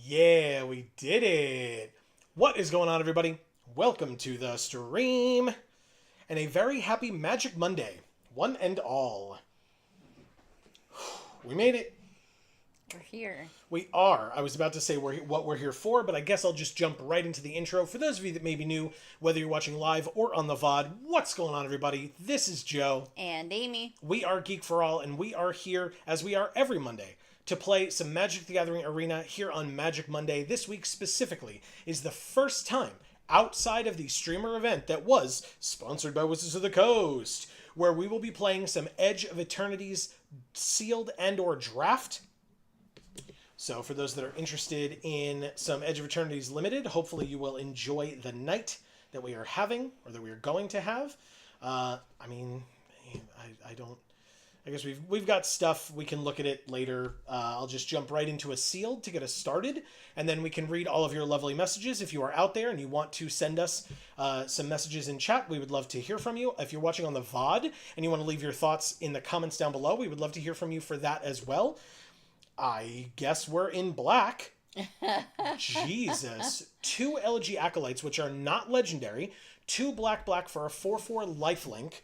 Yeah, we did it! What is going on, everybody? Welcome to the stream, and a very happy Magic Monday, one and all. We made it. We're here. We are. I was about to say what we're here for, but I guess I'll just jump right into the intro. For those of you that may be new, whether you're watching live or on the VOD, what's going on, everybody? This is Joe. And Amy. We are Geek for All, and we are here, as we are every Monday, to play some Magic the Gathering Arena here on Magic Monday. This week specifically is the first time outside of the streamer event that was sponsored by Wizards of the Coast, where we will be playing some Edge of Eternities sealed and or draft. So for those that are interested in some Edge of Eternities Limited, hopefully you will enjoy the night that we are having, or that we are going to have. I guess we've got stuff. We can look at it later. I'll just jump right into a sealed to get us started, and then we can read all of your lovely messages. If you are out there and you want to send us some messages in chat, we would love to hear from you. If you're watching on the VOD and you want to leave your thoughts in the comments down below, we would love to hear from you for that as well. I guess we're in black. Jesus. 2 Elegy Acolytes, which are not legendary. 2 black for a 4/4 lifelink.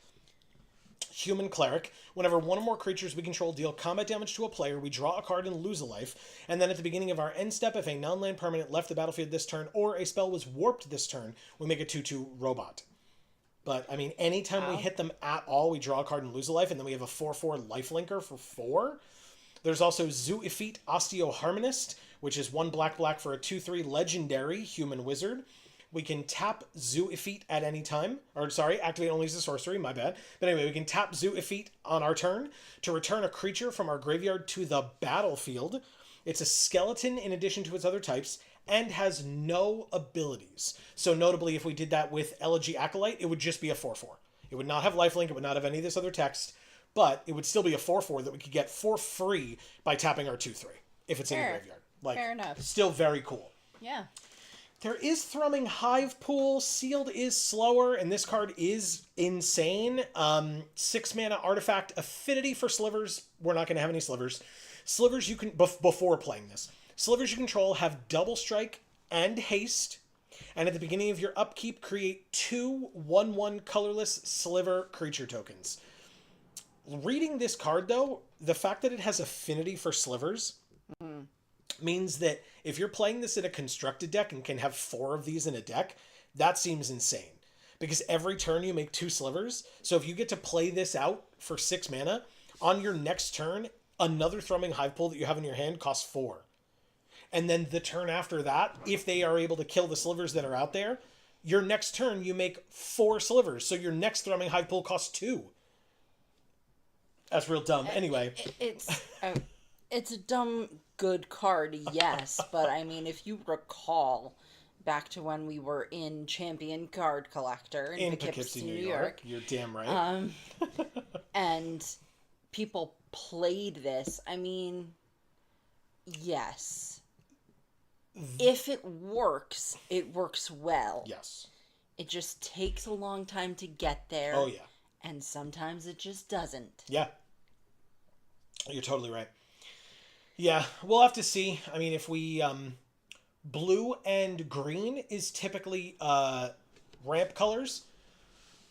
Human Cleric. Whenever one or more creatures we control deal combat damage to a player, we draw a card and lose a life. And then at the beginning of our end step, if a non-land permanent left the battlefield this turn or a spell was warped this turn, we make a 2/2 robot. But, I mean, anytime we hit them at all, we draw a card and lose a life, and then we have a 4/4 lifelinker for 4. There's also Zoo Effete Osteoharmonist, which is 1 black for a 2/3 legendary human wizard. We can tap Zoo Effete at any time. Or, sorry, activate only as a sorcery, my bad. But anyway, we can tap Zoo Effete on our turn to return a creature from our graveyard to the battlefield. It's a skeleton in addition to its other types, and has no abilities. So notably, if we did that with Elegy Acolyte, it would just be a 4/4. It would not have lifelink, it would not have any of this other text, but it would still be a 4/4 that we could get for free by tapping our 2/3, if it's in the graveyard. Fair enough. Still very cool. Yeah. There is Thrumming Hive Pool. Sealed is slower, and this card is insane. 6 mana artifact. Affinity for Slivers. We're not going to have any Slivers. Slivers you can, before playing this, Slivers you control have double strike and haste, and at the beginning of your upkeep, create 2 1/1 colorless Sliver creature tokens. Reading this card, though, the fact that it has affinity for Slivers means that if you're playing this in a constructed deck and can have 4 of these in a deck, that seems insane. Because every turn you make 2 Slivers, so if you get to play this out for 6 mana, on your next turn, another Thrumming Hive Pool that you have in your hand costs 4. And then the turn after that, if they are able to kill the Slivers that are out there, your next turn you make 4 Slivers, so your next Thrumming Hive Pool costs 2. That's real dumb. Anyway. It's a dumb good card, yes, but I mean, if you recall back to when we were in Champion Card Collector in Poughkeepsie, New York. You're damn right. And people played this. I mean, yes. If it works well. Yes. It just takes a long time to get there. Oh, yeah. And sometimes it just doesn't. Yeah. You're totally right. Yeah, we'll have to see. I mean, if we blue and green is typically ramp colors.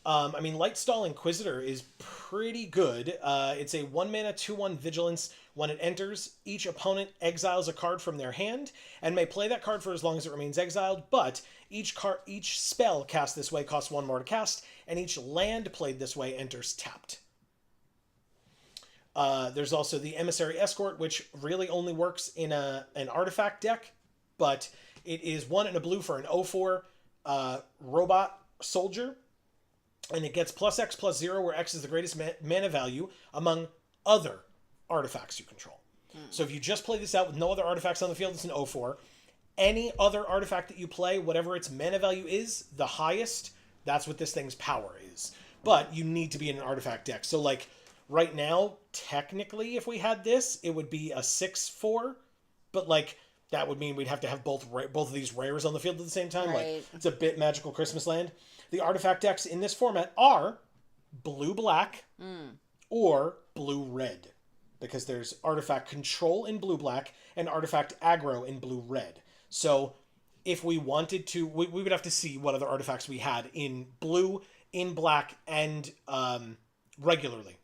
I mean, Lightstall Inquisitor is pretty good. It's a 1 mana 2/1 Vigilance. When it enters, each opponent exiles a card from their hand and may play that card for as long as it remains exiled. But each spell cast this way costs 1 more to cast, and each land played this way enters tapped. There's also the Emissary Escort, which really only works in an artifact deck, but it is 1 and a blue for an 0/4 robot soldier. And it gets +X/+0, where X is the greatest mana value among other artifacts you control. So if you just play this out with no other artifacts on the field, it's an 0/4. Any other artifact that you play, whatever its mana value is, the highest, that's what this thing's power is. But you need to be in an artifact deck. So, like, right now, technically, if we had this, it would be a 6/4. But, like, that would mean we'd have to have both of these rares on the field at the same time. Right. Like, it's a bit Magical Christmas Land. The artifact decks in this format are blue-black or blue-red, because there's artifact control in blue-black and artifact aggro in blue-red. So if we wanted to, we would have to see what other artifacts we had in blue, in black, and regularly.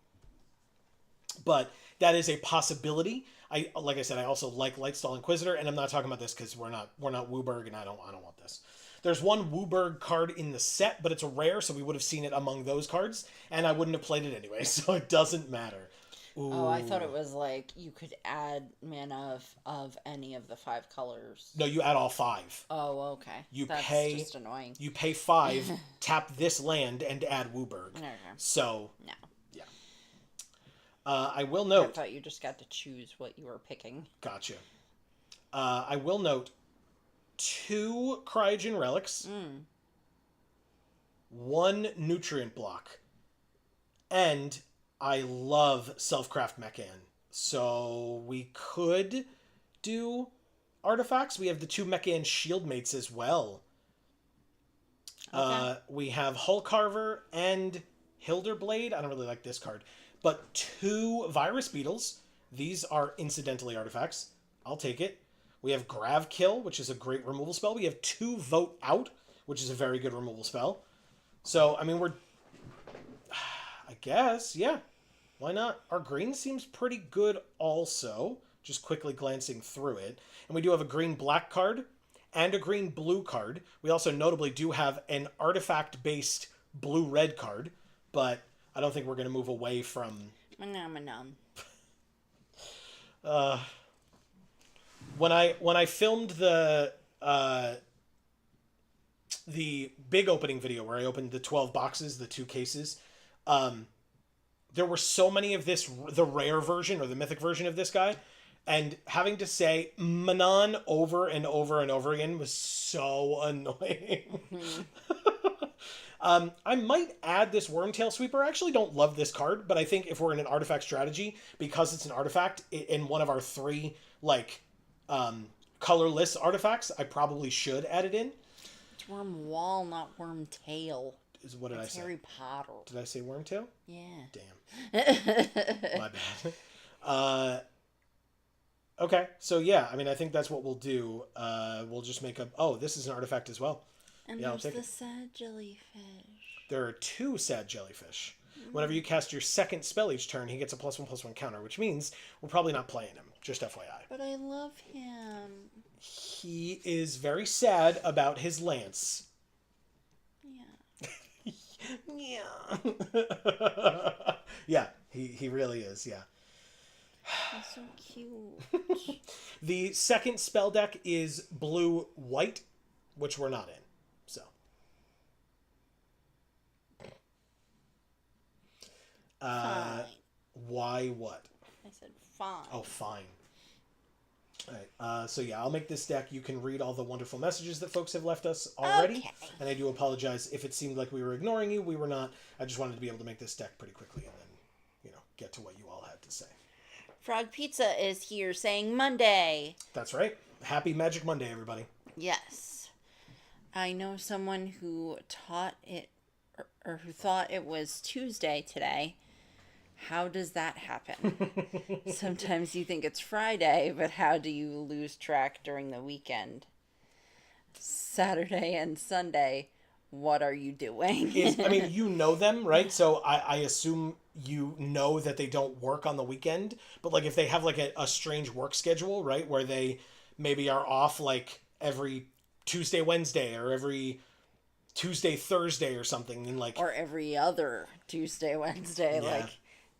But that is a possibility. Like I said, I also like Lightstall Inquisitor, and I'm not talking about this because we're not Wooburg, and I don't want this. There's one Wooburg card in the set, but it's a rare, so we would have seen it among those cards, and I wouldn't have played it anyway, so it doesn't matter. Ooh. Oh, I thought it was like you could add mana of any of the 5 colors. No, you add all 5. Oh, okay. That's just annoying. You pay 5, tap this land, and add Wooburg. Okay. So, no. Yeah. I will note... I thought you just got to choose what you were picking. Gotcha. I will note 2 Cryogen Relics, 1 Nutrient Block, and I love Selfcraft Mechan. So we could do artifacts. We have the 2 Mechan Shieldmates as well. Okay. We have Hull Carver and Hilderblade. I don't really like this card. But 2 Virus Beetles. These are incidentally artifacts. I'll take it. We have Grav Kill, which is a great removal spell. We have 2 Vote Out, which is a very good removal spell. So, I mean, I guess, yeah. Why not? Our green seems pretty good also, just quickly glancing through it. And we do have a green-black card and a green-blue card. We also notably do have an artifact-based blue-red card, but I don't think we're going to move away from... When I filmed the big opening video where I opened the 12 boxes, the 2 cases, there were so many of the rare version or the mythic version of this guy, and having to say Manon over and over and over again was so annoying. I might add this Wormtail Sweeper. I actually don't love this card, but I think if we're in an artifact strategy, because it's an artifact in one of our 3, colorless artifacts, I probably should add it in. It's Wormwall, not Wormtail. What did I say? Harry Potter. Did I say Wormtail? Yeah. Damn. My bad. Okay, so yeah, I mean, I think that's what we'll do. We'll just make up... Oh, this is an artifact as well. And yeah, there's the sad jellyfish. There are 2 sad jellyfish. Whenever you cast your second spell each turn, he gets a +1/+1 counter, which means we're probably not playing him. Just FYI. But I love him. He is very sad about his lance. Yeah. Yeah. Yeah, he really is, yeah. He's so cute. The second spell deck is blue-white, which we're not in. So. Fine. Why what? I said fine. Oh, fine. All right. So yeah, I'll make this deck. You can read all the wonderful messages that folks have left us already. Okay. And I do apologize if it seemed like we were ignoring you. We were not. I just wanted to be able to make this deck pretty quickly and then, get to what you all had to say. Frog Pizza is here saying Monday. That's right. Happy Magic Monday, everybody. Yes. I know someone who taught it, or who thought it was Tuesday today. How does that happen? Sometimes you think it's Friday, but how do you lose track during the weekend? Saturday and Sunday, what are you doing? I mean, you know them, right? So I assume you know that they don't work on the weekend. But like if they have like a strange work schedule, right, where they maybe are off like every Tuesday, Wednesday, or every Tuesday, Thursday, or something, and like or every other Tuesday, Wednesday, Yeah.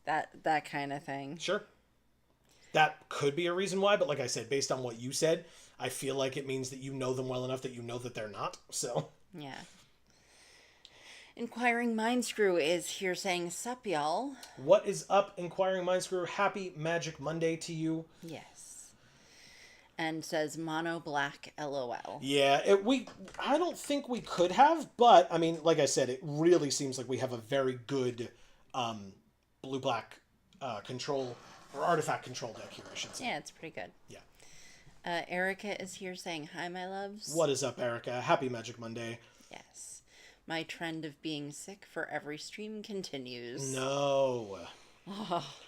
like that kind of thing. sure, that could be a reason why. But like I said, based on what you said, I feel like it means that you know them well enough that you know that they're not. So Yeah. Inquiring Mind Screw is here saying, "Sup, y'all." what is up, Inquiring Mind Screw? Happy Magic Monday to you. Yes. And says mono black LOL. Yeah, I don't think we could have, but I mean, like I said, it really seems like we have a very good blue black control or artifact control deck here, I should say. Yeah, it's pretty good. Yeah. Erica is here saying, "Hi, my loves." What is up, Erica? Happy Magic Monday. Yes. My trend of being sick for every stream continues. No.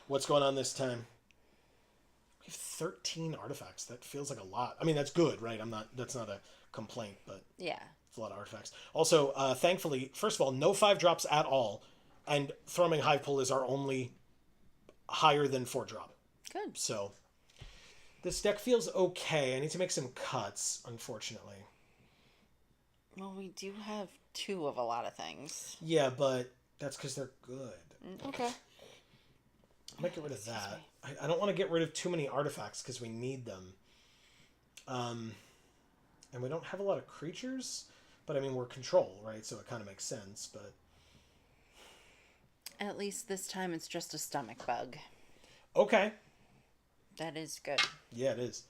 What's going on this time? We have 13 artifacts. That feels like a lot. I mean, that's good, right? That's not a complaint, but Yeah. it's a lot of artifacts. Also, thankfully, first of all, no 5 drops at all, and Thrumming Hive Pool is our only higher than 4 drop. Good. So this deck feels okay. I need to make some cuts, unfortunately. Well, we do have 2 of a lot of things. Yeah, but that's because they're good. Okay. I might get rid of that. I don't want to get rid of too many artifacts because we need them. And we don't have a lot of creatures, but I mean, we're control, right? So it kind of makes sense, but... At least this time it's just a stomach bug. Okay. That is good. Yeah, it is.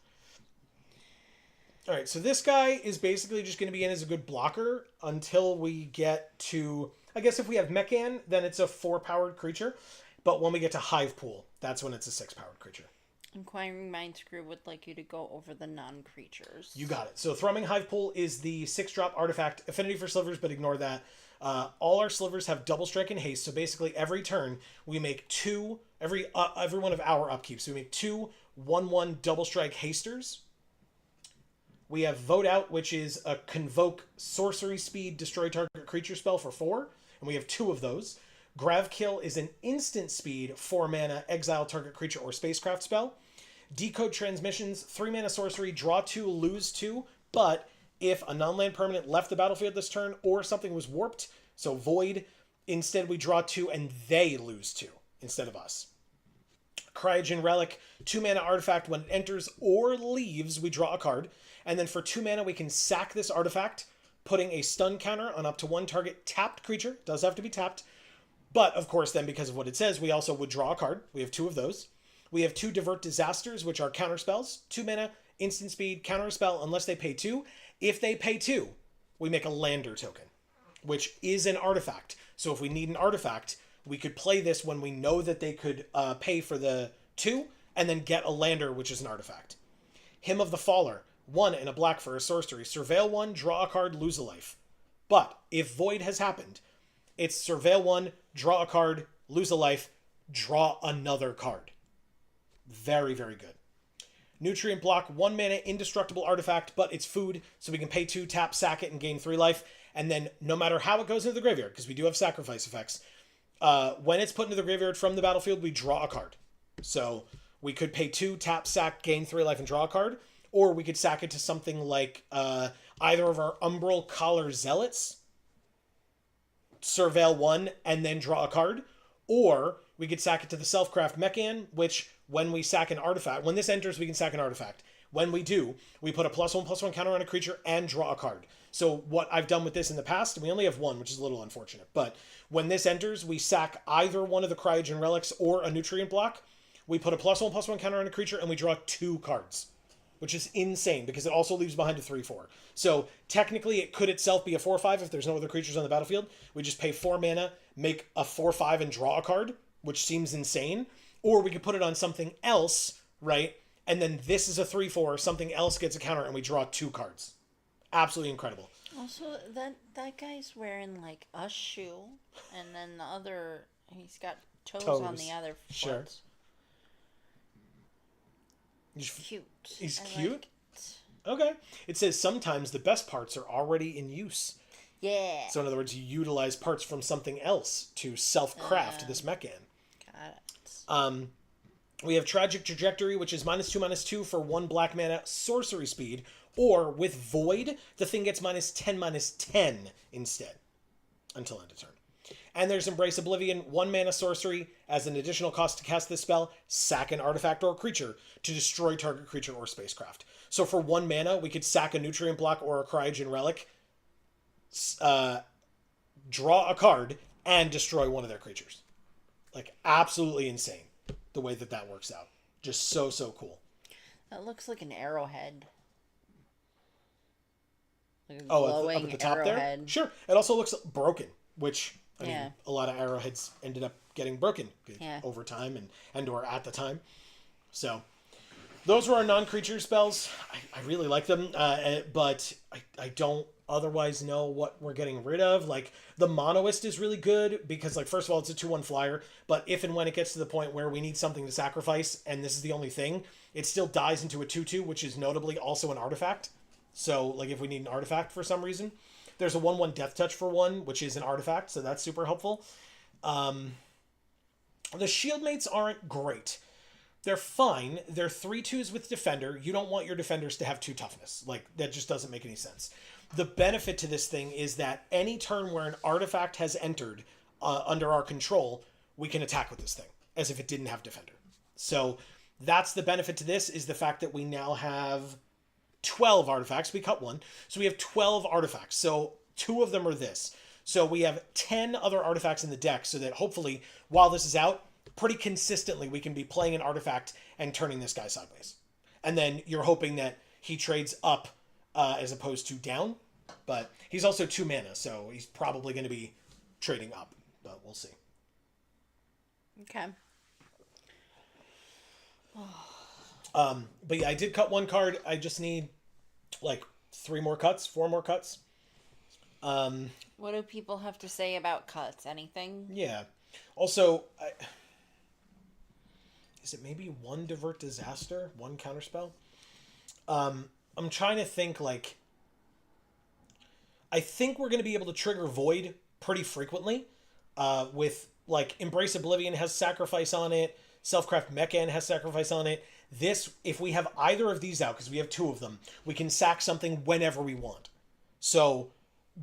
All right, so this guy is basically just going to be in as a good blocker until we get to... I guess if we have Mechan, then it's a 4-powered creature. But when we get to Hive Pool, that's when it's a 6-powered creature. Inquiring Mind Screw would like you to go over the non-creatures. You got it. So Thrumming Hive Pool is the 6-drop artifact. Affinity for slivers, but ignore that. All our slivers have double strike and haste. So basically every turn we make 2... Every one of our upkeeps. So we make 2 1/1 double strike hasters. We have Vote Out, which is a convoke sorcery speed destroy target creature spell for 4. And we have 2 of those. Grav Kill is an instant speed 4 mana exile target creature or spacecraft spell. Decode Transmissions 3 mana sorcery, draw 2, lose 2. But if a non-land permanent left the battlefield this turn or something was warped, so Void, instead we draw 2 and they lose 2 instead of us. Cryogen Relic, 2 mana artifact. When it enters or leaves, we draw a card. And then for 2 mana, we can sack this artifact, putting a stun counter on up to 1 target tapped creature. Does have to be tapped. But, of course, then because of what it says, we also would draw a card. We have 2 of those. We have 2 Divert Disasters, which are counter spells. 2 mana, instant speed, counter spell unless they pay 2. If they pay 2, we make a Lander token, which is an artifact. So if we need an artifact, we could play this when we know that they could pay for the 2, and then get a Lander, which is an artifact. Hymn of the Faller, 1 and a black for a sorcery. Surveil 1, draw a card, lose a life. But if Void has happened, it's Surveil 1, draw a card, lose a life, draw another card. Very, very good. Nutrient Block, 1 mana indestructible artifact, but it's food, so we can pay 2, tap, sack it, and gain 3 life. And then no matter how it goes into the graveyard, because we do have sacrifice effects, when it's put into the graveyard from the battlefield, we draw a card. So we could pay 2, tap, sack, gain 3 life, and draw a card. Or we could sack it to something like either of our Umbral Collar Zealots, Surveil 1, and then draw a card. Or we could sack it to the Selfcraft Mechan, which when we sack an artifact, when this enters, we can sack an artifact. When we do, we put a +1/+1 counter on a creature and draw a card. So what I've done with this in the past, we only have 1, which is a little unfortunate. But when this enters, we sack either one of the Cryogen Relics or a Nutrient Block. We put a +1/+1 counter on a creature and we draw 2 cards, which is insane because it also leaves behind a 3/4. So technically it could itself be a 4/5 if there's no other creatures on the battlefield. We just pay 4 mana, make a 4/5 and draw a card, which seems insane. Or we could put it on something else, right? And then this is a 3/4, something else gets a counter and we draw 2 cards. Absolutely incredible. Also, that guy's wearing like a shoe, and then the other, he's got toes on the other foot. Sure. Cute. He's I cute? like it. Okay. It says sometimes the best parts are already in use. Yeah. So in other words, you utilize parts from something else to self-craft this mechan. Got it. We have Tragic Trajectory, which is -2/-2 for 1 black mana sorcery speed, or with Void, the thing gets -10/-10 instead, until end of turn. And there's Embrace Oblivion, 1 mana sorcery, as an additional cost to cast this spell, sack an artifact or creature to destroy target creature or spacecraft. So for 1 mana, we could sack a Nutrient Block or a Cryogen Relic, draw a card, and destroy one of their creatures. Like, absolutely insane, the way that works out. Just so cool. That looks like an arrowhead. Like a Up at the top arrowhead. there? Sure. It also looks broken, which, I mean, a lot of arrowheads ended up getting broken over time and or at the time. So, those were our non-creature spells. I really like them, but I don't otherwise know what we're getting rid of. Like, the Monoist is really good because, like, first of all, it's a 2/1 flyer, but if and when it gets to the point where we need something to sacrifice, and this is the only thing, it still dies into a 2/2, which is notably also an artifact. So, like, if we need an artifact for some reason. There's a 1/1 Death Touch for 1, which is an artifact, so that's super helpful. The Shieldmates aren't great. They're fine. They're 3/2s with Defender. You don't want your Defenders to have 2 toughness. Like, that just doesn't make any sense. The benefit to this thing is that any turn where an artifact has entered under our control, we can attack with this thing, as if it didn't have Defender. So that's the benefit to this, is the fact that we now have 12 artifacts. We cut 1. So we have 12 artifacts. So 2 of them are this. So we have 10 other artifacts in the deck, so that hopefully, while this is out, pretty consistently we can be playing an artifact and turning this guy sideways. And then you're hoping that he trades up as opposed to down. But he's also 2 mana, so he's probably going to be trading up. But we'll see. Okay. But yeah, I did cut 1 card. I just need like 3 more cuts, 4 more cuts. What do people have to say about cuts? Anything? Yeah. Also, is it maybe 1 Divert Disaster? 1 counterspell? I'm trying to think, like, I think we're going to be able to trigger Void pretty frequently. With, like, Embrace Oblivion has Sacrifice on it. Selfcraft Mechan has Sacrifice on it. This, if we have either of these out, because we have 2 of them, we can sack something whenever we want. So,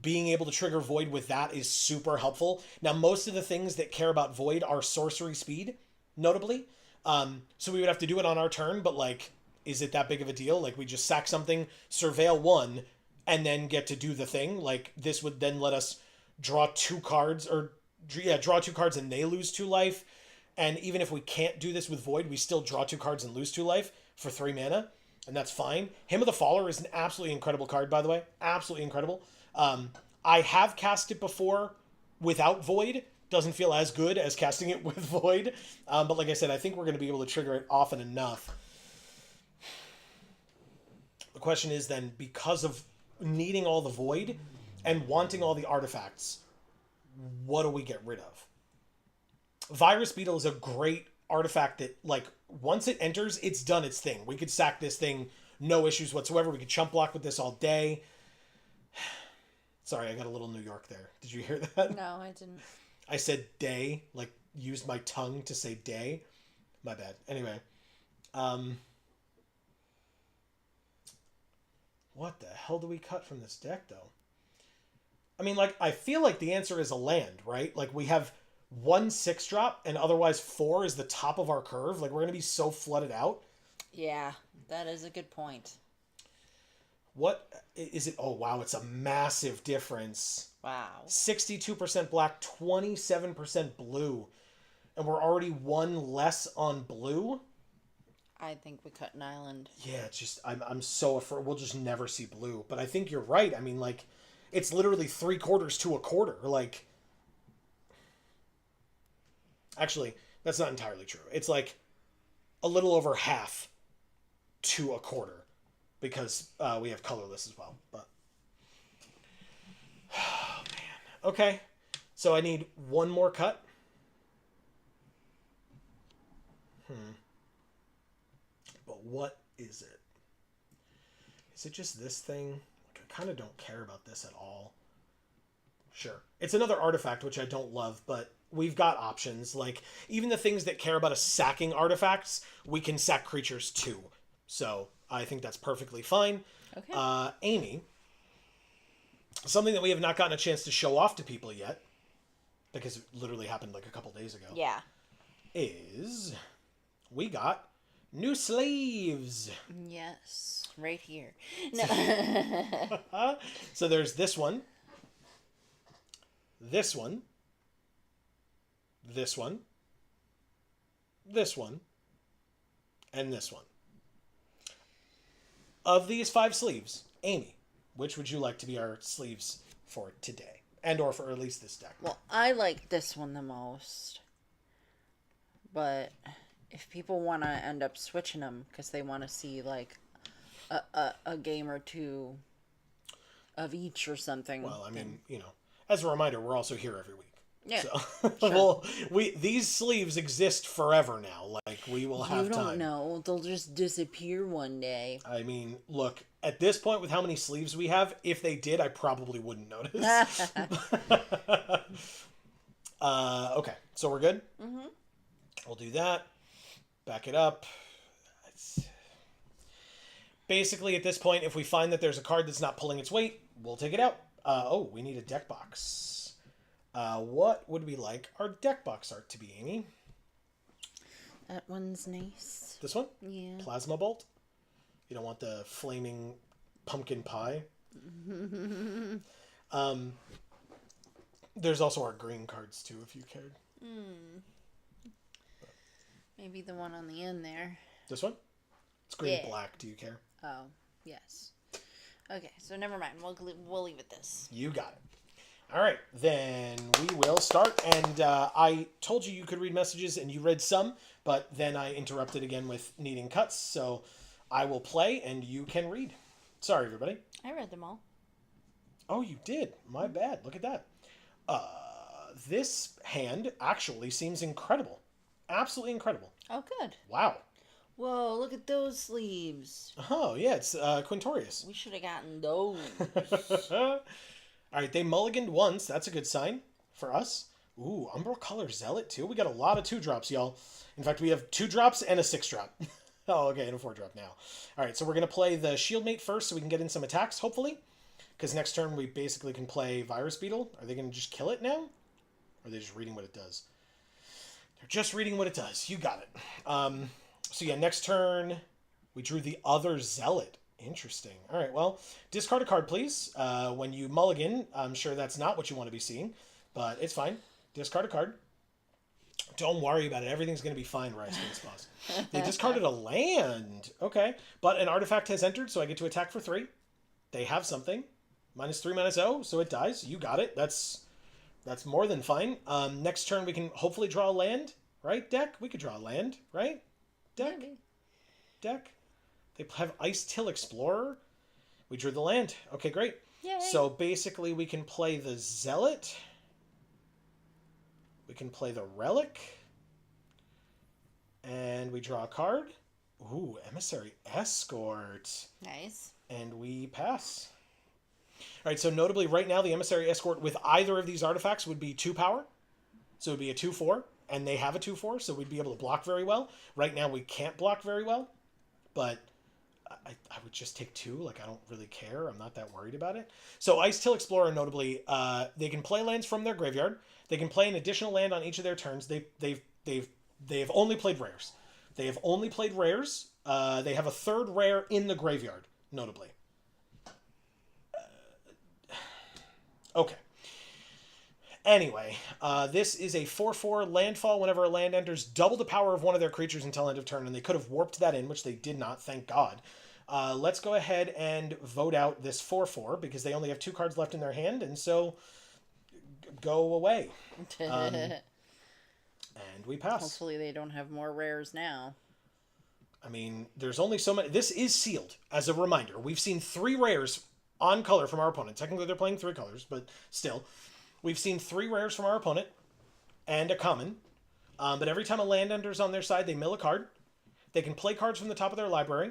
being able to trigger Void with that is super helpful. Now, most of the things that care about Void are sorcery speed, notably. So we would have to do it on our turn, but, like, is it that big of a deal? Like, we just sack something, surveil 1, and then get to do the thing. Like, this would then let us draw 2 cards, draw 2 cards and they lose 2 life. And even if we can't do this with Void, we still draw 2 cards and lose 2 life for 3 mana. And that's fine. Hymn of the Faller is an absolutely incredible card, by the way. Absolutely incredible. I have cast it before without Void. Doesn't feel as good as casting it with Void. But like I said, I think we're going to be able to trigger it often enough. The question is then, because of needing all the Void and wanting all the artifacts, what do we get rid of? Virus Beetle is a great artifact that, like, once it enters, it's done its thing. We could sack this thing, no issues whatsoever. We could chump block with this all day. Sorry, I got a little New York there. Did you hear that? No, I didn't. I said day, like, used my tongue to say day. My bad. Anyway. What the hell do we cut from this deck, though? I mean, like, I feel like the answer is a land, right? Like, we have 1 6-drop, and otherwise 4 is the top of our curve. Like, we're going to be so flooded out. Yeah, that is a good point. What is it? Oh, wow, it's a massive difference. Wow. 62% black, 27% blue. And we're already 1 less on blue? I think we cut an island. Yeah, it's just, I'm so afraid we'll just never see blue. But I think you're right. I mean, like, it's literally 3/4 to a quarter. Like, actually, that's not entirely true. It's like a little over half to a quarter, because we have colorless as well. But oh man, okay. So I need 1 more cut. But what is it? Is it just this thing? Like, I kind of don't care about this at all. Sure. It's another artifact, which I don't love, but we've got options. Like, even the things that care about us sacking artifacts, we can sack creatures too. So, I think that's perfectly fine. Okay. Amy, something that we have not gotten a chance to show off to people yet, because it literally happened like a couple days ago. Yeah. Is we got new sleeves. Yes. Right here. No. So there's this one. This one, this one, this one, and this one. Of these 5 sleeves, Amy, which would you like to be our sleeves for today? And or for at least this deck? Well, I like this one the most. But if people want to end up switching them because they want to see like a game or two of each or something. Well, I mean, as a reminder, we're also here every week. Yeah. So, well, these sleeves exist forever now. Like, we will have time. You don't know. They'll just disappear one day. I mean, look, at this point, with how many sleeves we have, if they did, I probably wouldn't notice. Okay, so we're good? Mm-hmm. We'll do that. Back it up. Basically, at this point, if we find that there's a card that's not pulling its weight, we'll take it out. We need a deck box. What would we like our deck box art to be, Amy? That one's nice. This one? Yeah. Plasma Bolt? You don't want the flaming pumpkin pie? There's also our green cards, too, if you cared. Maybe the one on the end there. This one? It's green-black. Do you care? Oh, yes. Okay, so never mind. We'll leave it this. You got it. All right, then we will start. And I told you could read messages, and you read some, but then I interrupted again with needing cuts. So I will play, and you can read. Sorry, everybody. I read them all. Oh, you did? My bad. Look at that. This hand actually seems incredible. Absolutely incredible. Oh, good. Wow. Whoa, look at those sleeves. Oh, yeah, it's Quintorius. We should have gotten those. All right, they mulliganed once. That's a good sign for us. Ooh, Umbral Color Zealot, too. We got a lot of 2-drops, y'all. In fact, we have 2 drops and a 6-drop. Oh, okay, and a 4-drop now. All right, so we're going to play the Shieldmate first so we can get in some attacks, hopefully. Because next turn we basically can play Virus Beetle. Are they going to just kill it now? Or are they just reading what it does? They're just reading what it does. You got it. So yeah, next turn we drew the other Zealot. Interesting. All right, well, discard a card, please. When you mulligan, I'm sure that's not what you want to be seeing, but it's fine. Discard a card. Don't worry about it. Everything's going to be fine, Rice Boss. They discarded a land. Okay, but an artifact has entered, so I get to attack for 3. They have something. -3/-0, so it dies. You got it. That's more than fine. Next turn we can hopefully draw a land, right, deck? We could draw a land, right? Deck? Maybe. Deck? They have Ice Till Explorer. We drew the land. Okay, great. Yay. So basically we can play the Zealot. We can play the Relic. And we draw a card. Ooh, Emissary Escort. Nice. And we pass. All right, so notably right now the Emissary Escort with either of these artifacts would be 2 power. So it would be a 2/4. And they have a 2/4, so we'd be able to block very well. Right now we can't block very well. But I would just take 2. Like, I don't really care. I'm not that worried about it. So Ice Till Explorer, notably, they can play lands from their graveyard. They can play an additional land on each of their turns. They've only played rares. They have only played rares. They have a 3rd rare in the graveyard, notably. Okay. Anyway, this is a 4/4 landfall. Whenever a land enters, double the power of one of their creatures until end of turn, and they could have warped that in, which they did not, thank God. Let's go ahead and vote out this 4/4, because they only have 2 cards left in their hand, and so go away. And we pass. Hopefully they don't have more rares now. I mean, there's only so many. This is sealed, as a reminder. We've seen 3 rares on color from our opponent. Technically, they're playing 3 colors, but still. We've seen 3 rares from our opponent and a common. But every time a land enters on their side, they mill a card. They can play cards from the top of their library.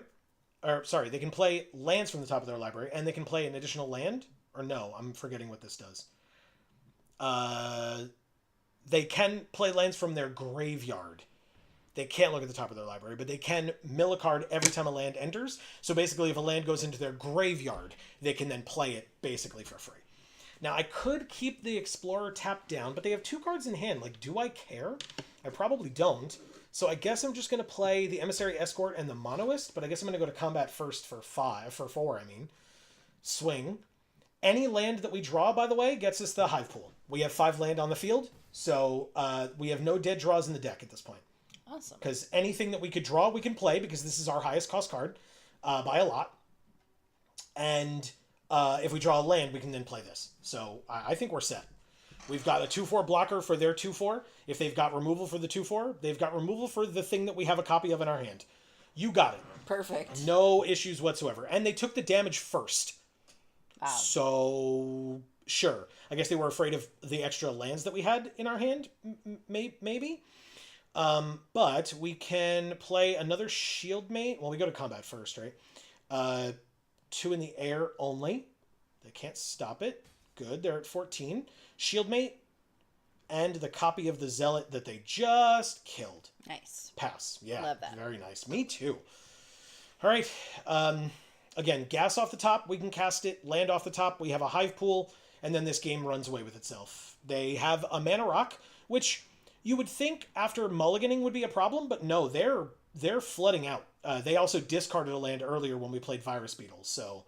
Or, sorry, they can play lands from the top of their library, and they can play an additional land. Or no, I'm forgetting what this does. They can play lands from their graveyard. They can't look at the top of their library, but they can mill a card every time a land enters. So basically, if a land goes into their graveyard, they can then play it basically for free. Now, I could keep the Explorer tapped down, but they have 2 cards in hand. Like, do I care? I probably don't. So I guess I'm just going to play the Emissary Escort and the Monoist, but I guess I'm going to go to combat first for 4, Swing. Any land that we draw, by the way, gets us the Hive Pool. We have 5 land on the field, so we have no dead draws in the deck at this point. Awesome. Because anything that we could draw, we can play, because this is our highest cost card by a lot. And if we draw a land, we can then play this. So I think we're set. We've got a 2/4 blocker for their 2/4. If they've got removal for the 2/4, they've got removal for the thing that we have a copy of in our hand. You got it. Perfect. No issues whatsoever. And they took the damage first. Wow. So, sure. I guess they were afraid of the extra lands that we had in our hand, maybe. But we can play another Shieldmate. Well, we go to combat first, right? 2 in the air only. They can't stop it. Good. They're at 14. Shieldmate and the copy of the Zealot that they just killed. Nice. Pass. Yeah. Love that. Very nice. Me too. All right. Again, gas off the top. We can cast it. Land off the top. We have a Hive Pool. And then this game runs away with itself. They have a Mana Rock, which you would think after mulliganing would be a problem, but no, they're flooding out. They also discarded a land earlier when we played Virus Beetles, so...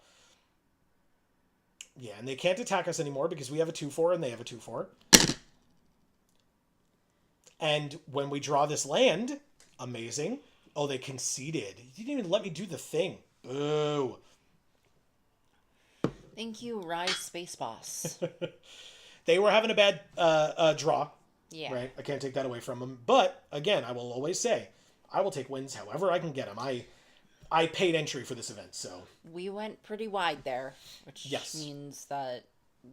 Yeah, and they can't attack us anymore because we have a 2/4 and they have a 2/4. And when we draw this land, amazing. Oh, they conceded. You didn't even let me do the thing. Boo. Thank you, Rise Space Boss. They were having a bad draw. Yeah. Right? I can't take that away from them. But, again, I will always say, I will take wins however I can get them. I paid entry for this event, so... We went pretty wide there, which yes. means that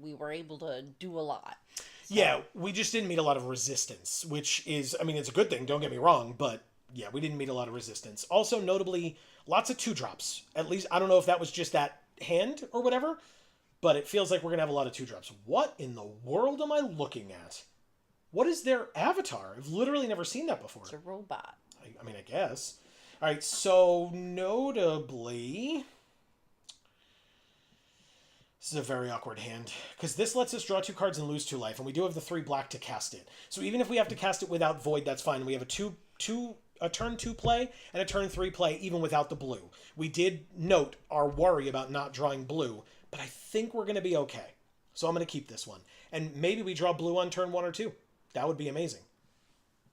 we were able to do a lot. So. Yeah, we just didn't meet a lot of resistance, which is, I mean, it's a good thing, don't get me wrong, but yeah, we didn't meet a lot of resistance. Also, notably, lots of 2-drops. At least, I don't know if that was just that hand or whatever, but it feels like we're going to have a lot of 2-drops. What in the world am I looking at? What is their avatar? I've literally never seen that before. It's a robot. I mean, I guess. All right, so notably... This is a very awkward hand, because this lets us draw 2 cards and lose 2 life, and we do have the 3 black to cast it. So even if we have to cast it without Void, that's fine. We have a turn 2 play and a turn 3 play, even without the blue. We did note our worry about not drawing blue, but I think we're going to be okay. So I'm going to keep this one. And maybe we draw blue on turn 1 or 2. That would be amazing.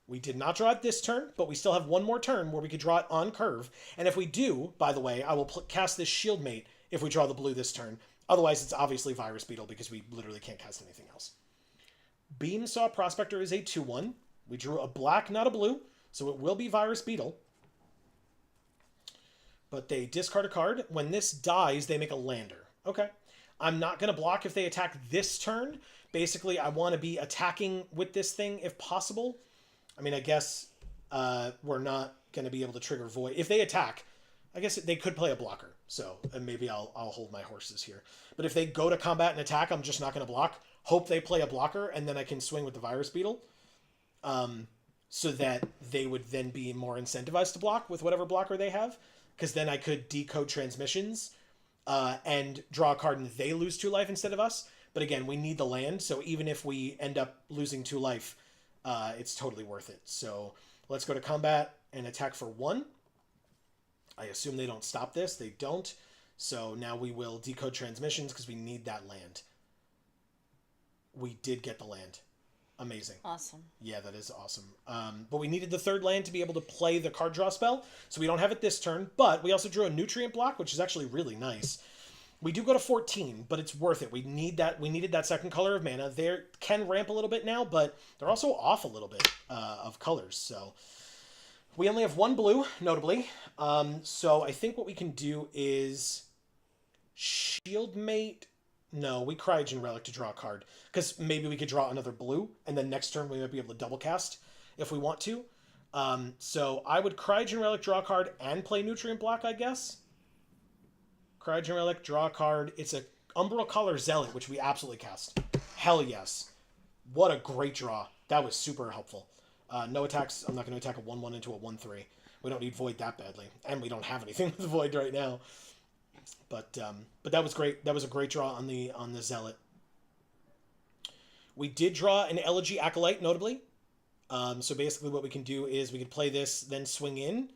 We did not draw it this turn, but we still have one more turn where we could draw it on curve. And if we do, by the way, I will cast this Shieldmate if we draw the blue this turn. Otherwise, it's obviously Virus Beetle because we literally can't cast anything else. Beamsaw Prospector is a 2/1. We drew a black, not a blue, so it will be Virus Beetle. But they discard a card. When this dies, they make a lander. Okay. I'm not going to block if they attack this turn. Basically, I want to be attacking with this thing if possible. I mean, I guess we're not going to be able to trigger Void. If they attack, I guess they could play a blocker. So, and maybe I'll hold my horses here. But if they go to combat and attack, I'm just not going to block. Hope they play a blocker, and then I can swing with the Virus Beetle. So that they would then be more incentivized to block with whatever blocker they have. Because then I could decode transmissions and draw a card and they lose 2 life instead of us. But again, we need the land, so even if we end up losing 2 life, it's totally worth it. So let's go to combat and attack for 1. I assume they don't stop this. They don't. So now we will decode transmissions because we need that land. We did get the land. Amazing. Awesome. Yeah, that is awesome. But we needed the 3rd land to be able to play the card draw spell. So we don't have it this turn. But we also drew a nutrient block, which is actually really nice. We do go to 14, but it's worth it. We need that. We needed that 2nd color of mana. They can ramp a little bit now, but they're also off a little bit of colors. So we only have 1 blue, notably. So I think what we can do is Shieldmate. No, we Cryogen Relic to draw a card. Because maybe we could draw another blue, and then next turn we might be able to double cast if we want to. So I would Cryogen Relic, draw a card, and play Nutrient Block, I guess. Cryogen Relic, draw a card. It's a Umbral Color Zealot, which we absolutely cast. Hell yes. What a great draw. That was super helpful. No attacks. I'm not going to attack a 1-1 into a 1-3. We don't need Void that badly. And we don't have anything with Void right now. But that was great. That was a great draw on the Zealot. We did draw an Elegy Acolyte, notably. So basically what we can do is we can play this, then swing in.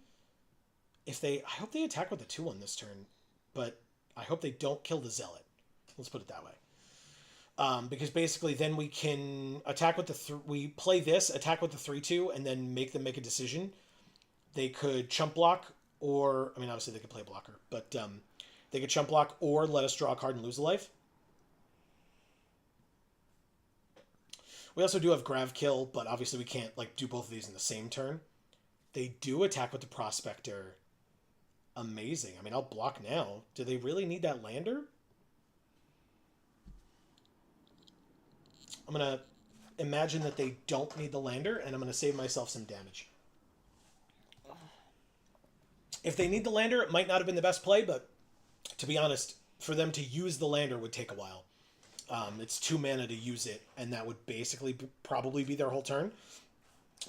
I hope they attack with a 2-1 this turn. But I hope they don't kill the Zealot. Let's put it that way. Because basically then we can attack with we play this, attack with the 3-2, and then make them make a decision. They could chump block, or, I mean, obviously they could play blocker, but they could chump block or let us draw a card and lose a life. We also do have Grav Kill, but obviously we can't do both of these in the same turn. They do attack with the Prospector. Amazing. I mean, I'll block now. Do they really need that lander? I'm going to imagine that they don't need the lander, and I'm going to save myself some damage. If they need the lander, it might not have been the best play, but to be honest, for them to use the lander would take a while. It's 2 mana to use it, and that would basically probably be their whole turn,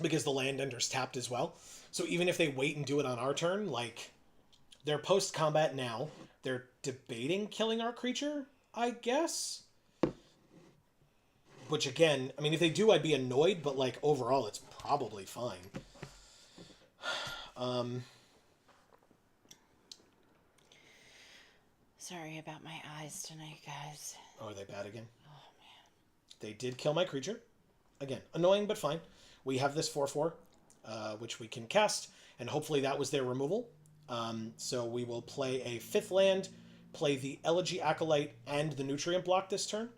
because the land ender's tapped as well. So even if they wait and do it on our turn, they're post-combat now. They're debating killing our creature, I guess. Which, again, I mean, if they do, I'd be annoyed, but, overall, it's probably fine. Sorry about my eyes tonight, guys. Oh, are they bad again? Oh, man. They did kill my creature. Again, annoying, but fine. We have this 4/4, which we can cast, and hopefully that was their removal. So we will play a 5th land, play the Elegy Acolyte and the Nutrient Block this turn.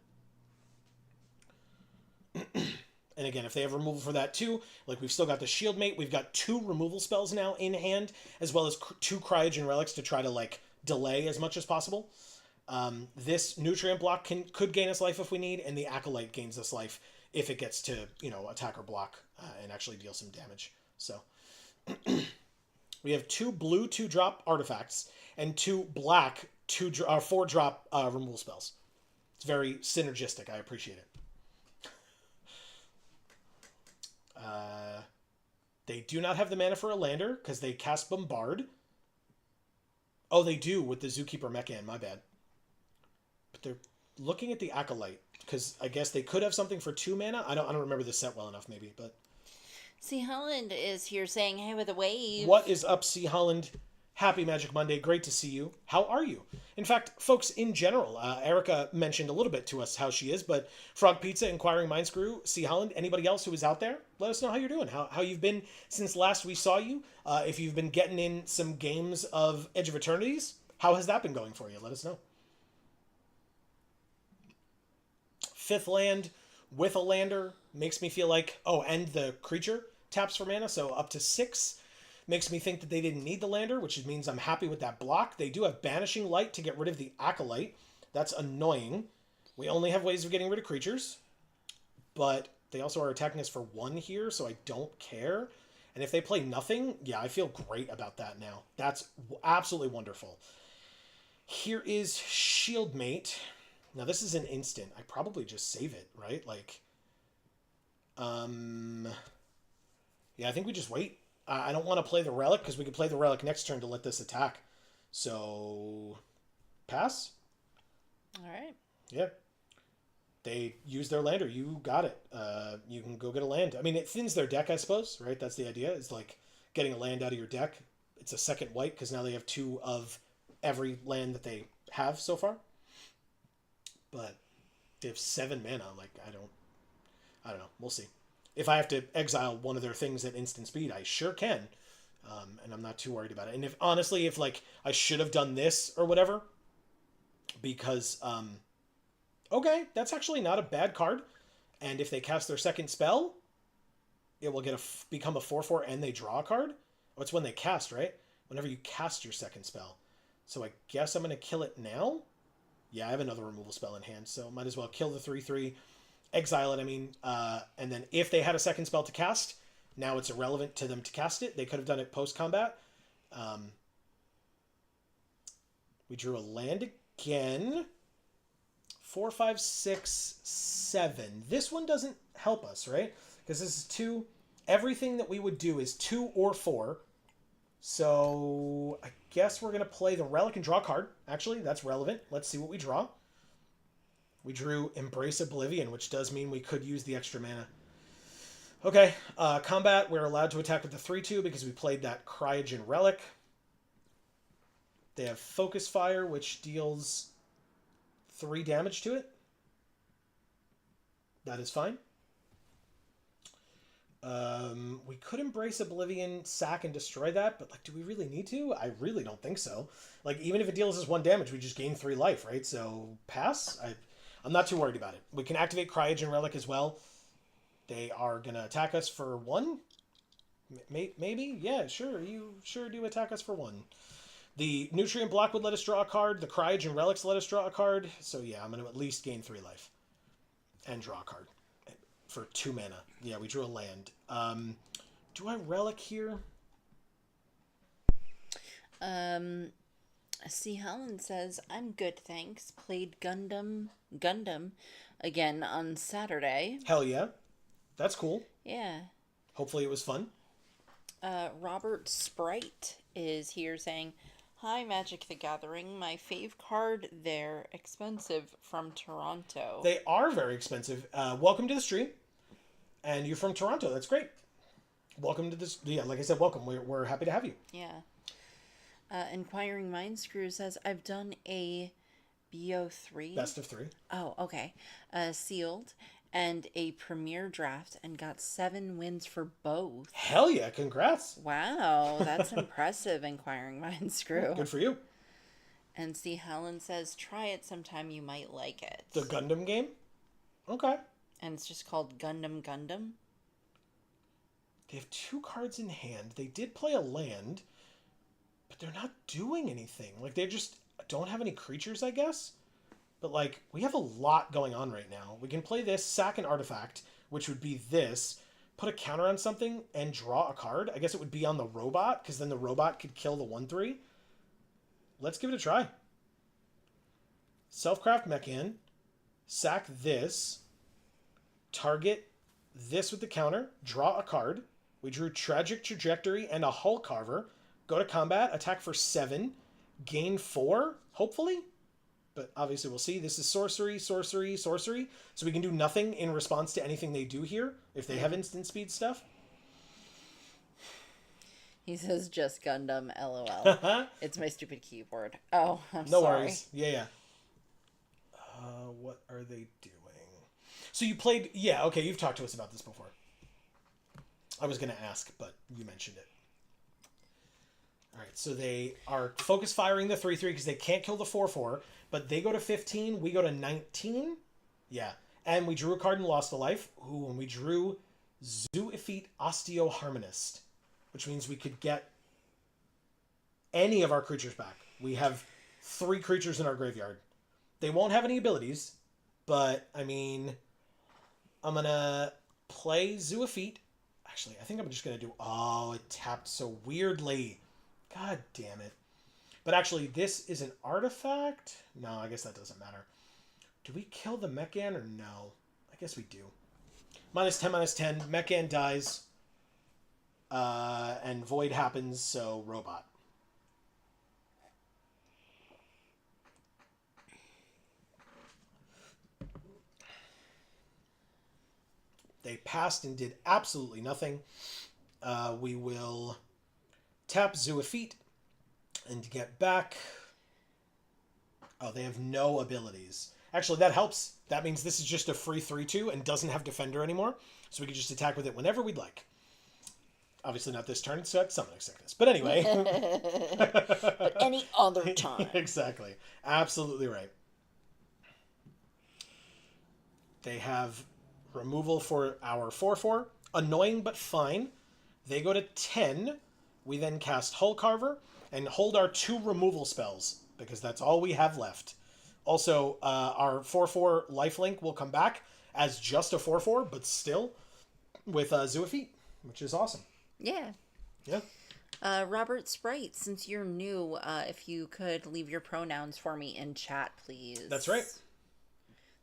And again, if they have removal for that too, we've still got the Shieldmate, we've got 2 removal spells now in hand, as well as 2 Cryogen Relics to try to, delay as much as possible. This Nutrient Block could gain us life if we need, and the Acolyte gains us life if it gets to, attack or block and actually deal some damage. So we have 2 blue 2-drop artifacts and 2 black 4-drop removal spells. It's very synergistic. I appreciate it. They do not have the mana for a lander because they cast Bombard. Oh, they do with the Zookeeper Mechan, my bad. But they're looking at the Acolyte because I guess they could have something for 2 mana. I don't remember this set well enough, maybe, but. C. Holland is here saying, hey, with a wave. What is up, C. Holland? Happy Magic Monday. Great to see you. How are you? In fact, folks, in general, Erica mentioned a little bit to us how she is, but Frog Pizza, Inquiring Minds Crew, C. Holland, anybody else who is out there, let us know how you're doing, how you've been since last we saw you. If you've been getting in some games of Edge of Eternities, how has that been going for you? Let us know. 5th land with a lander makes me feel like, and the creature taps for mana, so up to 6. Makes me think that they didn't need the lander, which means I'm happy with that block. They do have Banishing Light to get rid of the Acolyte. That's annoying. We only have ways of getting rid of creatures. But they also are attacking us for 1 here, so I don't care. And if they play nothing, yeah, I feel great about that now. That's absolutely wonderful. Here is Shieldmate. Now, this is an instant. I probably just save it, right? Yeah, I think we just wait. I don't want to play the Relic because we could play the Relic next turn to let this attack. So, pass? All right. Yeah. They use their lander. You got it. You can go get a land. I mean, it thins their deck, I suppose, right? That's the idea. It's getting a land out of your deck. It's a 2nd white because now they have 2 of every land that they have so far. But they have 7 mana. I don't know. We'll see. If I have to exile one of their things at instant speed, I sure can. And I'm not too worried about it. And if I should have done this or whatever, because, okay, that's actually not a bad card. And if they cast their 2nd spell, it will become a 4/4 and they draw a card. Oh, it's when they cast, right? Whenever you cast your 2nd spell. So I guess I'm going to kill it now. Yeah, I have another removal spell in hand, so might as well kill the 3/3. Exile it, and then if they had a 2nd spell to cast, Now it's irrelevant to them to cast it. They could have done it post-combat. We drew a land again. 4, 5, 6, 7. This one doesn't help us, right? Because this is 2. Everything that we would do is 2 or 4. So I guess we're going to play the Relic and draw a card. Actually, that's relevant. Let's see what we draw. We drew Embrace Oblivion, which does mean we could use the extra mana. Okay, combat, we're allowed to attack with the 3/2 because we played that Cryogen Relic. They have Focus Fire, which deals 3 damage to it. That is fine. We could Embrace Oblivion, sack, and destroy that, but, like, do we really need to? I really don't think so. Like, even if it deals us 1 damage, we just gain 3 life, right? So, pass? I'm not too worried about it. We can activate Cryogen Relic as well. They are going to attack us for 1? Maybe? Yeah, sure. You sure do attack us for 1. The Nutrient Block would let us draw a card. The Cryogen Relics let us draw a card. So, yeah, I'm going to at least gain 3 life. And draw a card. For 2 mana. Yeah, we drew a land. Do I Relic here? See, Helen says, I'm good, thanks. Played Gundam again on Saturday. Hell yeah. That's cool. Yeah. Hopefully it was fun. Robert Sprite is here saying, hi, Magic the Gathering. My fave card there. Expensive from Toronto. They are very expensive. Welcome to the stream. And you're from Toronto. That's great. Welcome to this. Yeah, like I said, welcome. We're happy to have you. Yeah. Inquiring Mind Screw says, I've done a BO3. Best of 3. Oh, okay. Sealed. And a premier draft and got 7 wins for both. Hell yeah. Congrats. Wow. That's impressive, Inquiring Mind Screw. Good for you. And see, Helen says, try it sometime, you might like it. The Gundam game? Okay. And it's just called Gundam. They have 2 cards in hand. They did play a land, but they're not doing anything. Like, they just don't have any creatures, I guess. But, like, we have a lot going on right now. We can play this, sack an artifact, which would be this, put a counter on something, and draw a card. I guess it would be on the robot, because then the robot could kill the 1/3. Let's give it a try. Self-craft Mechan, sack this, target this with the counter, draw a card. We drew Tragic Trajectory and a Hull Carver. Go to combat, attack for 7, gain 4, hopefully? But obviously we'll see. This is sorcery. So we can do nothing in response to anything they do here, if they have instant speed stuff. He says, just Gundam, LOL. It's my stupid keyboard. Oh, I'm no sorry. Worries. Yeah. What are they doing? So you played... Yeah, okay, you've talked to us about this before. I was going to ask, but you mentioned it. All right, so they are focus firing the 3/3 because they can't kill the 4/4, but they go to 15, we go to 19. Yeah, and we drew a card and lost a life. Ooh, and we drew Zoo Effete Osteoharmonist, which means we could get any of our creatures back. We have 3 creatures in our graveyard. They won't have any abilities, but, I mean, I'm going to play Zoo Effete. Actually, I think I'm just going to do... Oh, it tapped so weirdly. God damn it. But actually, this is an artifact? No, I guess that doesn't matter. Do we kill the Mechan or no? I guess we do. -10. Mechan dies. And Void happens, so Robot. They passed and did absolutely nothing. We will tap Zoo Effete and get back... Oh, they have no abilities. Actually, that helps. That means this is just a free 3/2 and doesn't have Defender anymore. So we can just attack with it whenever we'd like. Obviously not this turn, so it's Summoning Sickness. But anyway. But any other time. Exactly. Absolutely right. They have removal for our 4/4. Annoying but fine. They go to 10. We then cast Hull Carver and hold our 2 removal spells, because that's all we have left. Also, our 4/4 lifelink will come back as just a 4/4, but still with Zoo Effete. which is awesome. Yeah. Yeah. Robert Sprite, since you're new, if you could leave your pronouns for me in chat, please. That's right.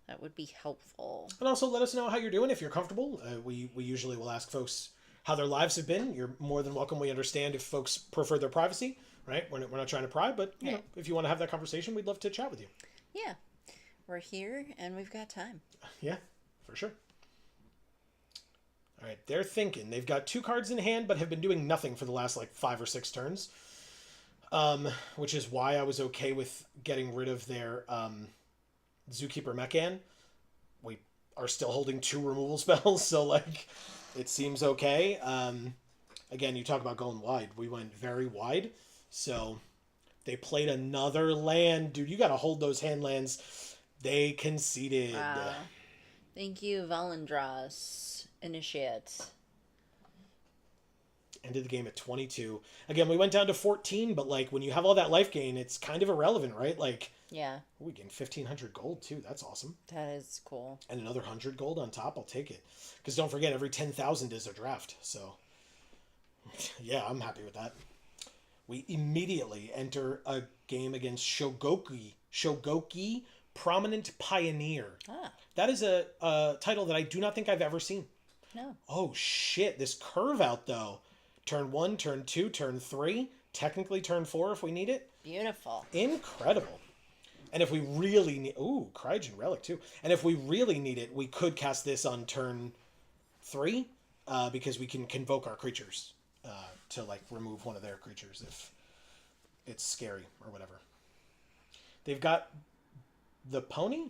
That would be helpful. And also let us know how you're doing if you're comfortable. We usually will ask folks how their lives have been. You're more than welcome. We understand if folks prefer their privacy, right? We're not trying to pry, but you know, if you want to have that conversation, we'd love to chat with you. Yeah. We're here and we've got time. Yeah, for sure. All right, they're thinking. They've got 2 cards in hand, but have been doing nothing for the last, 5 or 6 turns. Which is why I was okay with getting rid of their Zookeeper Mechan. We are still holding 2 removal spells, so, it seems okay. Again, you talk about going wide. We went very wide, so they played another land. Dude, you got to hold those hand lands. They conceded. Wow. Thank you, Valendras. Initiate. Ended the game at 22. Again, we went down to 14, but when you have all that life gain, it's kind of irrelevant, right? Yeah. We gained 1,500 gold too. That's awesome. That is cool. And another 100 gold on top. I'll take it. Because don't forget, every 10,000 is a draft. So, yeah, I'm happy with that. We immediately enter a game against Shogoki Prominent Pioneer. That is a title that I do not think I've ever seen. No. Oh, shit. This curve out, though. Turn 1, turn 2, turn 3. Technically turn 4 if we need it. Beautiful. Incredible. And if we really need... Ooh, Cryogen Relic, too. And if we really need it, we could cast this on turn 3. Because we can convoke our creatures. To, remove one of their creatures if it's scary or whatever. They've got the Pony.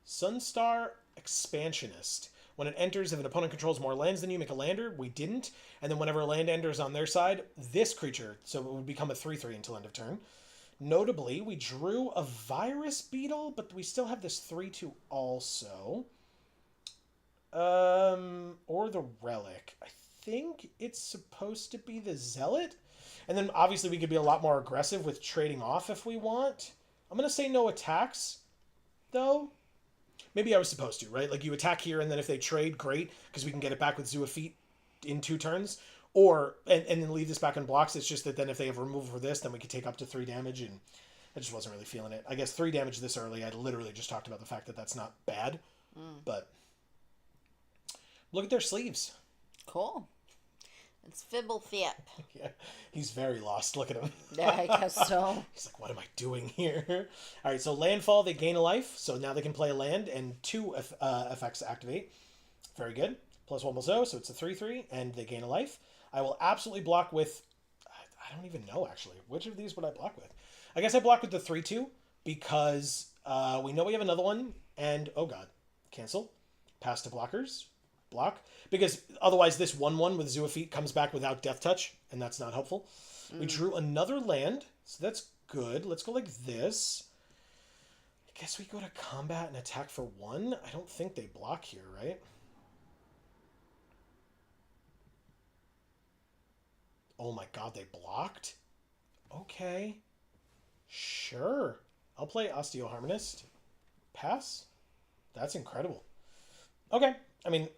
Sunstar Expansionist. When it enters, if an opponent controls more lands than you, make a lander. We didn't. And then whenever a land enters on their side, this creature, so it would become a 3/3 until end of turn. Notably, we drew a Virus Beetle, but we still have this 3/2 also. Or the Relic. I think it's supposed to be the Zealot. And then obviously we could be a lot more aggressive with trading off if we want. I'm going to say no attacks, though. Maybe I was supposed to, right? You attack here, and then if they trade, great, because we can get it back with Zoophyte in 2 turns. Or, and then leave this back on blocks. It's just that then if they have removal for this, then we could take up to 3 damage, and I just wasn't really feeling it. I guess 3 damage this early, I literally just talked about the fact that that's not bad. But look at their sleeves. Cool. It's Fibblethip. Yeah, he's very lost. Look at him. Yeah, I guess so. He's like, what am I doing here? All right, so landfall, they gain a life. So now they can play a land, and 2 effects activate. Very good. +1/+0, so it's a 3/3, and they gain a life. I will absolutely block with... I don't even know, actually. Which of these would I block with? I guess I block with the 3/2, because we know we have another one, and... Oh, God. Cancel. Pass to blockers. Block. Because otherwise this 1/1 with Zoophyte comes back without Death Touch, and that's not helpful. We drew another land, so that's good. Let's go like this. I guess we go to combat and attack for 1. I don't think they block here, right? Oh my god, they blocked? Okay. Sure. I'll play Osteoharmonist. Pass? That's incredible. Okay. I mean...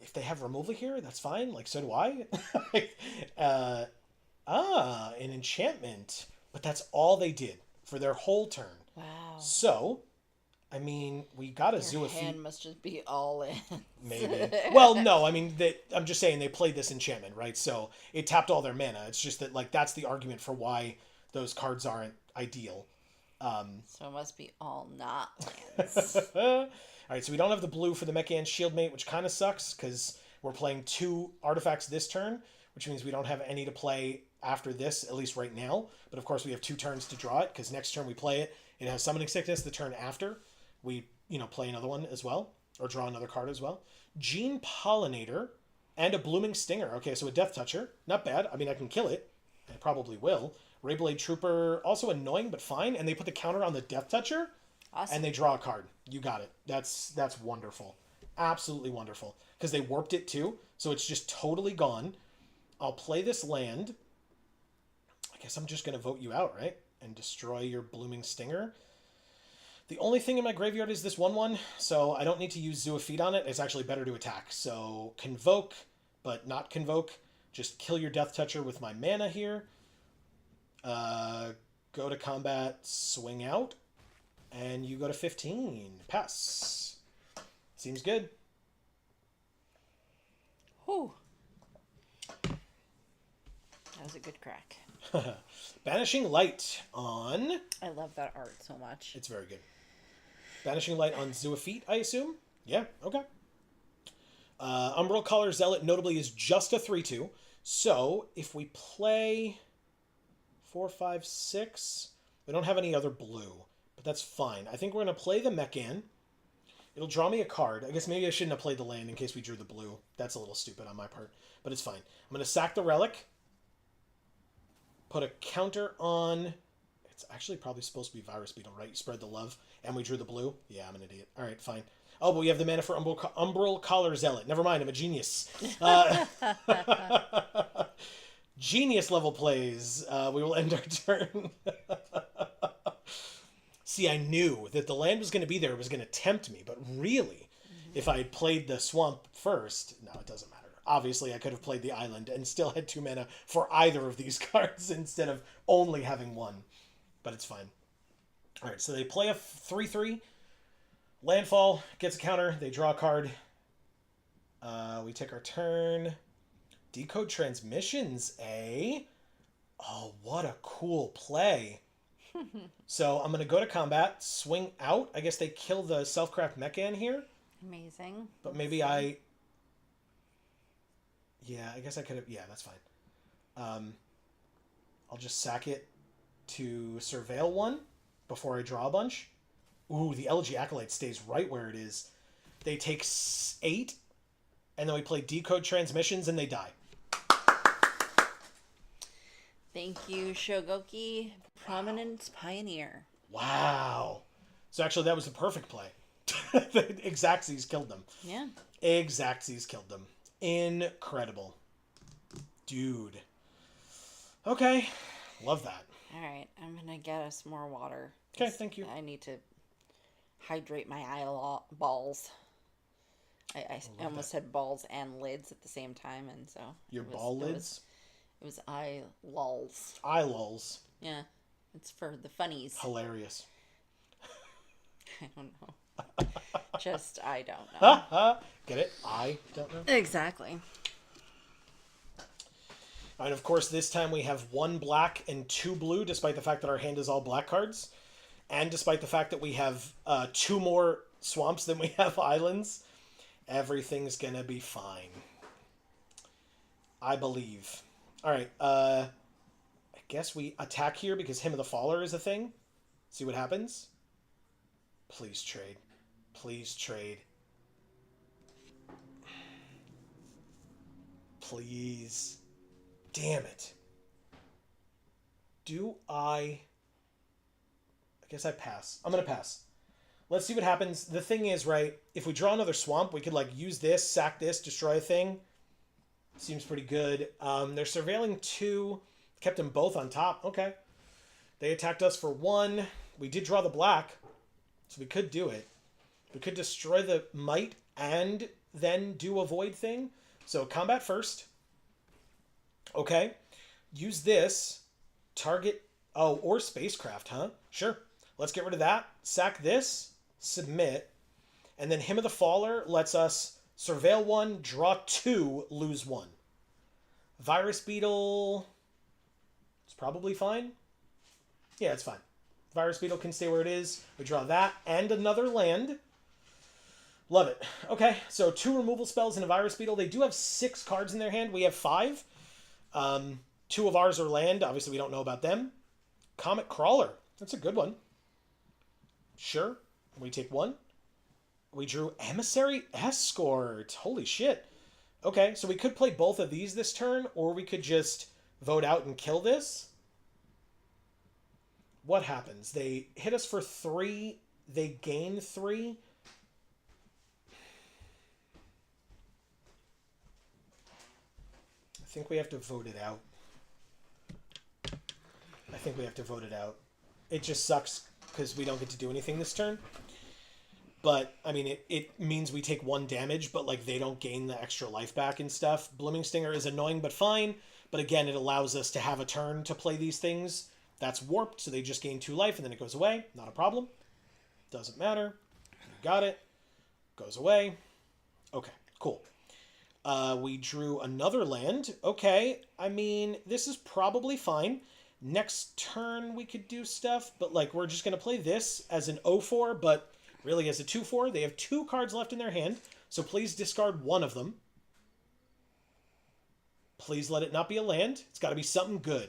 If they have removal here, that's fine. So do I. An enchantment. But that's all they did for their whole turn. Wow. So, I mean, we got a Zoophyte. Your hand must just be all in. Maybe. Well, no, I mean, I'm just saying they played this enchantment, right? So it tapped all their mana. It's just that, that's the argument for why those cards aren't ideal. So it must be all not lands. All right, so we don't have the blue for the Mechan Shieldmate, which kind of sucks because we're playing 2 artifacts this turn, which means we don't have any to play after this, at least right now. But of course, we have 2 turns to draw it because next turn we play it. It has Summoning Sickness. The turn after, we play another one as well, or draw another card as well. Gene Pollinator and a Blooming Stinger. Okay, so a Death Toucher. Not bad. I mean, I can kill it. I probably will. Rayblade Trooper, also annoying, but fine. And they put the counter on the Death Toucher. Awesome. And they draw a card. You got it. That's wonderful. Absolutely wonderful. Because they warped it too, so it's just totally gone. I'll play this land. I guess I'm just going to vote you out, right? And destroy your Blooming Stinger. The only thing in my graveyard is this 1/1, so I don't need to use Zoophyte on it. It's actually better to attack. So Convoke, but not Convoke. Just kill your Death Toucher with my mana here. Go to combat, swing out, and you go to 15. Pass. Seems good. Whew. That was a good crack. Banishing Light on... I love that art so much. It's very good. Banishing Light on Zoophyte, I assume? Yeah, okay. Umbral Collar Zealot notably is just a 3/2. So, if we play 4, 5, 6... We don't have any other blue, but that's fine. I think we're going to play the Mechan. It'll draw me a card. I guess maybe I shouldn't have played the land in case we drew the blue. That's a little stupid on my part, but it's fine. I'm going to sack the Relic. Put a counter on... It's actually probably supposed to be Virus Beetle, right? You spread the love, and we drew the blue? Yeah, I'm an idiot. All right, fine. Oh, but we have the mana for Umbral Collar Zealot. Never mind, I'm a genius. Genius level plays. We will end our turn. See, I knew that the land was going to be there. It was going to tempt me. But really, if I had played the swamp first... No, it doesn't matter. Obviously, I could have played the island and still had 2 mana for either of these cards instead of only having 1. But it's fine. All right, so they play a 3/3. Landfall gets a counter. They draw a card. We take our turn. Decode Transmissions, eh? Oh, what a cool play. So I'm going to go to combat, swing out. I guess they kill the Selfcraft Mechan here. Amazing. But maybe I... Yeah, I guess I could have... Yeah, that's fine. I'll just sack it to Surveil 1 before I draw a bunch. Ooh, the Elegy Acolyte stays right where it is. They take 8, and then we play Decode Transmissions, and they die. Thank you, Shogoki, Prominence Pioneer. Wow. So actually, that was the perfect play. Exacxes killed them. Yeah. Exacxes killed them. Incredible. Dude. Okay. Love that. All right, I'm going to get us more water. Okay, thank you. I need to hydrate my balls. I almost said balls and lids at the same time, and so... Your ball lids? It was eye lulls. Eye lulls. Yeah, it's for the funnies. Hilarious. I don't know. Just, I don't know. Get it? I don't know. Exactly. And of course, this time we have 1 black and 2 blue, despite the fact that our hand is all black cards. And despite the fact that we have 2 more swamps than we have islands. Everything's gonna be fine. I believe. Alright, I guess we attack here because Hymn of the Faller is a thing. See what happens? Please trade. Please trade. Please. Damn it. Do I guess I pass. I'm going to pass. Let's see what happens. The thing is, right, if we draw another swamp, we could, like, use this, sack this, destroy a thing. Seems pretty good. They're surveilling 2. Kept them both on top. Okay. They attacked us for 1. We did draw the black, so we could do it. We could destroy the might and then do a void thing. So combat first. Okay. Use this. Target... Oh, or spacecraft, huh? Sure. Let's get rid of that. Sack this. Submit. And then Hymn of the Faller lets us surveil 1, draw 2, lose 1. Virus Beetle... It's probably fine. Yeah, it's fine. Virus Beetle can stay where it is. We draw that and another land. Love it. Okay, so 2 removal spells and a Virus Beetle. They do have 6 cards in their hand. We have 5. 2 of ours are land. Obviously, we don't know about them. Comet Crawler. That's a good one. Sure. We take 1. We drew Emissary Escort. Holy shit. Okay, so we could play both of these this turn, or we could just vote out and kill this. What happens? They hit us for 3. They gain 3. I think we have to vote it out. It just sucks because we don't get to do anything this turn. But, I mean, it means we take 1 damage, but, like, they don't gain the extra life back and stuff. Blooming Stinger is annoying but fine. But again, it allows us to have a turn to play these things. That's warped, so they just gain 2 life and then it goes away. Not a problem. Doesn't matter. Got it. Goes away. Okay, cool. We drew another land. Okay, I mean, this is probably fine. Next turn we could do stuff, but like we're just going to play this as an 0-4, but really as a 2-4. They have 2 cards left in their hand, so please discard 1 of them. Please let it not be a land. It's got to be something good.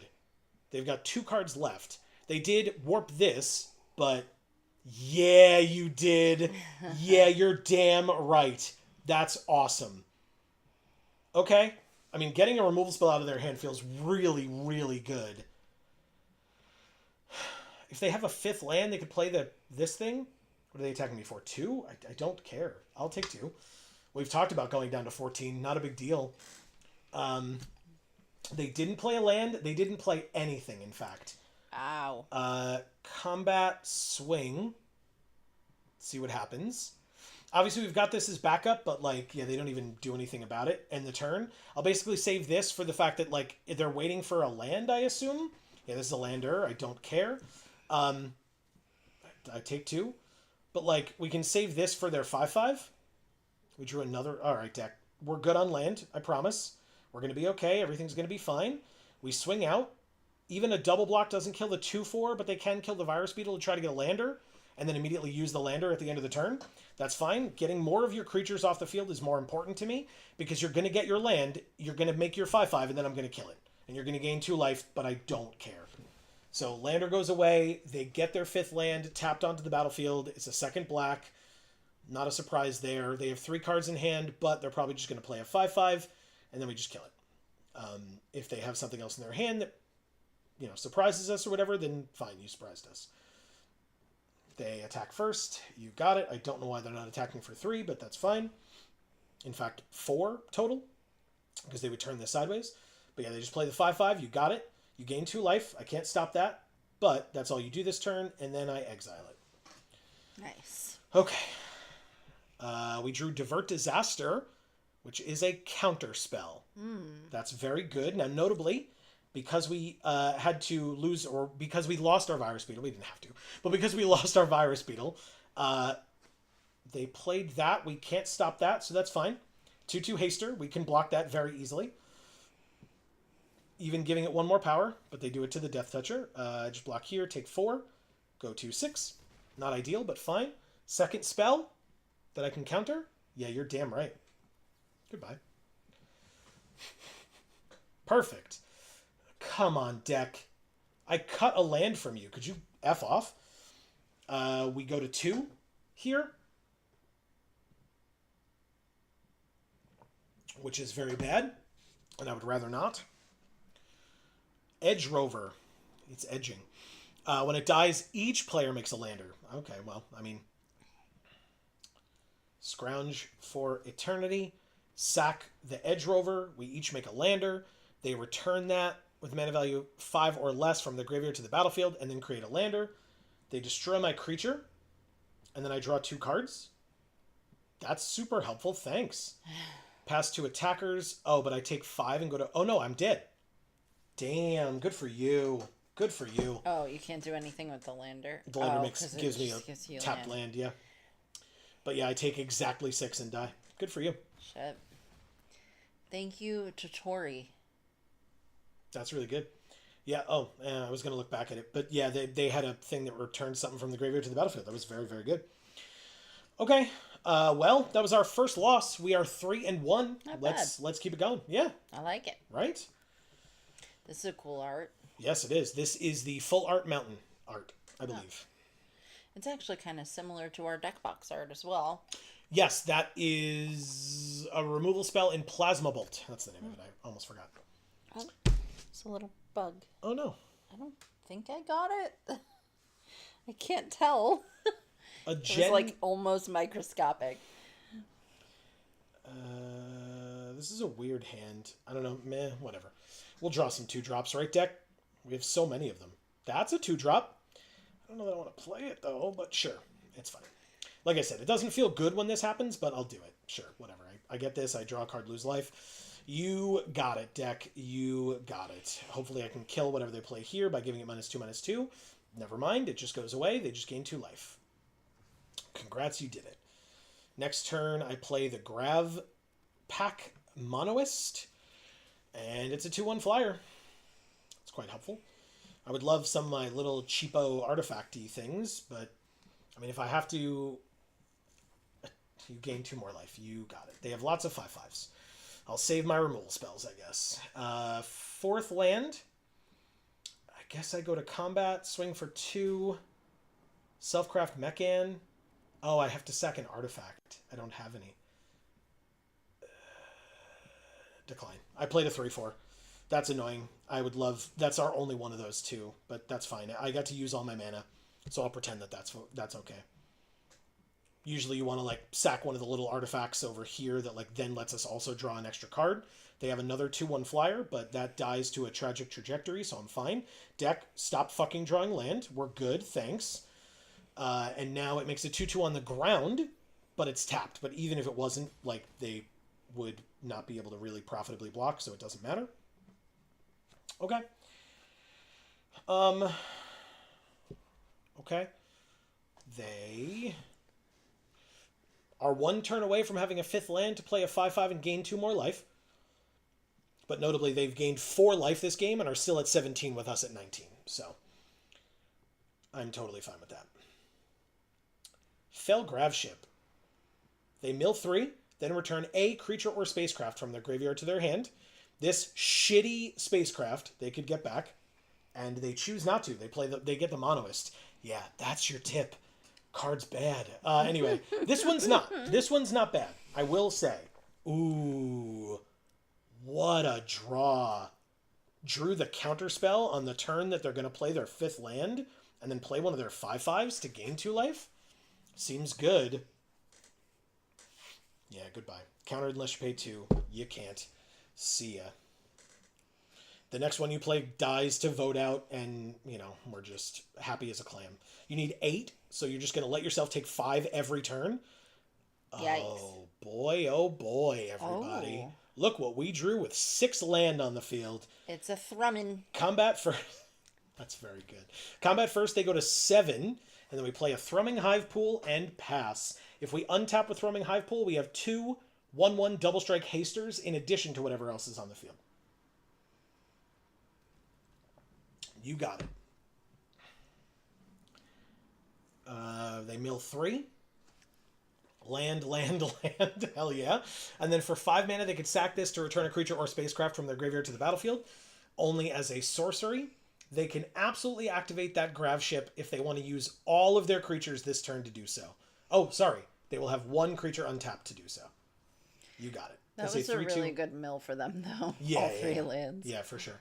They've got 2 cards left. They did warp this, but yeah, you did. Yeah, you're damn right. That's awesome. Okay. I mean, getting a removal spell out of their hand feels really, really good. If they have a 5th land, they could play this thing. What are they attacking me for? 2? I don't care. I'll take 2. We've talked about going down to 14. Not a big deal. They didn't play a land. They didn't play anything, in fact. Ow. Combat swing. See what happens. Obviously, we've got this as backup, but, like, yeah, they don't even do anything about it. And the turn, I'll basically save this for the fact that, like, they're waiting for a land, I assume. Yeah, this is a lander. I don't care. I take 2. But, like, we can save this for their 5/5. We drew another... All right, deck. We're good on land, I promise. We're going to be okay. Everything's going to be fine. We swing out. Even a double block doesn't kill the 2/4, but they can kill the Virus Beetle to try to get a lander, and then immediately use the lander at the end of the turn. That's fine. Getting more of your creatures off the field is more important to me, because you're going to get your land, you're going to make your 5/5, and then I'm going to kill it. And you're going to gain 2 life, but I don't care. So lander goes away. They get their 5th land tapped onto the battlefield. It's a 2nd black. Not a surprise there. They have 3 cards in hand, but they're probably just going to play a 5/5, and then we just kill it. If they have something else in their hand that, you know, surprises us or whatever, then fine, you surprised us. They attack first. You got it. I don't know why they're not attacking for 3, but that's fine. In fact, 4 total, because they would turn this sideways. But yeah, they just play the 5/5. You got it. You gain 2 life. I can't stop that, but that's all you do this turn, and then I exile it. Nice. Okay. We drew Divert Disaster, which is a counter spell. That's very good. Now, notably, because we had to lose, or because we lost our Virus Beetle, we didn't have to, but because we lost our Virus Beetle, they played that. We can't stop that, so that's fine. 2/2 Haster, we can block that very easily. Even giving it 1 more power, but they do it to the Death Toucher. Just block here, take 4, go to 6. Not ideal, but fine. 2nd spell that I can counter. Yeah, you're damn right. Goodbye. Perfect. Come on, deck. I cut a land from you. Could you F off? We go to 2 here, which is very bad, and I would rather not. Edge Rover. It's edging. When it dies, each player makes a lander. Okay, well, I mean... Scrounge for Eternity. Sack the Edge Rover. We each make a lander. They return that with mana value 5 or less from the graveyard to the battlefield, and then create a lander. They destroy my creature, and then I draw 2 cards. That's super helpful. Thanks. Pass 2 attackers. Oh, but I take 5 and go to... Oh, no, I'm dead. Damn, good for you. Good for you. Oh, you can't do anything with the lander? The lander gives me a tapped land, yeah. But yeah, I take exactly 6 and die. Good for you. Shit. Thank you to Tori. That's really good. Yeah, I was going to look back at it. But yeah, they had a thing that returned something from the graveyard to the battlefield. That was very, very good. Okay, well, that was our first loss. We are 3-1. Let's keep it going. Yeah. I like it. Right? This is a cool art. Yes, it is. This is the full art mountain art, I believe. It's actually kind of similar to our deck box art as well. Yes, that is a removal spell in Plasma Bolt. That's the name of it. I almost forgot. Oh, it's a little bug. Oh, no. I don't think I got it. I can't tell. It was like almost microscopic. This is a weird hand. I don't know. Meh, whatever. We'll draw some 2-drops, right, deck? We have so many of them. That's a 2-drop. I don't know that I want to play it, though, but sure. It's fine. Like I said, it doesn't feel good when this happens, but I'll do it. Sure, whatever. I get this. I draw a card, lose life. You got it, deck. You got it. Hopefully I can kill whatever they play here by giving it -2/-2. Never mind. It just goes away. They just gain 2 life. Congrats, you did it. Next turn, I play the Grav Pack Monoist. And it's a 2/1 flyer. It's quite helpful. I would love some of my little cheapo artifact-y things, but I mean, if I have to, you gain 2 more life. You got it. They have lots of 5/5s. I'll save my removal spells, I guess. 4th land. I guess I go to combat, swing for 2. Self-craft Mechan. Oh, I have to sack an artifact. I don't have any. Decline. I played a 3/4. That's annoying. I would love... That's our only one of those two, but that's fine. I got to use all my mana, so I'll pretend that that's okay. Usually you want to, like, sack one of the little artifacts over here that, like, then lets us also draw an extra card. They have another 2/1 flyer, but that dies to a tragic trajectory, so I'm fine. Deck, stop fucking drawing land. We're good, thanks. And now it makes a 2/2 on the ground, but it's tapped. But even if it wasn't, like, they would not be able to really profitably block, so it doesn't matter. Okay. Okay. They are 1 turn away from having a 5th land to play a 5/5 and gain 2 more life. But notably, they've gained 4 life this game and are still at 17 with us at 19. So I'm totally fine with that. Fell Gravship. They mill 3, then return a creature or spacecraft from their graveyard to their hand. This shitty spacecraft they could get back, and they choose not to. They get the Monoist. Yeah, that's your tip. Card's bad. Anyway, this one's not. This one's not bad. I will say. Ooh, what a draw. Drew the counterspell on the turn that they're going to play their 5th land, and then play one of their 5/5s to gain 2 life. Seems good. Yeah, goodbye. Countered unless you pay 2. You can't. See ya. The next one you play dies to vote out, and, you know, we're just happy as a clam. You need 8, so you're just going to let yourself take 5 every turn? Yikes. Oh boy, everybody. Oh. Look what we drew with 6 land on the field. It's a thrumming. Combat first. That's very good. Combat first, they go to 7, and then we play a Thrumming Hive Pool and pass. If we untap with Thrumming Hive Pool, we have 2 1/1 double strike hasters in addition to whatever else is on the field. You got it. They mill 3. Land. Hell yeah. And then for 5 mana, they could sack this to return a creature or spacecraft from their graveyard to the battlefield. Only as a sorcery. They can absolutely activate that Grav Ship if they want to use all of their creatures this turn to do so. Oh, sorry. They will have 1 creature untapped to do so. You got it. That was a really good mill for them, though. Yeah, all 3 lands. Yeah, for sure.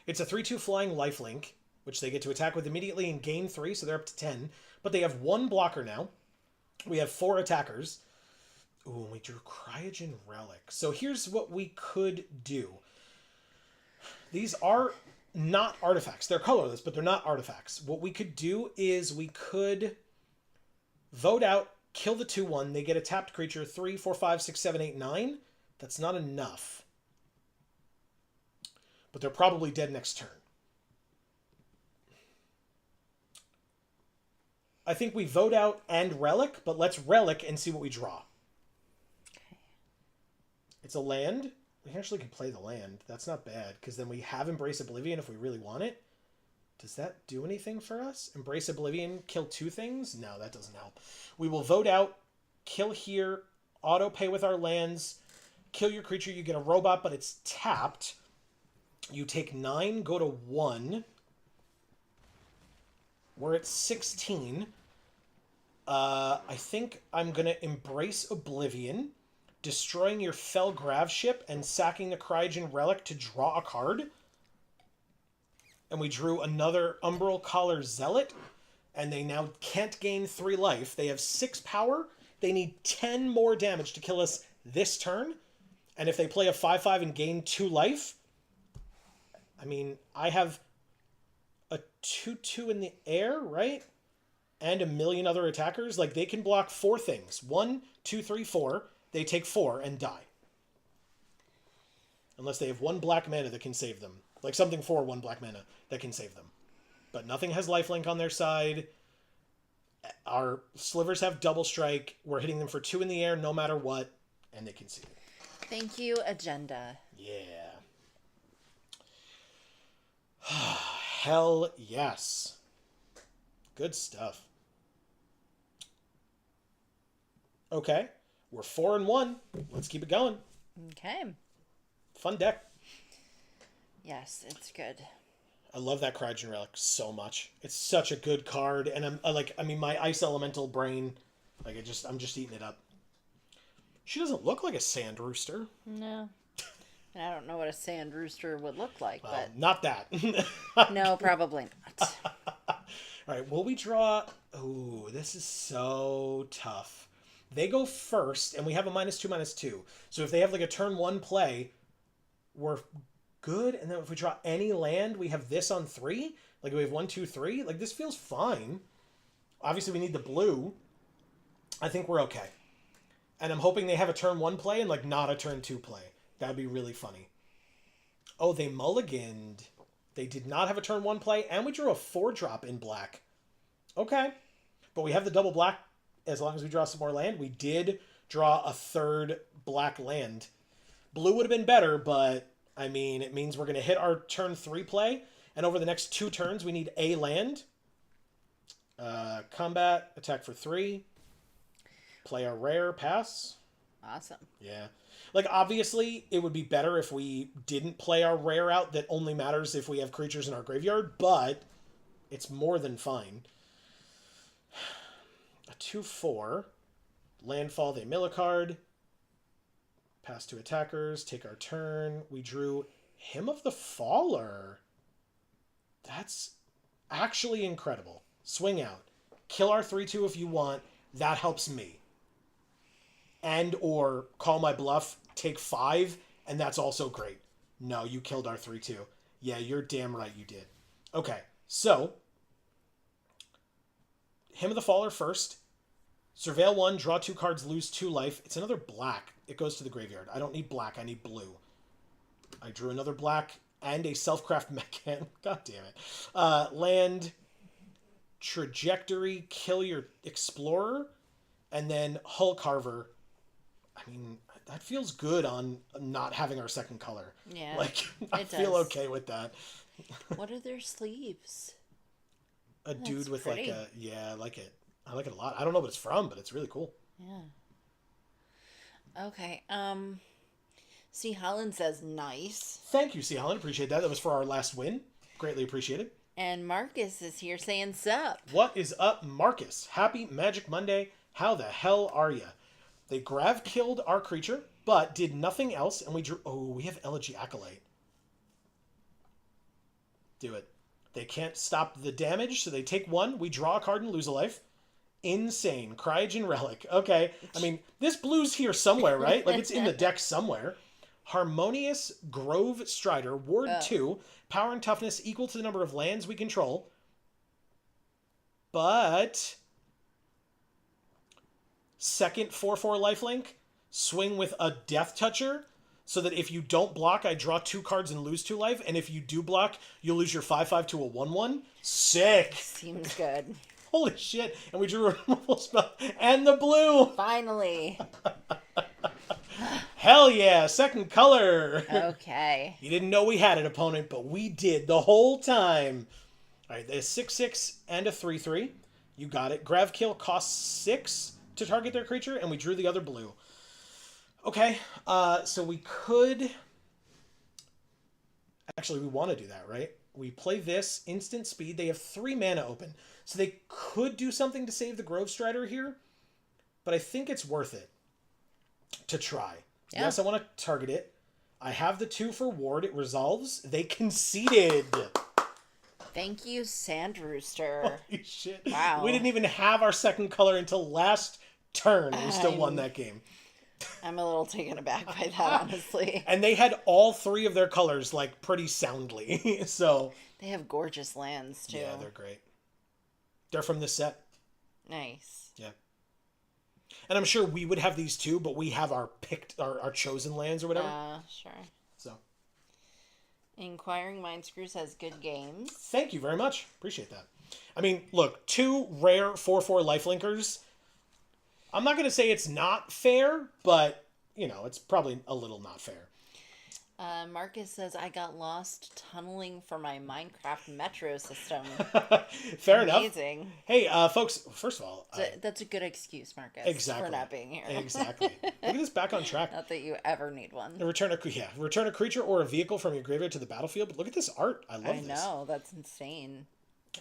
It's a 3/2 flying lifelink, which they get to attack with immediately and gain 3, so they're up to 10. But they have 1 blocker now. We have 4 attackers. Ooh, and we drew Cryogen Relic. So here's what we could do. These are not artifacts. They're colorless, but they're not artifacts. What we could do is we could vote out, kill the 2/1. They get a tapped creature. 3, 4, 5, 6, 7, 8, 9. That's not enough. But they're probably dead next turn. I think we vote out and Relic, but let's Relic and see what we draw. Okay. It's a land. We actually can play the land. That's not bad, because then we have Embrace Oblivion if we really want it. Does that do anything for us? Embrace Oblivion, kill 2 things? No, that doesn't help. We will vote out, kill here, auto pay with our lands, kill your creature, you get a robot, but it's tapped. You take 9, go to 1. We're at 16. I think I'm going to Embrace Oblivion, destroying your Fell Grav Ship and sacking the Cryogen Relic to draw a card. And we drew another Umbral Collar Zealot, and they now can't gain 3 life. They have 6 power. They need 10 more damage to kill us this turn. And if they play a 5/5 and gain 2 life, I mean, I have a 2/2 in the air, right? and a million other attackers, like, they can block 4 things. 1, 2, 3, 4. They take 4 and die. Unless they have 1 black mana that can save them. Like something for 1 black mana that can save them. But nothing has lifelink on their side. Our slivers have double strike. We're hitting them for 2 in the air no matter what. And they can see it. Thank you, Agenda. Yeah. Hell yes. Good stuff. Okay. We're 4-1. Let's keep it going. Okay. Fun deck. Yes, it's good. I love that Cryogen Relic so much. It's such a good card, and my Ice Elemental brain, I'm just eating it up. She doesn't look like a Sand Rooster. No. And I don't know what a Sand Rooster would look like, but... Not that. No, probably not. All right, will we draw... Ooh, this is so tough. They go first, and we have a -2/-2. So if they have, like, a turn 1 play, we're good. And then if we draw any land, we have this on 3. Like, we have 1, 2, 3. Like, this feels fine. Obviously, we need the blue. I think we're okay. And I'm hoping they have a turn 1 play and, like, not a turn 2 play. That'd be really funny. Oh, they mulliganed. They did not have a turn 1 play, and we drew a 4-drop in black. Okay. But we have the double black as long as we draw some more land. We did draw a 3rd black land. Blue would have been better, but, I mean, it means we're going to hit our turn 3 play, and over the next 2 turns, we need a land. Combat, attack for 3. Play our rare, pass. Awesome. Yeah. Like, obviously, it would be better if we didn't play our rare out that only matters if we have creatures in our graveyard, but it's more than fine. A 2/4. Landfall, they mill a card. Pass to attackers, take our turn. We drew Hymn of the Faller. That's actually incredible. Swing out. Kill our 3/2 if you want. That helps me. And or call my bluff, take 5, and that's also great. No, you killed our 3/2. Yeah, you're damn right you did. Okay, so Hymn of the Faller first. Surveil 1, draw 2 cards, lose 2 life. It's another black. It goes to the graveyard. I don't need black, I need blue. I drew another black and a Selfcraft Mechan. God damn it. Land, Trajectory, kill your Explorer, and then Hull Carver. I mean, that feels good on not having our second color. Yeah, like, I feel okay with that. What are their sleeves? A dude with pretty. like a... Yeah, I like it. I like it a lot. I don't know what it's from, but it's really cool. Yeah. Okay. C. Holland says nice. Thank you, C. Holland. Appreciate that. That was for our last win. Greatly appreciated. And Marcus is here saying sup. What is up, Marcus? Happy Magic Monday. How the hell are ya? They grav killed our creature, but did nothing else, and we drew... Oh, we have Elegy Acolyte. Do it. They can't stop the damage, so they take 1. We draw a card and lose a life. Insane. Cryogen Relic. Okay. I mean, this blue's here somewhere, right? Like, it's in the deck somewhere. Harmonious Grove Strider. Ward 2. Power and toughness equal to the number of lands we control. But... Second 4/4 lifelink. Swing with a Death Toucher. So that if you don't block, I draw 2 cards and lose 2 life. And if you do block, you'll lose your 5/5 to a 1/1. Sick. Seems good. Holy shit. And we drew a removal spell. And the blue. Finally. Hell yeah. Second color. Okay. You didn't know we had an opponent, but we did the whole time. All right. There's 6/6 and a 3/3. You got it. Grav Kill costs 6 to target their creature, and we drew the other blue. Okay. So we could... Actually, we want to do that, right? We play this, instant speed. They have 3 mana open. So they could do something to save the Grove Strider here. But I think it's worth it to try. Yeah. Yes, I want to target it. I have the 2 for ward. It resolves. They conceded. Thank you, Sand Rooster. Holy shit. Wow. We didn't even have our second color until last turn. And we still won that game. I'm a little taken aback by that, honestly. And they had all 3 of their colors, like, pretty soundly. So... They have gorgeous lands, too. Yeah, they're great. They're from this set. Nice. Yeah. And I'm sure we would have these too, but we have our our chosen lands or whatever. Sure. So. Inquiring Mind Screws has good games. Thank you very much. Appreciate that. I mean, look, 2 rare 4/4 lifelinkers. I'm not going to say it's not fair, but, it's probably a little not fair. Marcus says, I got lost tunneling for my Minecraft metro system. Fair enough. Amazing. Hey, folks, first of all... That's a good excuse, Marcus, exactly. for not being here. Exactly. Look at this, back on track. Not that you ever need one. Return a creature or a vehicle from your graveyard to the battlefield. But look at this art. I love this. I know, that's insane.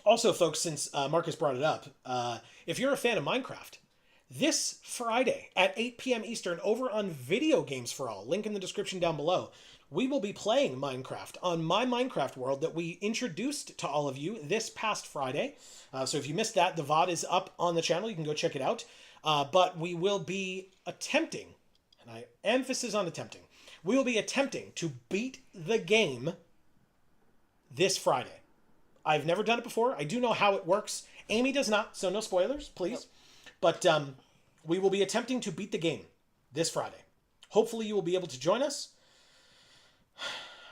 Also, folks, since Marcus brought it up, if you're a fan of Minecraft, this Friday at 8 p.m. Eastern over on Video Games for All, link in the description down below, we will be playing Minecraft on my Minecraft world that we introduced to all of you this past Friday. So if you missed that, the VOD is up on the channel. You can go check it out. But we will be attempting, and I emphasis on attempting, we will be attempting to beat the game this Friday. I've never done it before. I do know how it works. Amy does not, so no spoilers, please. Nope. But we will be attempting to beat the game this Friday. Hopefully you will be able to join us.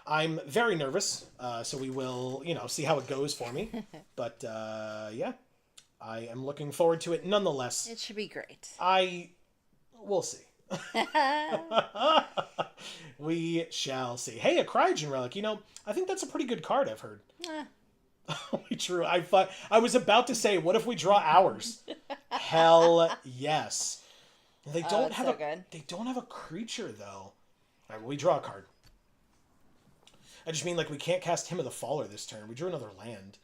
I'm very nervous, so we will, see how it goes for me. But, yeah, I am looking forward to it nonetheless. It should be great. We'll see. We shall see. Hey, a Cryogen Relic. I think that's a pretty good card, I've heard. True. I was about to say, what if we draw ours? Hell yes. They don't have They don't have a creature though. All right, well, we draw a card. I just mean, we can't cast Hymn of the Faller this turn. We drew another land.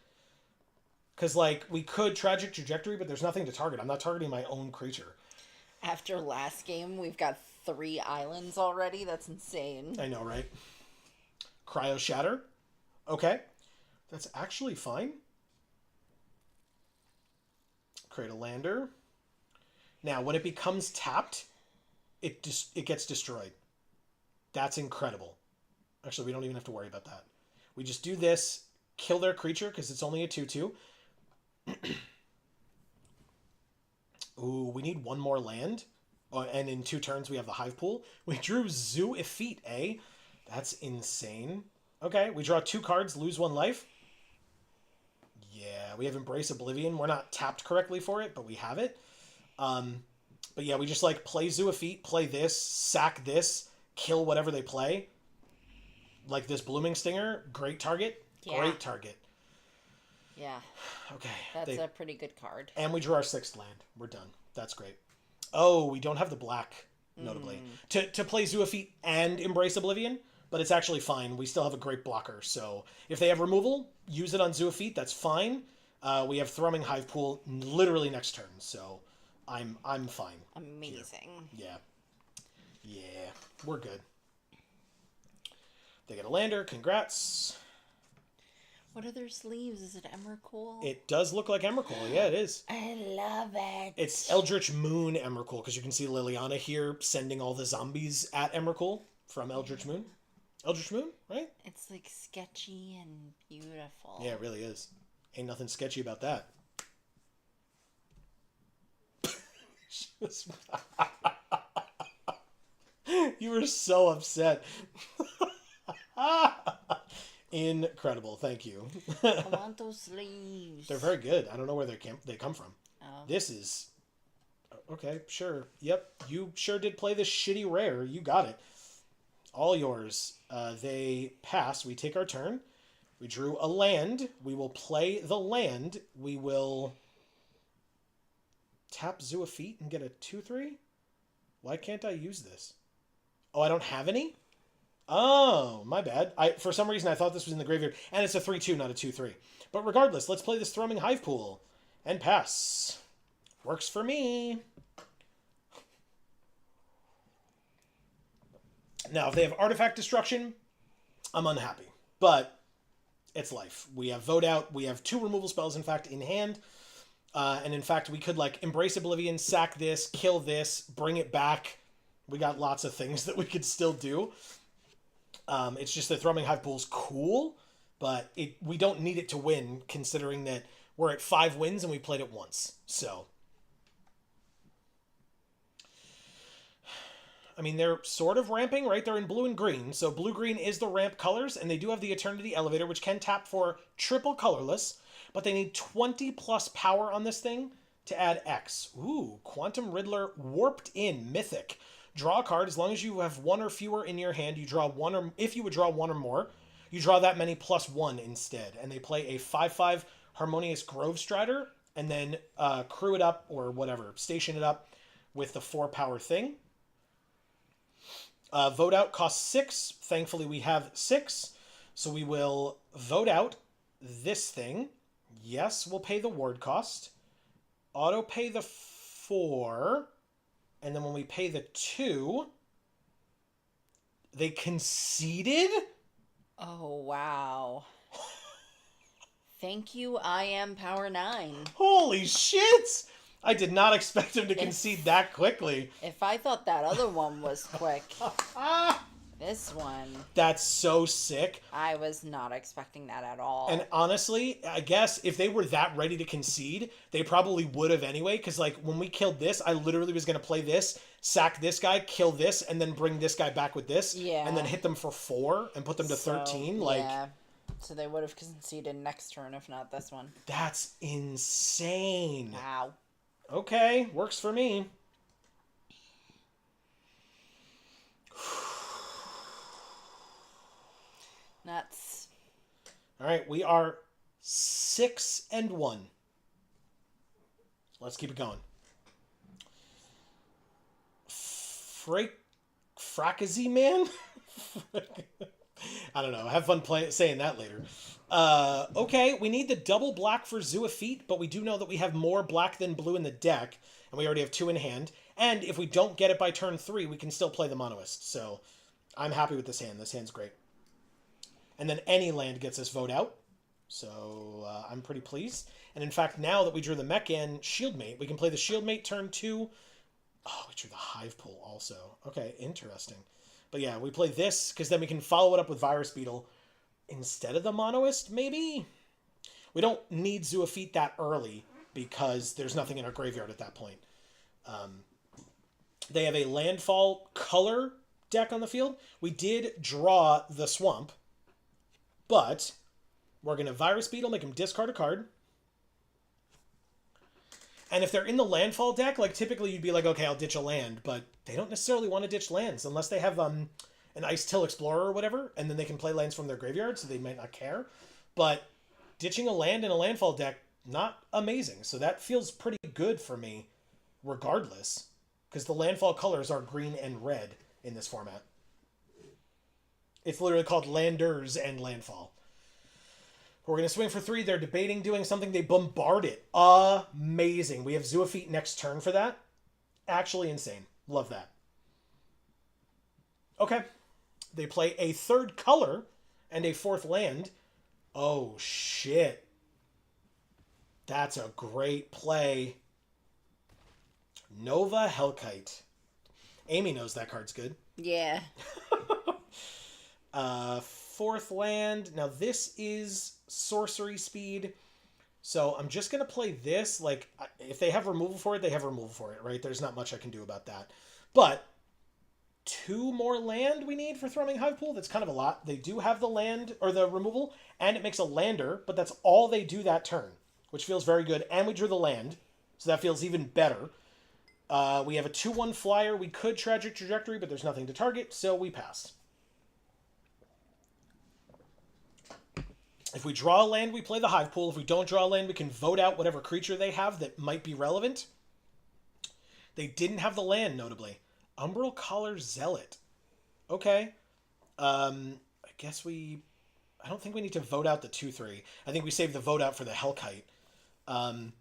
Because, we could Tragic Trajectory, but there's nothing to target. I'm not targeting my own creature. After last game, we've got 3 islands already. That's insane. I know, right? Cryo Shatter. Okay. That's actually fine. Create a lander. Now, when it becomes tapped, it gets destroyed. That's incredible. Actually, we don't even have to worry about that. We just do this, kill their creature, because it's only a 2/2. Ooh, we need one more land. Oh, and in 2 turns, we have the Hive Pool. We drew Zoo Effete, eh? That's insane. Okay, we draw 2 cards, lose 1 life. Yeah, we have Embrace Oblivion. We're not tapped correctly for it, but we have it. But yeah, we just play Zoo Effete, play this, sack this, kill whatever they play. Like this Blooming Stinger, great target. Yeah. Great target. Yeah. Okay. That's a pretty good card. And we drew our 6th land. We're done. That's great. Oh, we don't have the black, notably. To play Zoo Effete and Embrace Oblivion, but it's actually fine. We still have a great blocker. So if they have removal, use it on Zoo Effete. That's fine. We have Thrumming Hive Pool literally next turn. So I'm fine. Amazing. Here. Yeah. Yeah. We're good. They get a lander. Congrats. What are their sleeves? Is it Emrakul? It does look like Emrakul. Yeah, it is. I love it. It's Eldritch Moon Emrakul, because you can see Liliana here sending all the zombies at Emrakul from Eldritch Moon. Eldritch Moon, right? It's sketchy and beautiful. Yeah, it really is. Ain't nothing sketchy about that. You were so upset. Incredible. Thank you. I want those sleeves. They're very good. I don't know where they come from. Oh. This is... Okay, sure. Yep, you sure did play this shitty rare. You got it. All yours. They pass. We take our turn. We drew a land. We will play the land. We will tap Zoo Effete and get a 2/3? Why can't I use this? Oh, I don't have any? Oh, my bad. For some reason, I thought this was in the graveyard. And it's a 3/2, not a 2/3. But regardless, let's play this Thrumming Hive Pool. And pass. Works for me. Now, if they have Artifact Destruction, I'm unhappy. But it's life. We have Vote Out. We have 2 removal spells, in fact, in hand. And in fact, we could, Embrace Oblivion, sack this, kill this, bring it back. We got lots of things that we could still do. It's just that Thrumming Hive Pool's cool, but we don't need it to win, considering that we're at 5 wins and we played it once. So, I mean, they're sort of ramping, right? They're in blue and green. So blue-green is the ramp colors, and they do have the Eternity Elevator, which can tap for triple colorless, but they need 20 plus power on this thing to add X. Ooh, Quantum Riddler Warped In, Mythic. Draw a card. As long as you have one or fewer in your hand, you draw one, or if you would draw one or more, you draw that many plus one instead. And they play a 5/5 Harmonious Grove Strider, and then crew it up, or whatever, station it up with the 4 power thing. Vote out costs 6. Thankfully, we have 6. So we will vote out this thing. Yes, we'll pay the ward cost. Auto pay the 4. And then when we pay the 2, they conceded? Oh, wow. Thank you, I am Power 9. Holy shit! I did not expect him to concede that quickly. If I thought that other one was quick, this one... That's so sick. I was not expecting that at all. And honestly, I guess if they were that ready to concede, they probably would have anyway, because like when we killed this, I literally was going to play this, sack this guy, kill this, and then bring this guy back with this, and then hit them for 4 and put them to 13. Like, yeah. So they would have conceded next turn, if not this one. That's insane. Wow. Okay, works for me. Nuts. All right, we are 6-1. Let's keep it going. Frackazy Man? I don't know. Have fun saying that later. Okay, we need the double black for Zoophyte, but we do know that we have more black than blue in the deck, and we already have 2 in hand. And if we don't get it by turn 3, we can still play the Monoist. So I'm happy with this hand. This hand's great. And then any land gets us vote out. So I'm pretty pleased. And in fact, now that we drew the Mech and Shieldmate, we can play the Shieldmate turn 2. Oh, we drew the Hive Pool also. Okay, interesting. But yeah, we play this because then we can follow it up with Virus Beetle instead of the Monoist, maybe? We don't need Zoophyte that early because there's nothing in our graveyard at that point. They have a landfall color deck on the field. We did draw the Swamp, but we're going to Virus Beetle, make him discard a card. And if they're in the landfall deck, like typically you'd be like, okay, I'll ditch a land, but they don't necessarily want to ditch lands unless they have an Ice Till Explorer or whatever, and then they can play lands from their graveyard, so they might not care. But ditching a land in a landfall deck, not amazing. So that feels pretty good for me, regardless, because the landfall colors are green and red in this format. It's literally called Landers and Landfall. We're going to swing for 3. They're debating doing something. They bombard it. Amazing. We have Zoophyte next turn for that. Actually insane. Love that. Okay. They play a 3rd color and a 4th land. Oh, shit. That's a great play. Nova Hellkite. Amy knows that card's good. Yeah. 4th land. Now this is sorcery speed. So I'm just going to play this. Like, if they have removal for it, they have removal for it, right? There's not much I can do about that. But 2 more land we need for Thrumming Hive Pool. That's kind of a lot. They do have the land, or the removal, and it makes a lander, but that's all they do that turn, which feels very good. And we drew the land, so that feels even better. We have a 2/1 flyer. We could Tragic Trajectory, but there's nothing to target, so we pass. If we draw a land, we play the Hive Pool. If we don't draw a land, we can vote out whatever creature they have that might be relevant. They didn't have the land, notably. Umbral Collar Zealot. Okay. I guess I don't think we need to vote out the 2/3. I think we save the vote out for the Hellkite. And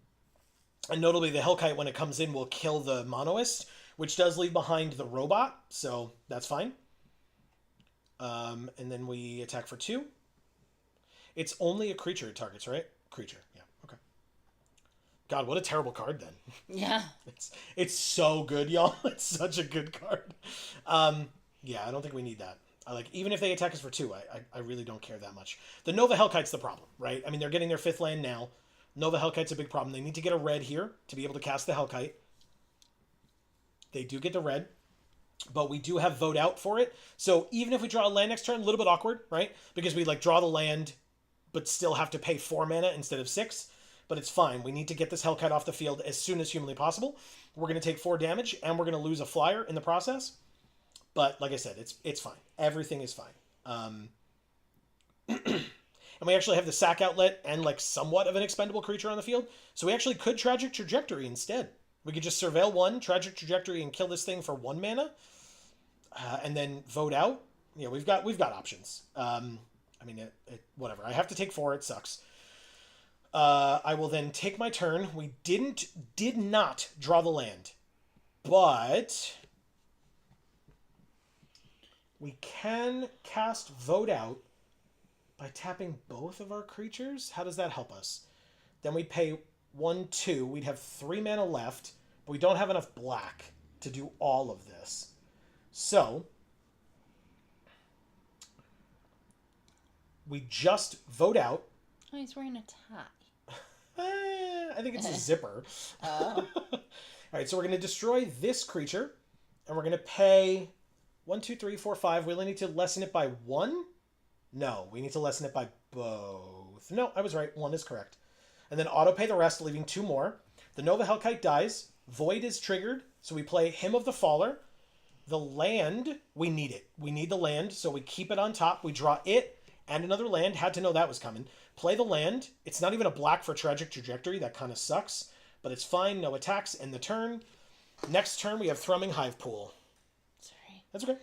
notably, the Hellkite, when it comes in, will kill the Monoist, which does leave behind the robot, so that's fine. And then we attack for 2. It's only a creature it targets, right? Creature, yeah, okay. God, what a terrible card then. Yeah. It's so good, y'all. It's such a good card. Yeah, I don't think we need that. Even if they attack us for 2, I really don't care that much. The Nova Hellkite's the problem, right? I mean, they're getting their 5th land now. Nova Hellkite's a big problem. They need to get a red here to be able to cast the Hellkite. They do get the red. but we do have vote out for it. So even if we draw a land next turn, a little bit awkward, right? Because we like draw the land, but still have to pay 4 mana instead of 6. But it's fine. We need to get this Hellkite off the field as soon as humanly possible. We're going to take 4 damage, and we're going to lose a flyer in the process. But like I said, it's fine. Everything is fine. And we actually have the sack outlet and like somewhat of an expendable creature on the field. So we actually could Tragic Trajectory instead. We could just Surveil 1, Tragic Trajectory, and kill this thing for 1 mana. And then vote out. Yeah, we've got options. I mean, whatever. I have to take 4. It sucks. I will then take my turn. We did not draw the land, but we can cast Vote Out by tapping both of our creatures. How does that help us? Then we'd pay 1, 2. We'd have 3 mana left, but we don't have enough black to do all of this. So we just vote out. Oh, he's wearing a tie. I think it's a zipper. Oh. All right, so we're going to destroy this creature, and we're going to pay 1, 2, 3, 4, 5. We only need to lessen it by 1? No, we need to lessen it by both. No, I was right. 1 is correct. And then auto pay the rest, leaving 2 more. The Nova Hellkite dies. Void is triggered, so we play Hymn of the Faller. The land, we need it. We need the land, so we keep it on top. We draw it and another land. Had to know that was coming. Play the land. It's not even a black for Tragic Trajectory. That kind of sucks, but it's fine. No attacks. End the turn. Next turn, we have Thrumming Hive Pool. Sorry. That's okay.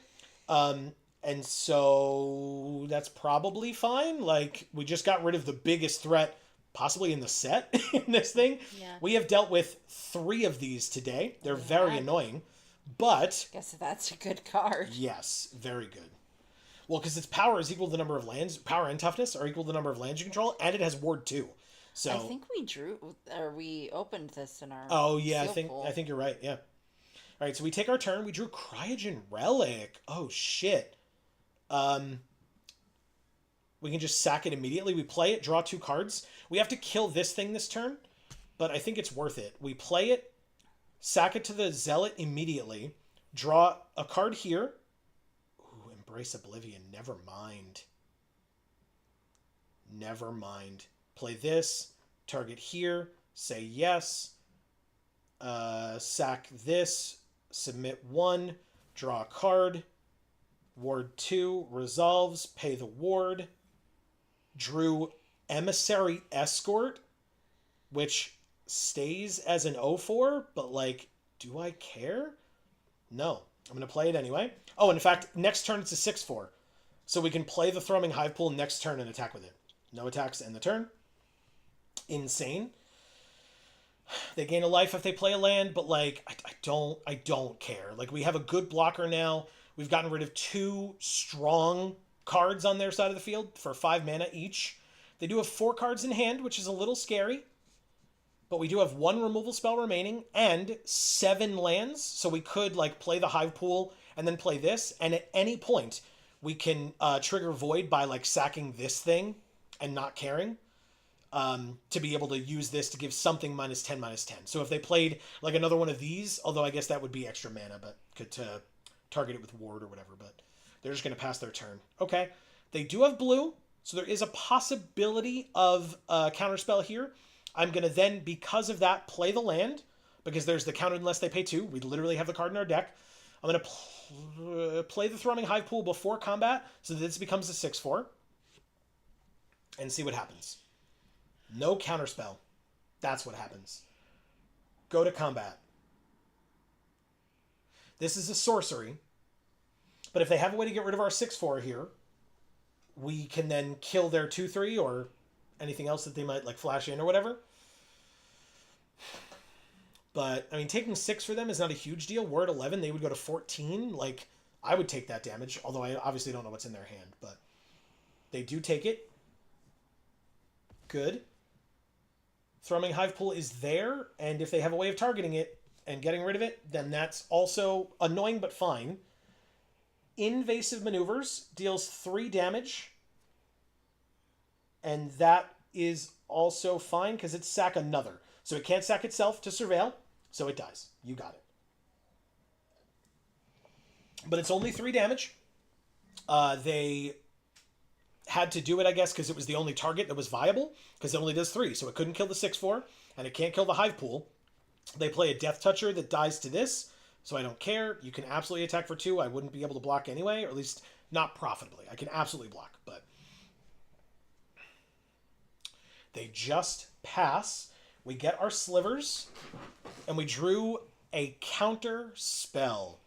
And so that's probably fine. Like, we just got rid of the biggest threat possibly in the set in this thing. Yeah. We have dealt with 3 of these today. They're very annoying, but... Guess that's a good card. Yes, very good. Well, because its power is equal to the number of lands. Power and toughness are equal to the number of lands you control, and it has ward too. So I think we opened this in our. Oh yeah, seal I think you're right. Yeah. All right, so we take our turn. We drew Cryogen Relic. Oh shit. We can just sack it immediately. We play it, draw 2 cards. We have to kill this thing this turn, but I think it's worth it. We play it, sack it to the Zealot immediately, draw a card here. Ooh, Embrace Oblivion. Never mind. Never mind. Play this, target here, say yes, sack this, submit 1, draw a card, ward 2, resolves, pay the ward, drew Emissary Escort, which stays as an 0/4, but like, do I care? No. I'm going to play it anyway. Oh, and in fact, next turn it's a 6/4. So we can play the Thrumming Hive Pool next turn and attack with it. No attacks, end the turn. Insane. They gain a life if they play a land, but like, I don't care. Like, we have a good blocker now. We've gotten rid of 2 strong cards on their side of the field for 5 mana each. They do have 4 cards in hand, which is a little scary. But we do have 1 removal spell remaining and 7 lands. So we could like play the Hive Pool and then play this. And at any point, we can trigger Void by like sacking this thing and not caring. To be able to use this to give something -10/-10. So if they played like another one of these, although I guess that would be extra mana, but could target it with ward or whatever, but they're just going to pass their turn. Okay. They do have blue, so there is a possibility of a counterspell here. I'm going to then, because of that, play the land, because there's the counter unless they pay 2. We literally have the card in our deck. I'm going to play the Thrumming Hive Pool before combat, so that this becomes a 6/4, and see what happens. No counterspell. That's what happens. Go to combat. This is a sorcery. But if they have a way to get rid of our 6/4 here, we can then kill their 2/3 or anything else that they might like flash in or whatever. But, I mean, taking 6 for them is not a huge deal. We're at 11. They would go to 14. Like, I would take that damage, although I obviously don't know what's in their hand. But they do take it. Good. Thrumming Hive Pool is there, and if they have a way of targeting it and getting rid of it, then that's also annoying but fine. Invasive Maneuvers deals 3 damage, and that is also fine because it's sack another. So it can't sack itself to surveil, so it dies. You got it. But it's only 3 damage. They had to do it, I guess, because it was the only target that was viable, because it only does 3, so it couldn't kill the 6/4, and it can't kill the Hive Pool. They play a Death Toucher that dies to this, so I don't care. You can absolutely attack for 2. I wouldn't be able to block anyway, or at least not profitably. I can absolutely block, but they just pass. We get our slivers, and we drew a counter spell.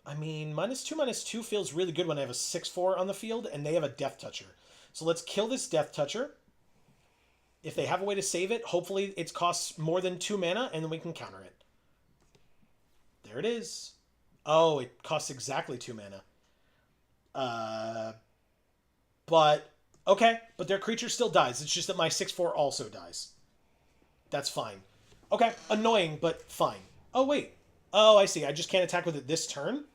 I mean, -2/-2 feels really good when I have a 6/4 on the field, and they have a Death Toucher. So let's kill this Death Toucher. If they have a way to save it, hopefully it costs more than 2 mana, and then we can counter it. There it is. Oh, it costs exactly 2 mana. But, okay. But their creature still dies. It's just that my 6/4 also dies. That's fine. Okay, annoying, but fine. Oh, wait. Oh, I see. I just can't attack with it this turn?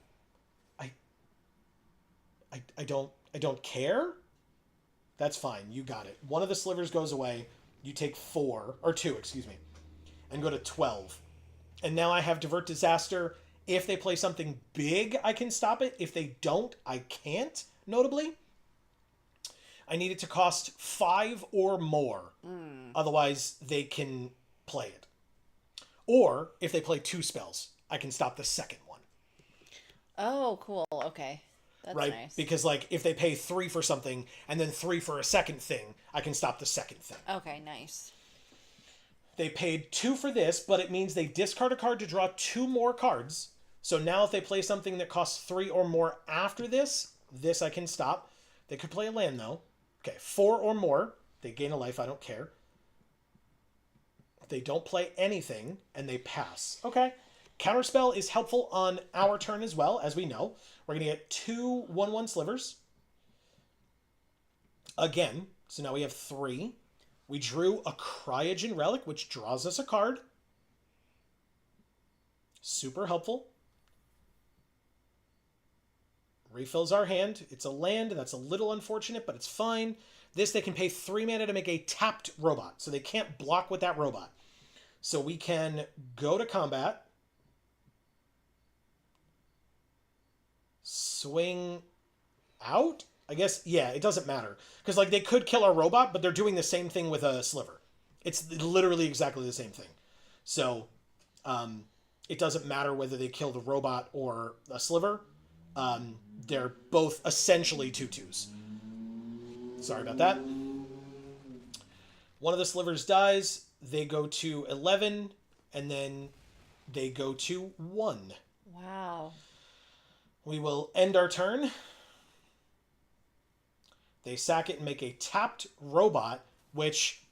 I don't care? That's fine. You got it. One of the slivers goes away. You take 4, or 2, excuse me, and go to 12. And now I have Divert Disaster. If they play something big, I can stop it. If they don't, I can't, notably. I need it to cost 5 or more. Otherwise, they can play it. Or, if they play 2 spells, I can stop the second one. Oh, cool. Okay. That's right? Nice. Because, like, if they pay 3 for something and then 3 for a second thing, I can stop the second thing. Okay, nice. They paid 2 for this, but it means they discard a card to draw 2 more cards. So now if they play something that costs 3 or more after this I can stop. They could play a land, though. Okay, 4 or more. They gain a life, I don't care. They don't play anything, and they pass. Okay. Counterspell is helpful on our turn as well, as we know. We're going to get 2 1/1 slivers. Again, so now we have 3. We drew a Cryogen Relic, which draws us a card. Super helpful. Refills our hand. It's a land. That's a little unfortunate, but it's fine. This, they can pay 3 mana to make a tapped robot, so they can't block with that robot. So we can go to combat. Swing out? I guess, yeah, it doesn't matter. Because, like, they could kill our robot, but they're doing the same thing with a sliver. It's literally exactly the same thing. So, it doesn't matter whether they kill the robot or a sliver. They're both essentially 2/2s. Sorry about that. One of the slivers dies. They go to 11, and then they go to 1. Wow. We will end our turn. They sack it and make a tapped robot, which,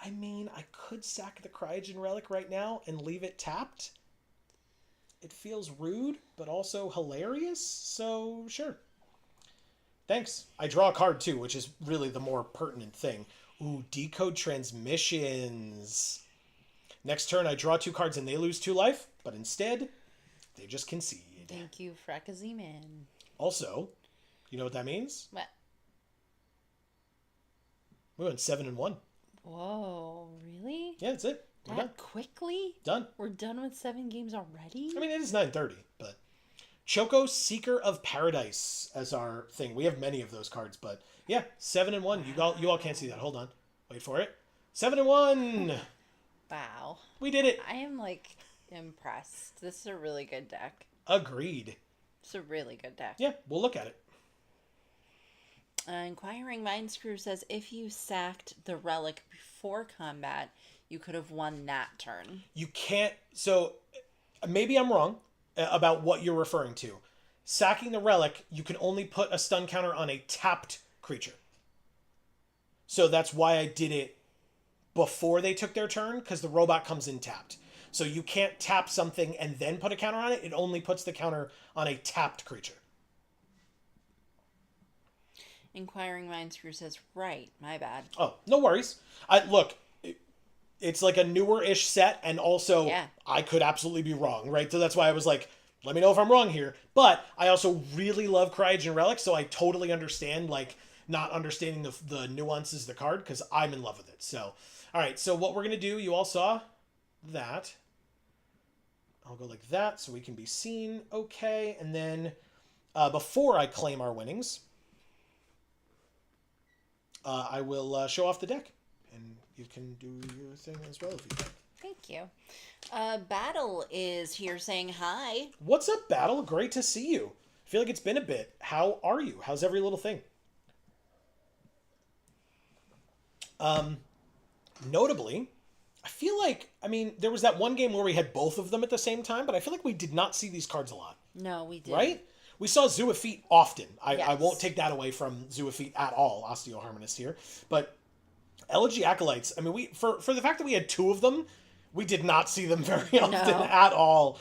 I mean, I could sack the Cryogen Relic right now and leave it tapped. It feels rude, but also hilarious, so sure. Thanks. I draw a card too, which is really the more pertinent thing. Ooh, Decode Transmissions. Next turn, I draw 2 cards and they lose 2 life, but instead, they just concede. Thank you, Frakaziman. Also, you know what that means? What? We went 7-1. Whoa, really? Yeah, that's it. We're done. That quickly? Done. We're done with 7 games already? I mean, it is 9:30, but Choco, Seeker of Paradise as our thing. We have many of those cards, but yeah, 7-1. You all can't see that. Hold on. Wait for it. 7-1. Wow. We did it. I am, like, impressed. This is a really good deck. Agreed. It's a really good deck. Yeah, we'll look at it. Inquiring Mindscrew says, if you sacked the relic before combat, you could have won that turn. You can't... So, maybe I'm wrong about what you're referring to. Sacking the relic, you can only put a stun counter on a tapped creature. So that's why I did it before they took their turn, because the robot comes in tapped. So you can't tap something and then put a counter on it. It only puts the counter on a tapped creature. Inquiring Mindscrew says, right, my bad. Oh, no worries. Look, it's like a newer-ish set, and also I could absolutely be wrong, right? So that's why I was like, let me know if I'm wrong here. But I also really love Cryogen Relic, so I totally understand, like, not understanding the nuances of the card, because I'm in love with it. So, all right, so what we're going to do, you all saw that. I'll go like that so we can be seen. Okay, and then before I claim our winnings, I will show off the deck. And you can do your thing as well if you'd like. Thank you. Battle is here saying hi. What's up, Battle? Great to see you. I feel like it's been a bit. How are you? How's every little thing? Notably, I feel like, there was that one game where we had both of them at the same time, but I feel like we did not see these cards a lot. No, we didn't. Right? We saw Zoophyte often. I Yes. won't take that away from Zoophyte at all, Osteoharmonist here. But Elegy Acolytes, we for the fact that we had two of them, we did not see them very often at all.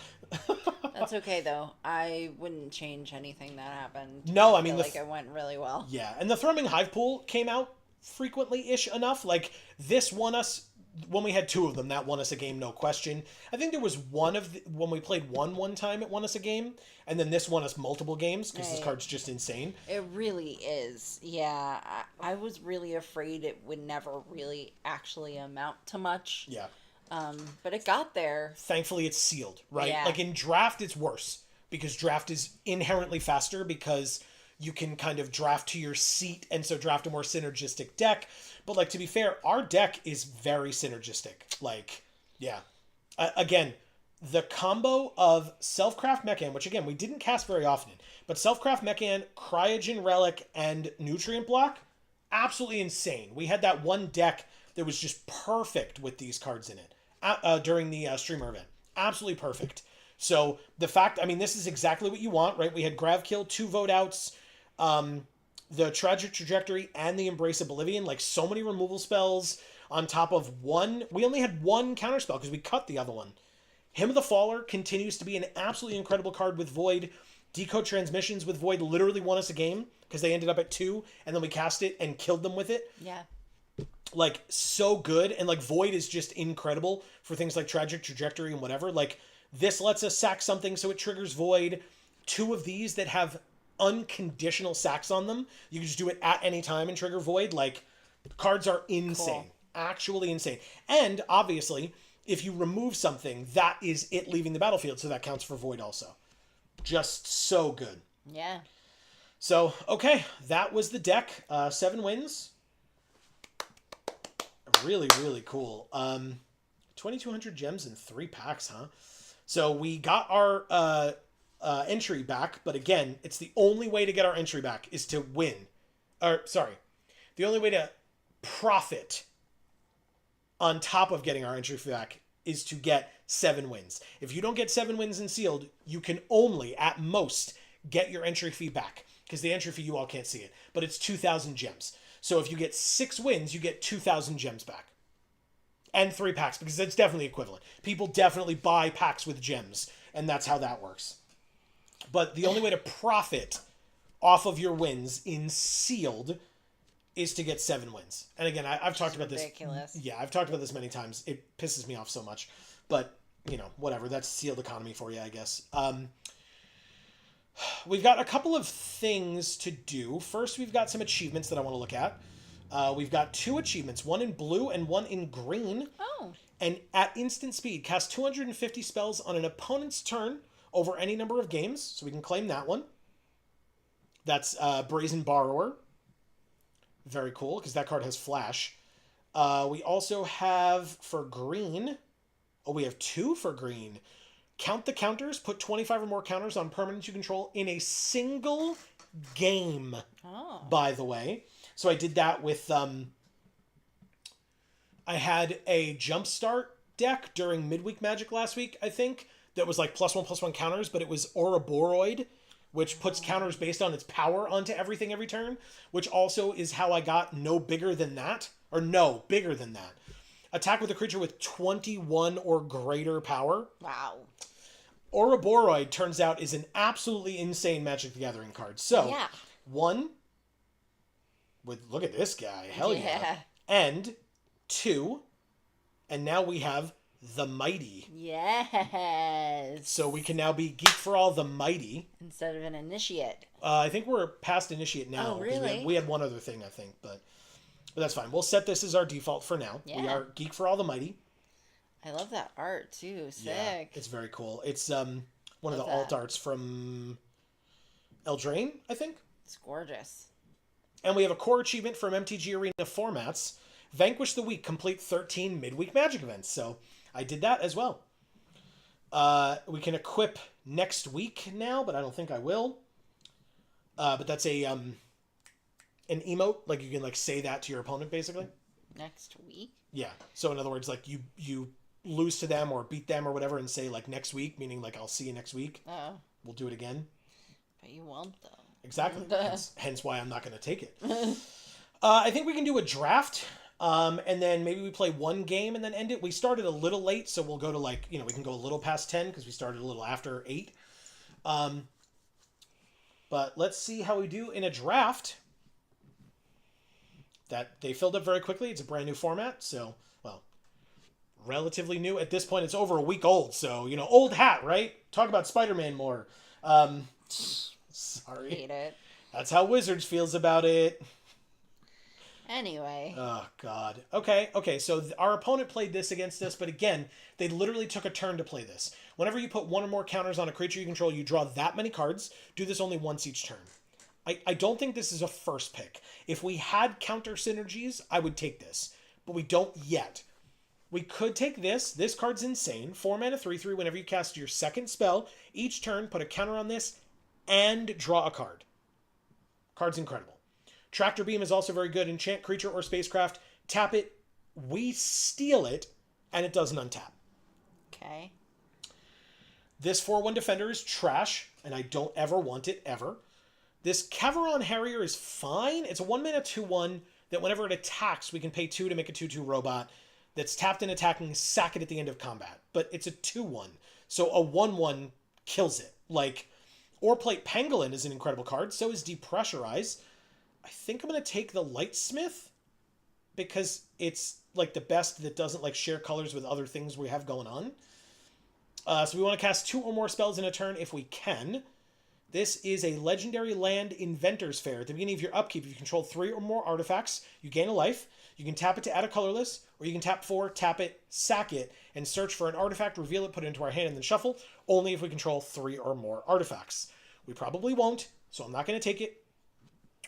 That's okay, though. I wouldn't change anything that happened. No, I feel like it went really well. Yeah, and the Thrumming Hive Pool came out frequently-ish enough. Like, this won us, when we had two of them, that won us a game, no question. I think there was when we played one time, it won us a game, and then this won us multiple games, because this card's just insane. It really is. Yeah, I was really afraid it would never really actually amount to much. Yeah. But it got there. Thankfully, it's sealed, right? Yeah. Like, in Draft, it's worse, because Draft is inherently faster, because you can kind of draft to your seat, and so draft a more synergistic deck. But, like, to be fair, our deck is very synergistic. Like, yeah. Again, the combo of Selfcraft Mechan, which, again, we didn't cast very often, but Selfcraft Mechan, Cryogen Relic, and Nutrient Block, absolutely insane. We had that one deck that was just perfect with these cards in it during the streamer event. Absolutely perfect. So, the fact, this is exactly what you want, right? We had Gravkill, 2 vote outs, the Tragic Trajectory, and the Embrace Oblivion. Like, so many removal spells on top of one. We only had one counterspell because we cut the other one. Hymn of the Faller continues to be an absolutely incredible card with Void. Decode Transmissions with Void literally won us a game because they ended up at 2, and then we cast it and killed them with it. Yeah. Like, so good. And, like, Void is just incredible for things like Tragic Trajectory and whatever. Like, this lets us sack something so it triggers Void. 2 of these that have unconditional sacks on them. You can just do it at any time and trigger Void. Like, cards are insane. Cool. Actually insane. And, obviously, if you remove something, that is it leaving the battlefield, so that counts for Void also. Just so good. Yeah. So, okay, that was the deck. 7 wins. Really, really cool. 2,200 gems in 3 packs, huh? So we got our entry back, but again, it's the only way to get our entry back is to win. The only way to profit on top of getting our entry back is to get 7 wins. If you don't get 7 wins in sealed, you can only, at most, get your entry fee back. Because the entry fee, you all can't see it, but it's 2,000 gems. So if you get 6 wins, you get 2,000 gems back. And 3 packs, because it's definitely equivalent. People definitely buy packs with gems, and that's how that works. But the only way to profit off of your wins in sealed is to get 7 wins. And again, I've talked about this. Ridiculous. Yeah, I've talked about this many times. It pisses me off so much. But, whatever. That's sealed economy for you, I guess. We've got a couple of things to do. First, we've got some achievements that I want to look at. We've got 2 achievements, one in blue and one in green. Oh. And at instant speed, cast 250 spells on an opponent's turn over any number of games. So we can claim that one. That's Brazen Borrower. Very cool, because that card has flash. We also have, for green... Oh, we have 2 for green. Count the counters. Put 25 or more counters on permanents you control in a single game, by the way. So I did that with... I had a Jumpstart deck during Midweek Magic last week, I think, that was like +1/+1 counters, but it was Ouroborroid, which puts counters based on its power onto everything every turn, which also is how I got no bigger than that. Attack with a creature with 21 or greater power. Wow. Ouroborroid, turns out, is an absolutely insane Magic the Gathering card. So, Yeah. 1, look at this guy, hell yeah. And 2, and now we have the Mighty. Yes. So we can now be Geek for All the Mighty. Instead of an Initiate. I think we're past Initiate now. Oh, really? We had one other thing, I think, but that's fine. We'll set this as our default for now. Yeah. We are Geek for All the Mighty. I love that art too. Sick. Yeah, it's very cool. It's one of the Love alt that. arts from Eldraine, I think. It's gorgeous. And we have a core achievement from MTG Arena formats. Vanquish the Week, complete 13 midweek Magic events. So I did that as well. We can equip next week now, but I don't think I will. But that's a an emote, like you can like say that to your opponent basically. Next week? Yeah. So in other words, like you lose to them or beat them or whatever and say like next week, meaning like I'll see you next week. Oh. We'll do it again. But you won't though. Exactly. hence why I'm not going to take it. I think we can do a draft. And then maybe we play one game and then end it. We started a little late, so we'll go to like, we can go a little past 10 because we started a little after 8. But let's see how we do in a draft. That they filled up very quickly. It's a brand new format, so, well, relatively new. At this point, it's over a week old, so, old hat, right? Talk about Spider-Man more. Sorry. Hate it. That's how Wizards feels about it. Anyway. Oh, God. Okay, so our opponent played this against us, but again, they literally took a turn to play this. Whenever you put one or more counters on a creature you control, you draw that many cards. Do this only once each turn. I don't think this is a first pick. If we had counter synergies, I would take this, but we don't yet. We could take this. This card's insane. 4 mana, 3/3. Whenever you cast your second spell, each turn, put a counter on this, and draw a card. Card's incredible. Tractor Beam is also very good. Enchant creature or spacecraft. Tap it. We steal it. And it doesn't untap. Okay. This 4/1 Defender is trash. And I don't ever want it, ever. This Caveron Harrier is fine. It's a 1 mana 2/1 that whenever it attacks, we can pay 2 to make a 2/2 robot that's tapped and attacking, sack it at the end of combat. But it's a 2/1. So a 1/1 kills it. Oreplate Pangolin is an incredible card. So is Depressurize. I think I'm going to take the Lightsmith because it's like the best that doesn't share colors with other things we have going on. So we want to cast 2 or more spells in a turn if we can. This is a legendary land Inventor's Fair. At the beginning of your upkeep, if you control 3 or more artifacts, you gain a life. You can tap it to add a colorless, or you can tap 4, tap it, sack it, and search for an artifact, reveal it, put it into our hand, and then shuffle, only if we control 3 or more artifacts. We probably won't, so I'm not going to take it.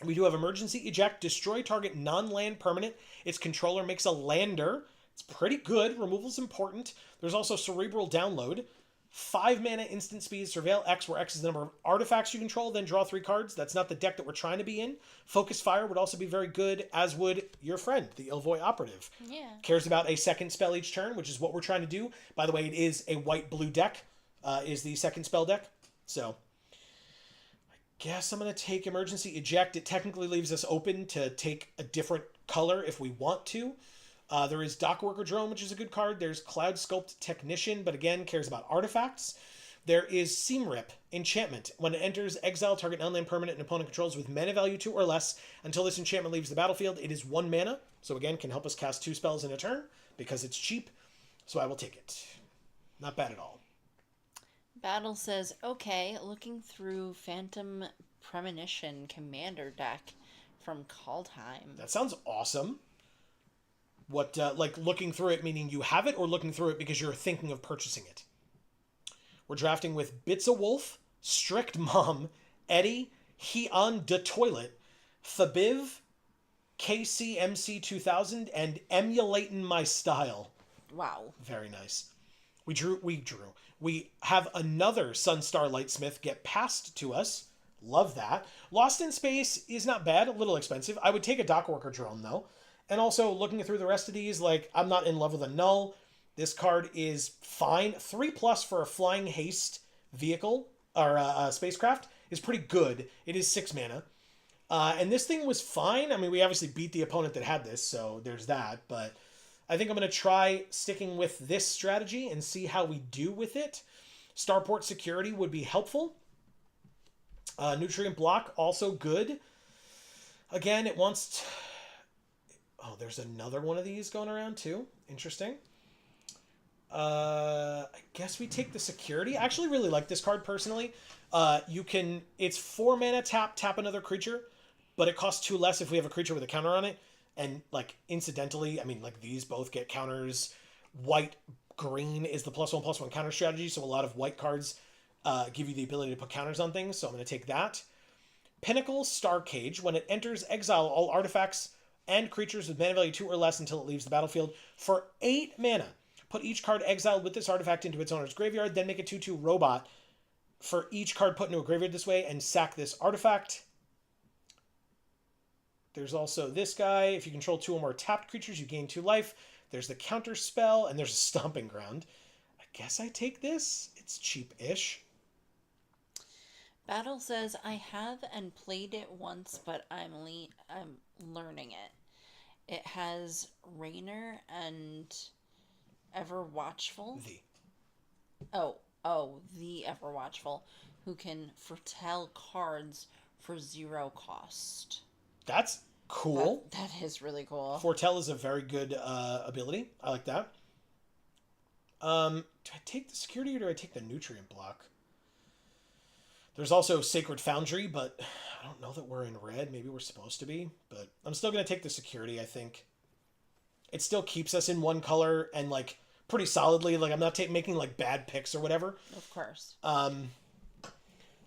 We do have Emergency Eject, destroy target non-land permanent. Its controller makes a lander. It's pretty good. Removal's important. There's also Cerebral Download. 5 mana instant speed, Surveil X, where X is the number of artifacts you control, then draw 3 cards. That's not the deck that we're trying to be in. Focus Fire would also be very good, as would your friend, the Ilvoy Operative. Yeah. Cares about a second spell each turn, which is what we're trying to do. By the way, it is a white-blue deck, is the second spell deck. So, I guess I'm going to take Emergency Eject. It technically leaves us open to take a different color if we want to. There is Dockworker Drone, which is a good card. There's Cloud Sculpt Technician, but again, cares about artifacts. There is Seam Rip, Enchantment. When it enters, exile target non-land permanent and opponent controls with mana value 2 or less until this enchantment leaves the battlefield. It is 1 mana, so again, can help us cast 2 spells in a turn because it's cheap, so I will take it. Not bad at all. Battle says, okay, looking through Phantom Premonition Commander deck from Kaldheim. That sounds awesome. What, looking through it, meaning you have it, or looking through it because you're thinking of purchasing it? We're drafting with Bits of Wolf, Strict Mom, Eddie, He-On de Toilet, Fabiv, KCMC 2000, and Emulating My Style. Wow. Very nice. We drew. We have another Sunstar Lightsmith get passed to us. Love that. Lost in Space is not bad, a little expensive. I would take a Dockworker Drone, though. And also, looking through the rest of these, I'm not in love with a Null. This card is fine. 3+ for a Flying Haste vehicle, or spacecraft, is pretty good. It is 6 mana. And this thing was fine. I mean, we obviously beat the opponent that had this, so there's that. But I think I'm going to try sticking with this strategy and see how we do with it. Starport Security would be helpful. Nutrient Block, also good. Again, it wants... Oh, there's another one of these going around too. Interesting. I guess we take the security. I actually really like this card personally. It's 4 mana tap another creature, but it costs 2 less if we have a creature with a counter on it. And incidentally, I mean, these both get counters. White green is the +1/+1 counter strategy, so a lot of white cards give you the ability to put counters on things, so I'm going to take that. Pinnacle Star Cage. When it enters, exile all artifacts and creatures with mana value 2 or less until it leaves the battlefield for 8 mana. Put each card exiled with this artifact into its owner's graveyard, then make a 2/2 robot for each card put into a graveyard this way and sack this artifact. There's also this guy. If you control 2 or more tapped creatures, you gain 2 life. There's the counter spell, and there's a stomping ground. I guess I take this. It's cheap-ish. Battle says, I have and played it once, but I'm learning it. It has Rainer and Ever Watchful. The Ever Watchful, who can foretell cards for 0 cost. That's cool. That is really cool. Foretell is a very good ability. I like that. Do I take the security or do I take the nutrient block? There's also Sacred Foundry, but I don't know that we're in red. Maybe we're supposed to be, but I'm still going to take the security, I think. It still keeps us in one color and, like, pretty solidly. Like, I'm not making, like, bad picks or whatever. Of course.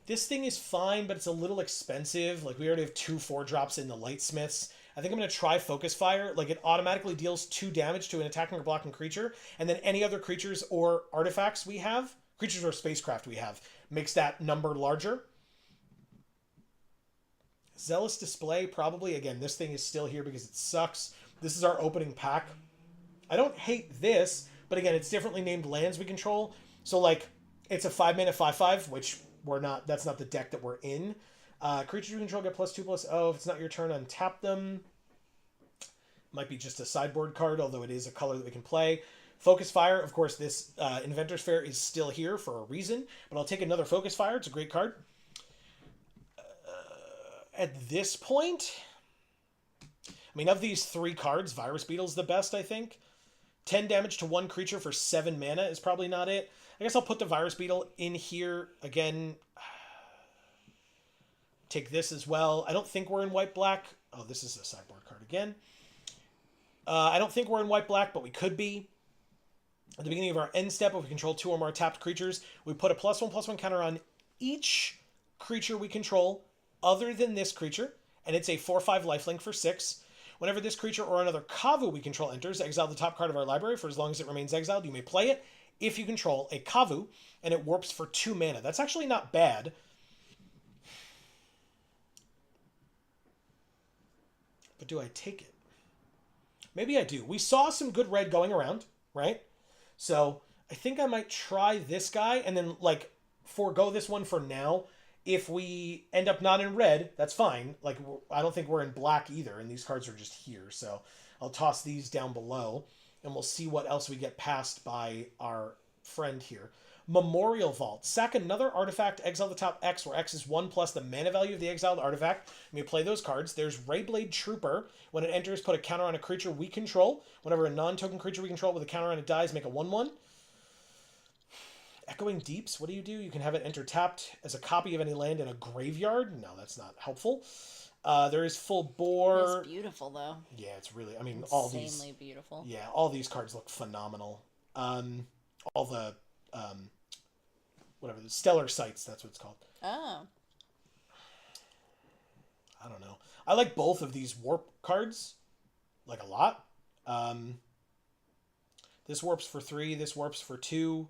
This thing is fine, but it's a little expensive. Like, we already have 2 4-drops in the Lightsmiths. I think I'm going to try Focus Fire. Like, it automatically deals 2 damage to an attacking or blocking creature, and then any other creatures or artifacts we have, creatures or spacecraft we have, makes that number larger. Zealous Display, probably. Again, this thing is still here because it sucks. This is our opening pack. I don't hate this, but again, it's differently named lands we control. So, like, it's a 5-mana 5/5, which we're not, that's not the deck that we're in. Creatures we control get +2/+0. If it's not your turn, untap them. Might be just a sideboard card, although it is a color that we can play. Focus Fire, of course, this Inventor's Fair is still here for a reason, but I'll take another Focus Fire. It's a great card. At this point, I mean, of these 3 cards, Virus Beetle's the best, I think. 10 damage to 1 creature for 7 mana is probably not it. I guess I'll put the Virus Beetle in here again. Take this as well. I don't think we're in white-black. Oh, this is a sideboard card again. I don't think we're in white-black, but we could be. At the beginning of our end step, if we control 2 or more tapped creatures, we put a +1/+1 counter on each creature we control other than this creature, and it's a 4/5 lifelink for 6. Whenever this creature or another Kavu we control enters, exile the top card of our library for as long as it remains exiled. You may play it if you control a Kavu, and it warps for 2 mana. That's actually not bad. But do I take it? Maybe I do. We saw some good red going around, right? So I think I might try this guy and then, like, forego this one for now. If we end up not in red, that's fine. Like, I don't think we're in black either, and these cards are just here. So I'll toss these down below, and we'll see what else we get passed by our friend here. Memorial Vault. Sack another artifact, exile the top X, where X is 1 plus the mana value of the exiled artifact. And you play those cards. There's Rayblade Trooper. When it enters, put a counter on a creature we control. Whenever a non-token creature we control with a counter on it dies, make a 1/1. Echoing Deeps, what do? You can have it enter tapped as a copy of any land in a graveyard. No, that's not helpful. There is Full Bore. It's beautiful, though. Yeah, it's really, I mean, Insanely beautiful. Yeah, all these cards look phenomenal. All the, whatever, the Stellar Sights, that's what it's called. Oh. I don't know. I like both of these warp cards, like, a lot. This warps for 3, this warps for 2,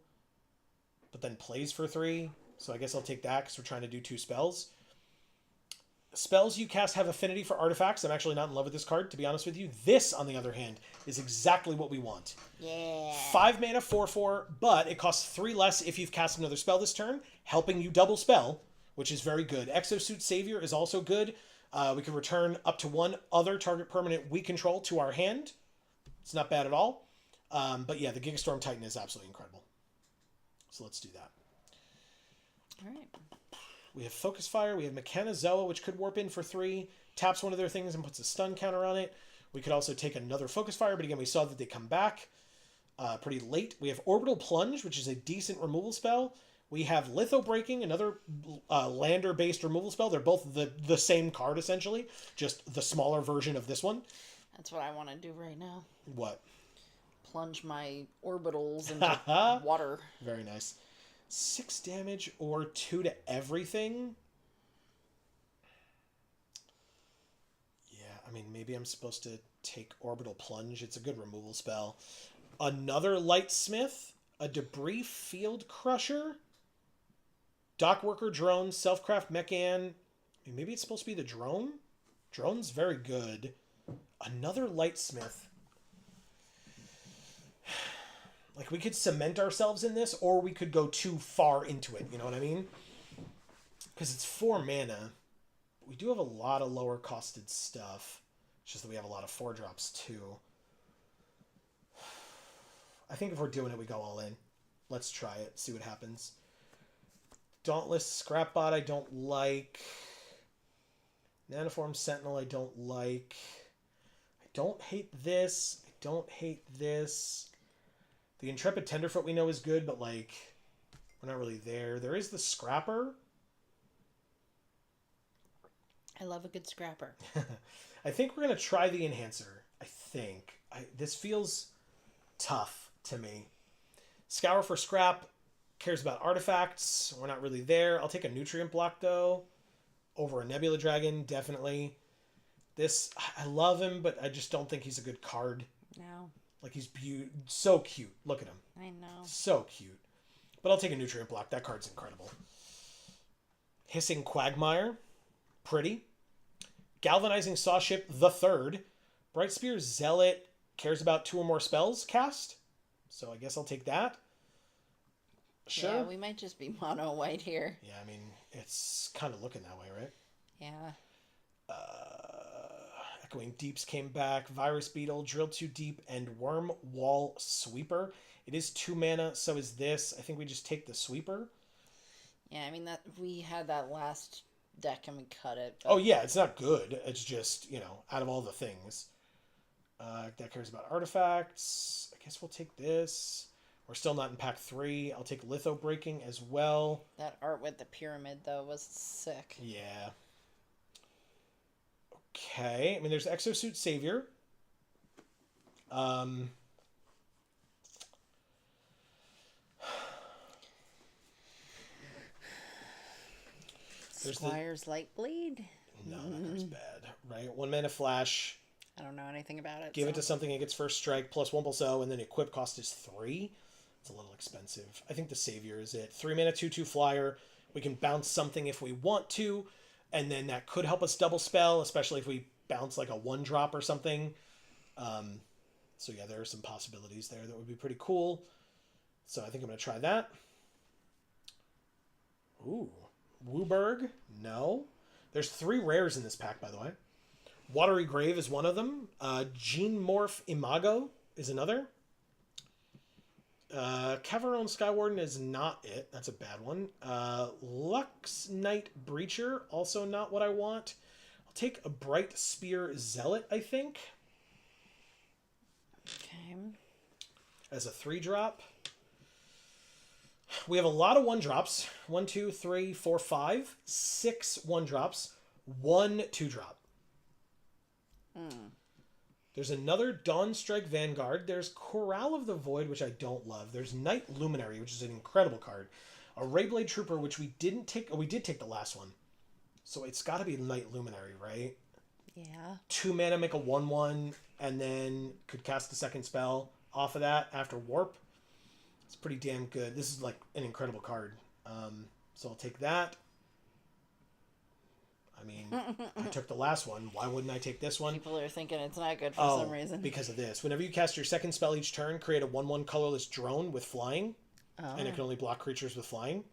but then plays for 3. So I guess I'll take that because we're trying to do 2 spells. Spells you cast have affinity for artifacts. I'm actually not in love with this card, to be honest with you. This, on the other hand, is exactly what we want. Yeah. 5 mana, 4/4, but it costs 3 less if you've cast another spell this turn, helping you double spell, which is very good. Exosuit Savior is also good. We can return up to 1 other target permanent we control to our hand. It's not bad at all. But yeah, the Gigastorm Titan is absolutely incredible. So let's do that. All right. We have Focus Fire. We have Mechanozoa, which could warp in for 3. Taps one of their things and puts a stun counter on it. We could also take another Focus Fire, but again, we saw that they come back pretty late. We have Orbital Plunge, which is a decent removal spell. We have Litho Breaking, another lander-based removal spell. They're both the same card, essentially, just the smaller version of this one. That's what I want to do right now. What? plunge my orbitals into water. Very nice. 6 damage or 2 to everything? Yeah, I mean, maybe I'm supposed to take Orbital Plunge. It's a good removal spell. Another Lightsmith, a Debris Field Crusher, Dockworker Drone, Selfcraft Mechan. Maybe it's supposed to be the drone? Drone's very good. Another Lightsmith. Like, we could cement ourselves in this, or we could go too far into it, you know what I mean? Because it's 4 mana. We do have a lot of lower costed stuff. It's just that we have a lot of 4-drops, too. I think if we're doing it, we go all in. Let's try it, see what happens. Dauntless Scrapbot, I don't like. Nanoform Sentinel, I don't like. I don't hate this. I don't hate this. The Intrepid Tenderfoot we know is good, but, like, we're not really there. There is the Scrapper. I love a good scrapper. I think we're going to try the Enhancer. I think. This feels tough to me. Scour for Scrap. Cares about artifacts. We're not really there. I'll take a Nutrient Block, though. Over a Nebula Dragon, definitely. This, I love him, but I just don't think he's a good card. No. Like, he's so cute. Look at him. I know. So cute. But I'll take a Nutrient Block. That card's incredible. Hissing Quagmire. Pretty. Galvanizing Sawship the Third. Bright Spear Zealot. Cares about 2 or more spells cast. So I guess I'll take that. Sure. Yeah, we might just be mono white here. Yeah, I mean, it's kind of looking that way, right? Yeah. Echoing Deeps came back. Virus Beetle, Drill 2 Deep, and Worm Wall Sweeper. It is 2 mana, so is this. I think we just take the Sweeper. Yeah, I mean, that we had that last deck and we cut it. But... Oh, yeah, it's not good. It's just, you know, out of all the things. That cares about artifacts. I guess we'll take this. We're still not in pack 3. I'll take Litho Breaking as well. That art with the pyramid, though, was sick. Yeah. Okay. I mean, there's Exosuit Savior. Squire's Lightblade? No, that card's bad. Right? 1 mana flash. I don't know anything about it. Give it to something that gets first strike plus 1 +0, and then equip cost is 3. It's a little expensive. I think the Savior is it. 3 mana 2/2 flyer. We can bounce something if we want to, and then that could help us double spell, especially if we bounce like a 1-drop or something. So yeah, there are some possibilities there that would be pretty cool. So I think I'm going to try that. Ooh. Wooburg? No. There's 3 rares in this pack, by the way. Watery Grave is one of them. Gene Morph Imago is another. Cavarone Skywarden is not it. That's a bad one. Lux Knight Breacher, also not what I want. I'll take a Bright Spear Zealot, I think. Okay. As a 3-drop. We have a lot of 1-drops. 1, 2, 3, 4, 5. 6 1-drops. 1 2-drop. There's another Dawnstrike Vanguard. There's Chorale of the Void, which I don't love. There's Night Luminary, which is an incredible card. A Rayblade Trooper, which we didn't take. Oh, we did take the last one. So it's got to be Night Luminary, right? Yeah. 2 mana, make a 1/1, and then could cast a second spell off of that after Warp. It's pretty damn good. This is like an incredible card. So I'll take that. I mean, I took the last one. Why wouldn't I take this one? People are thinking it's not good for some reason. Because of this. Whenever you cast your second spell each turn, create a 1/1 colorless drone with flying. And it can only block creatures with flying.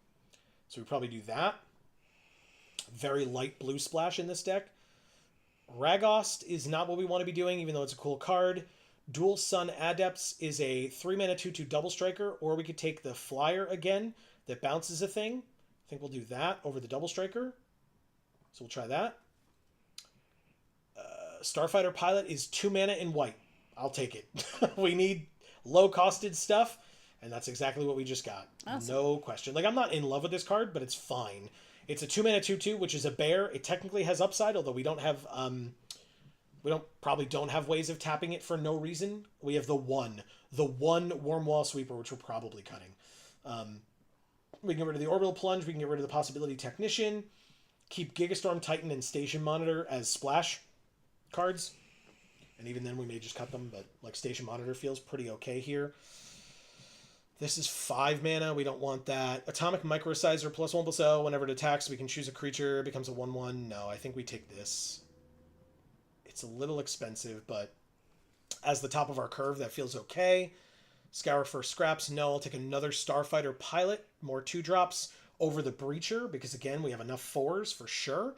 So we probably do that. Very light blue splash in this deck. Ragost is not what we want to be doing, even though it's a cool card. Dual Sun Adepts is a 3 mana 2/2 double striker, or we could take the flyer again that bounces a thing. I think we'll do that over the double striker. So we'll try that. Starfighter Pilot is 2 mana in white. I'll take it. We need low-costed stuff, and that's exactly what we just got. Awesome. No question. Like, I'm not in love with this card, but it's fine. It's a 2 mana 2/2, which is a bear. It technically has upside, although we don't have We probably don't have ways of tapping it for no reason. We have the one Warm Wall Sweeper, which we're probably cutting. We can get rid of the Orbital Plunge. We can get rid of the Possibility Technician. Keep Gigastorm Titan and Station Monitor as splash cards. And even then we may just cut them, but like Station Monitor feels pretty okay here. This is 5 mana. We don't want that. Atomic Microsizer +1/+0. Whenever it attacks, we can choose a creature. It becomes a 1/1. No, I think we take this. It's a little expensive, but as the top of our curve, that feels okay. Scour for scraps. No, I'll take another Starfighter Pilot. More 2-drops over the Breacher, because again, we have enough 4s for sure.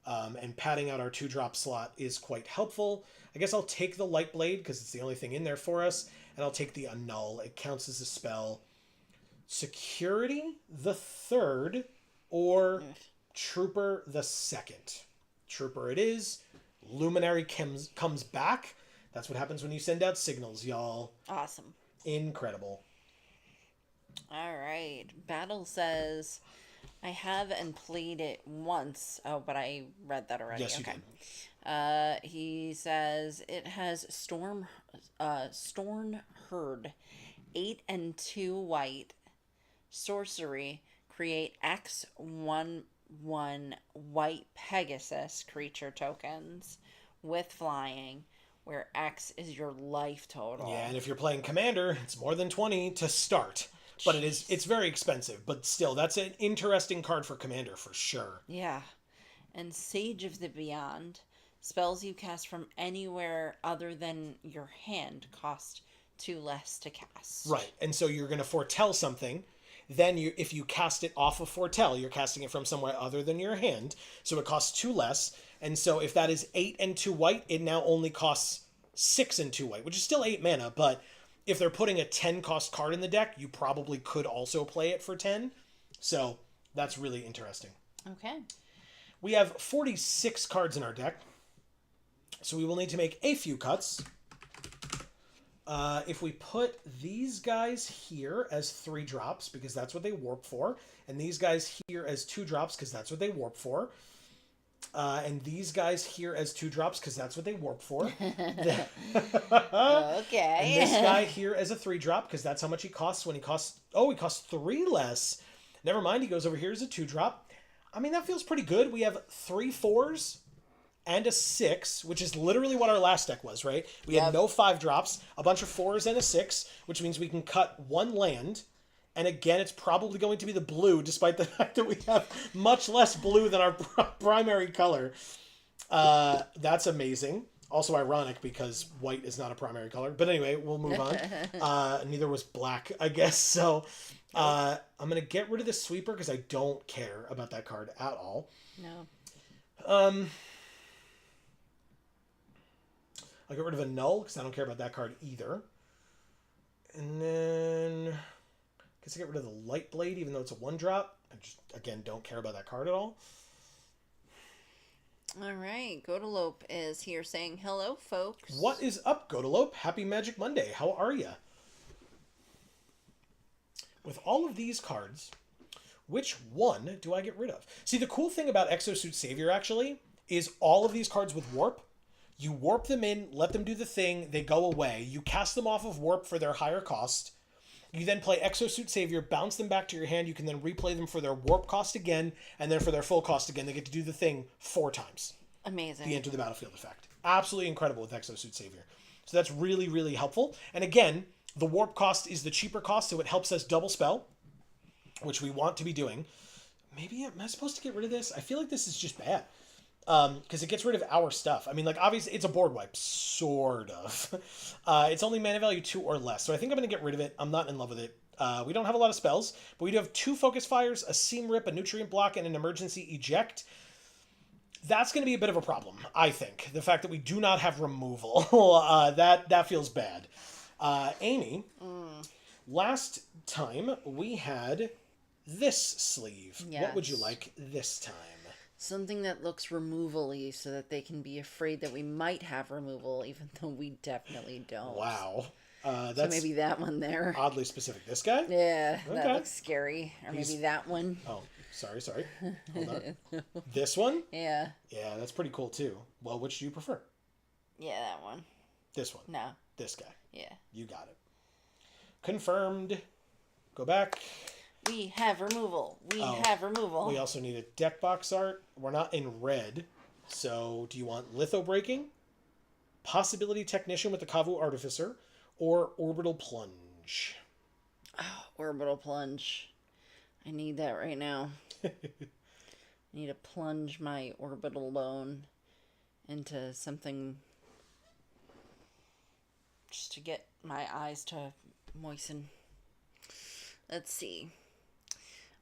And padding out our 2-drop slot is quite helpful. I guess I'll take the Light Blade, because it's the only thing in there for us. And I'll take the Annul. It counts as a spell. Security the 3rd, or Trooper the 2nd. Trooper it is. Luminary comes back. That's what happens when you send out signals, y'all. Awesome. Incredible. All right. Battle says, I have and played it once. Oh, but I read that already. Yes, you okay. did. He says it has Storm Herd, 8 and 2 white, sorcery, create X/1/1 white Pegasus creature tokens with flying, where X is your life total. Yeah, and if you're playing Commander, it's more than 20 to start. But it's very expensive, but still, that's an interesting card for Commander for sure. Yeah. And Sage of the Beyond, spells you cast from anywhere other than your hand cost 2 less to cast. Right, and so you're going to foretell something. Then if you cast it off of foretell, you're casting it from somewhere other than your hand, so it costs 2 less. And so if that is 8 and 2 white, it now only costs 6 and 2 white, which is still 8 mana, but if they're putting a 10 cost card in the deck, you probably could also play it for 10. So that's really interesting. Okay. We have 46 cards in our deck, so we will need to make a few cuts. If we put these guys here as 3-drops, because that's what they warp for, and these guys here as 2-drops, because that's what they warp for, and these guys here as 2-drops, because that's what they warp for. Okay. And this guy here as a 3-drop, because that's how much he costs when he costs... Oh, he costs 3 less. Never mind, he goes over here as a 2-drop. I mean, that feels pretty good. We have 3 4s and a 6, which is literally what our last deck was, right? We had no 5-drops, a bunch of 4s and a 6, which means we can cut 1 land. And again, it's probably going to be the blue, despite the fact that we have much less blue than our primary color. That's amazing. Also ironic, because white is not a primary color. But anyway, we'll move on. Neither was black, I guess. So I'm going to get rid of the sweeper, because I don't care about that card at all. No. I'll get rid of a null, because I don't care about that card either. And then... I guess I get rid of the Light Blade, even though it's a 1-drop. I just, again, don't care about that card at all. All right. Godalope is here saying, hello, folks. What is up, Godalope? Happy Magic Monday. How are ya? With all of these cards, which one do I get rid of? See, the cool thing about Exosuit Savior, actually, is all of these cards with Warp. You warp them in, let them do the thing, they go away. You cast them off of Warp for their higher cost. You then play Exosuit Savior, bounce them back to your hand. You can then replay them for their warp cost again, and then for their full cost again. They get to do the thing 4 times. Amazing. The Enter the Battlefield effect. Absolutely incredible with Exosuit Savior. So that's really, really helpful. And again, the warp cost is the cheaper cost, so it helps us double spell, which we want to be doing. Maybe, am I supposed to get rid of this? I feel like this is just bad. Because it gets rid of our stuff. I mean, like, obviously, it's a board wipe. Sort of. It's only mana value 2 or less. So I think I'm going to get rid of it. I'm not in love with it. We don't have a lot of spells, but we do have 2 Focus Fires, a Seam Rip, a Nutrient Block, and an Emergency Eject. That's going to be a bit of a problem, I think. The fact that we do not have removal. That feels bad. Amy, last time we had this sleeve. Yes. What would you like this time? Something that looks removal-y so that they can be afraid that we might have removal, even though we definitely don't. Wow. That's so maybe that one there. Oddly specific. This guy? Yeah, Okay. that looks scary. Or maybe that one. Oh, sorry. Hold on. This one? Yeah. Yeah, that's pretty cool too. Well, which do you prefer? Yeah, that one. This one. No. This guy. Yeah. You got it. Confirmed. Go back. We have removal. We have removal. We also need a deck box art. We're not in red. So do you want Litho Breaking, Possibility Technician with the Kavu Artificer, or Orbital Plunge? Oh, Orbital Plunge. I need that right now. I need to plunge my orbital loan into something just to get my eyes to moisten. Let's see.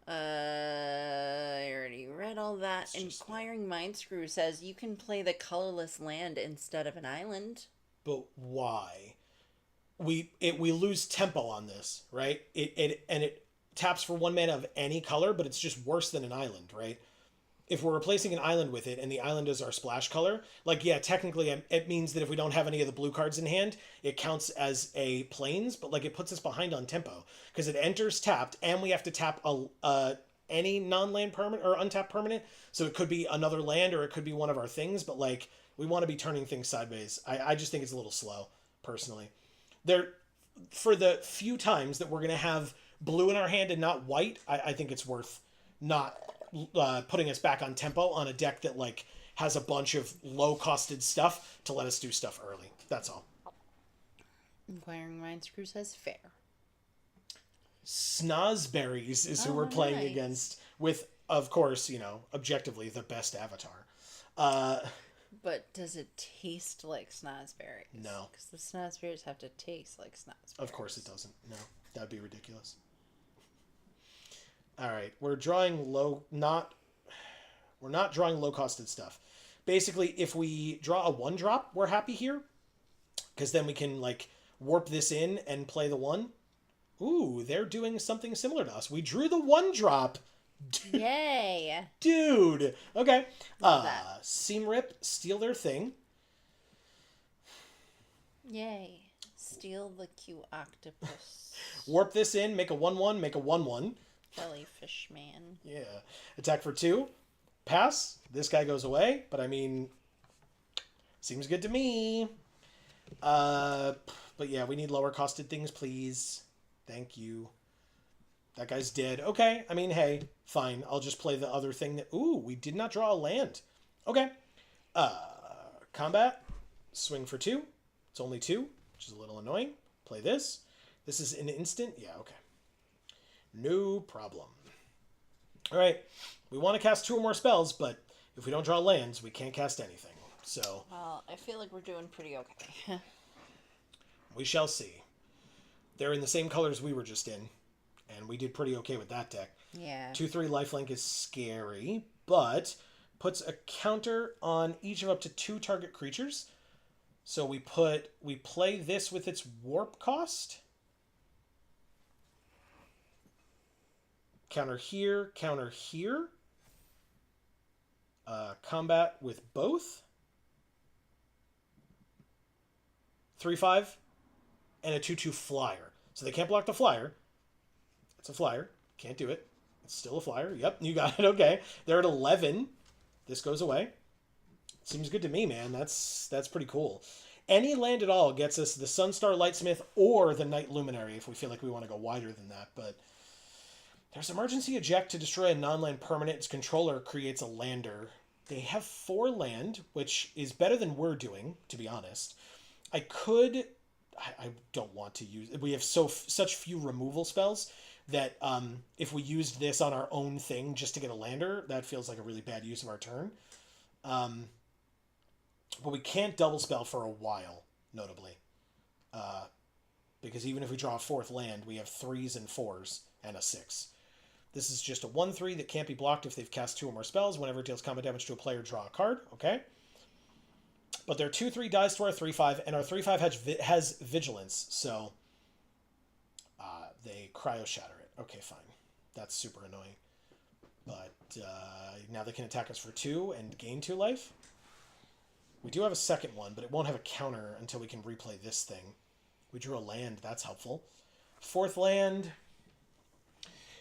I already read all that. Inquiring Mind Screw says you can play the colorless land instead of an island. But why? We lose tempo on this, right? It taps for 1 mana of any color, but it's just worse than an island, right? If we're replacing an island with it and the island is our splash color, like, yeah, technically it means that if we don't have any of the blue cards in hand, it counts as a plains, but like it puts us behind on tempo because it enters tapped and we have to tap any non-land permanent or untapped permanent. So it could be another land or it could be one of our things, but like we want to be turning things sideways. I just think it's a little slow, personally. For the few times that we're going to have blue in our hand and not white, I think it's worth not putting us back on tempo on a deck that like has a bunch of low-costed stuff to let us do stuff early. That's all. Inquiring Mind Screw says fair. Snozberries is who we're playing against with, of course, objectively the best avatar. But does it taste like snozberries? No. Because the snozberries have to taste like snozberries. Of course it doesn't. No. That'd be ridiculous. All right. We're not drawing low-costed stuff. Basically, if we draw a 1-drop, we're happy here. Because then we can, like, warp this in and play the 1. Ooh, they're doing something similar to us. We drew the 1-drop. Yay. Dude. Okay. Seam Rip, steal their thing. Yay. Steal the Q octopus. Warp this in, make a 1/1, make a 1/1. Jellyfish man. Yeah. Attack for 2. Pass. This guy goes away, but I mean, seems good to me. But yeah, we need lower costed things, please. Thank you. That guy's dead. Okay. I mean, hey, fine. I'll just play the other thing that... Ooh, we did not draw a land. Okay. Combat. Swing for 2. It's only 2, which is a little annoying. Play this. This is an instant. Yeah, okay. No problem. All right. We want to cast 2 or more spells, but if we don't draw lands, we can't cast anything. So... Well, I feel like we're doing pretty okay. We shall see. They're in the same colors we were just in, and we did pretty okay with that deck. Yeah. 2/3 lifelink is scary, but puts a counter on each of up to 2 target creatures. So we play this with its warp cost. Counter here, counter here. Combat with both. 3/5 and a 2/2 flyer. So they can't block the flyer. It's a flyer. Can't do it. It's still a flyer. Yep, you got it. Okay. They're at 11. This goes away. Seems good to me, man. That's pretty cool. Any land at all gets us the Sunstar Lightsmith or the Night Luminary if we feel like we want to go wider than that. But there's Emergency Eject to destroy a non-land permanent. Its controller creates a lander. They have 4 land, which is better than we're doing, to be honest. I don't want to use... We have such few removal spells that if we used this on our own thing just to get a lander, that feels like a really bad use of our turn. But we can't double spell for a while, notably. Because even if we draw a 4th land, we have 3s and 4s and a 6. This is just a 1/3 that can't be blocked if they've cast 2 or more spells. Whenever it deals combat damage to a player, draw a card. Okay. But their 2/3 dies to our 3/5, and our 3/5 has vigilance, so they cryo shatter it. Okay, fine. That's super annoying. But now they can attack us for 2 and gain 2 life. We do have a second one, but it won't have a counter until we can replay this thing. We drew a land. That's helpful. 4th land.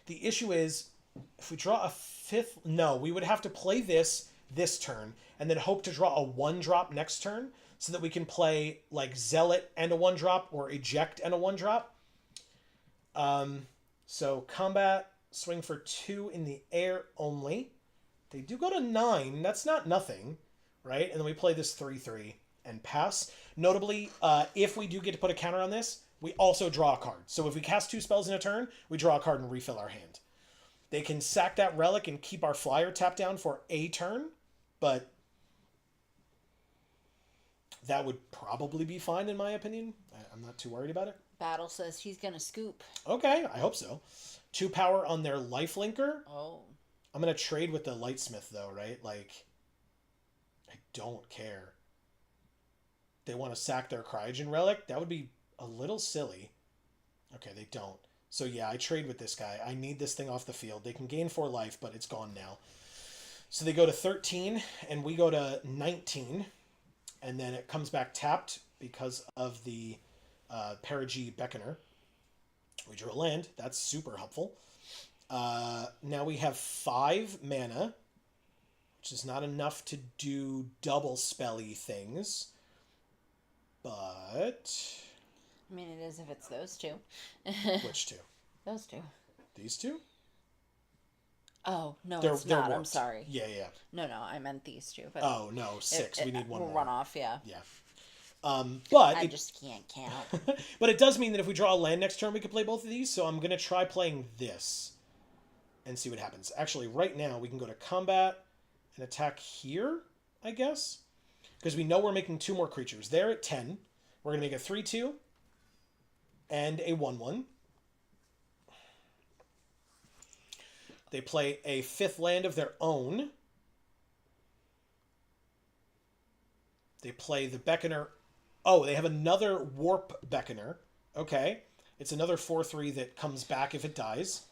The issue is, if we draw a 5th... No, we would have to play this this turn, and then hope to draw a 1-drop next turn so that we can play like Zealot and a 1-drop or Eject and a 1-drop. So combat, swing for 2 in the air only. They do go to 9. That's not nothing, right? And then we play this 3/3 and pass. Notably, if we do get to put a counter on this, we also draw a card. So if we cast 2 spells in a turn, we draw a card and refill our hand. They can sack that relic and keep our flyer tapped down for a turn, but that would probably be fine in my opinion. I'm not too worried about it. Battle says he's gonna scoop. Okay, I hope so. 2 power on their lifelinker. Oh. I'm going to trade with the Lightsmith though, right? Like, I don't care. They want to sack their Cryogen Relic? That would be a little silly. Okay, they don't. So yeah, I trade with this guy. I need this thing off the field. They can gain 4 life, but it's gone now. So they go to 13, and we go to 19. And then it comes back tapped because of the Perigee Beckoner. We drew a land. That's super helpful. Now we have 5 mana, which is not enough to do double spelly things. But... I mean, it is if it's those 2. Which 2? Those 2. These 2? Oh, no, They're it's not. warped. I'm sorry. Yeah. No, I meant these 2. But Oh, no, 6. We need 1 we'll more. run off, yeah. Yeah. But I just can't count. but it does mean that if we draw a land next turn, we could play both of these. So I'm going to try playing this and see what happens. Actually, right now, we can go to combat and attack here, I guess. Because we know we're making 2 more creatures. They're at 10. We're going to make a 3/2 and a 1/1. They play a 5th land of their own. They play the Beckoner. Oh, they have another Warp Beckoner. Okay. It's another 4/3 that comes back if it dies.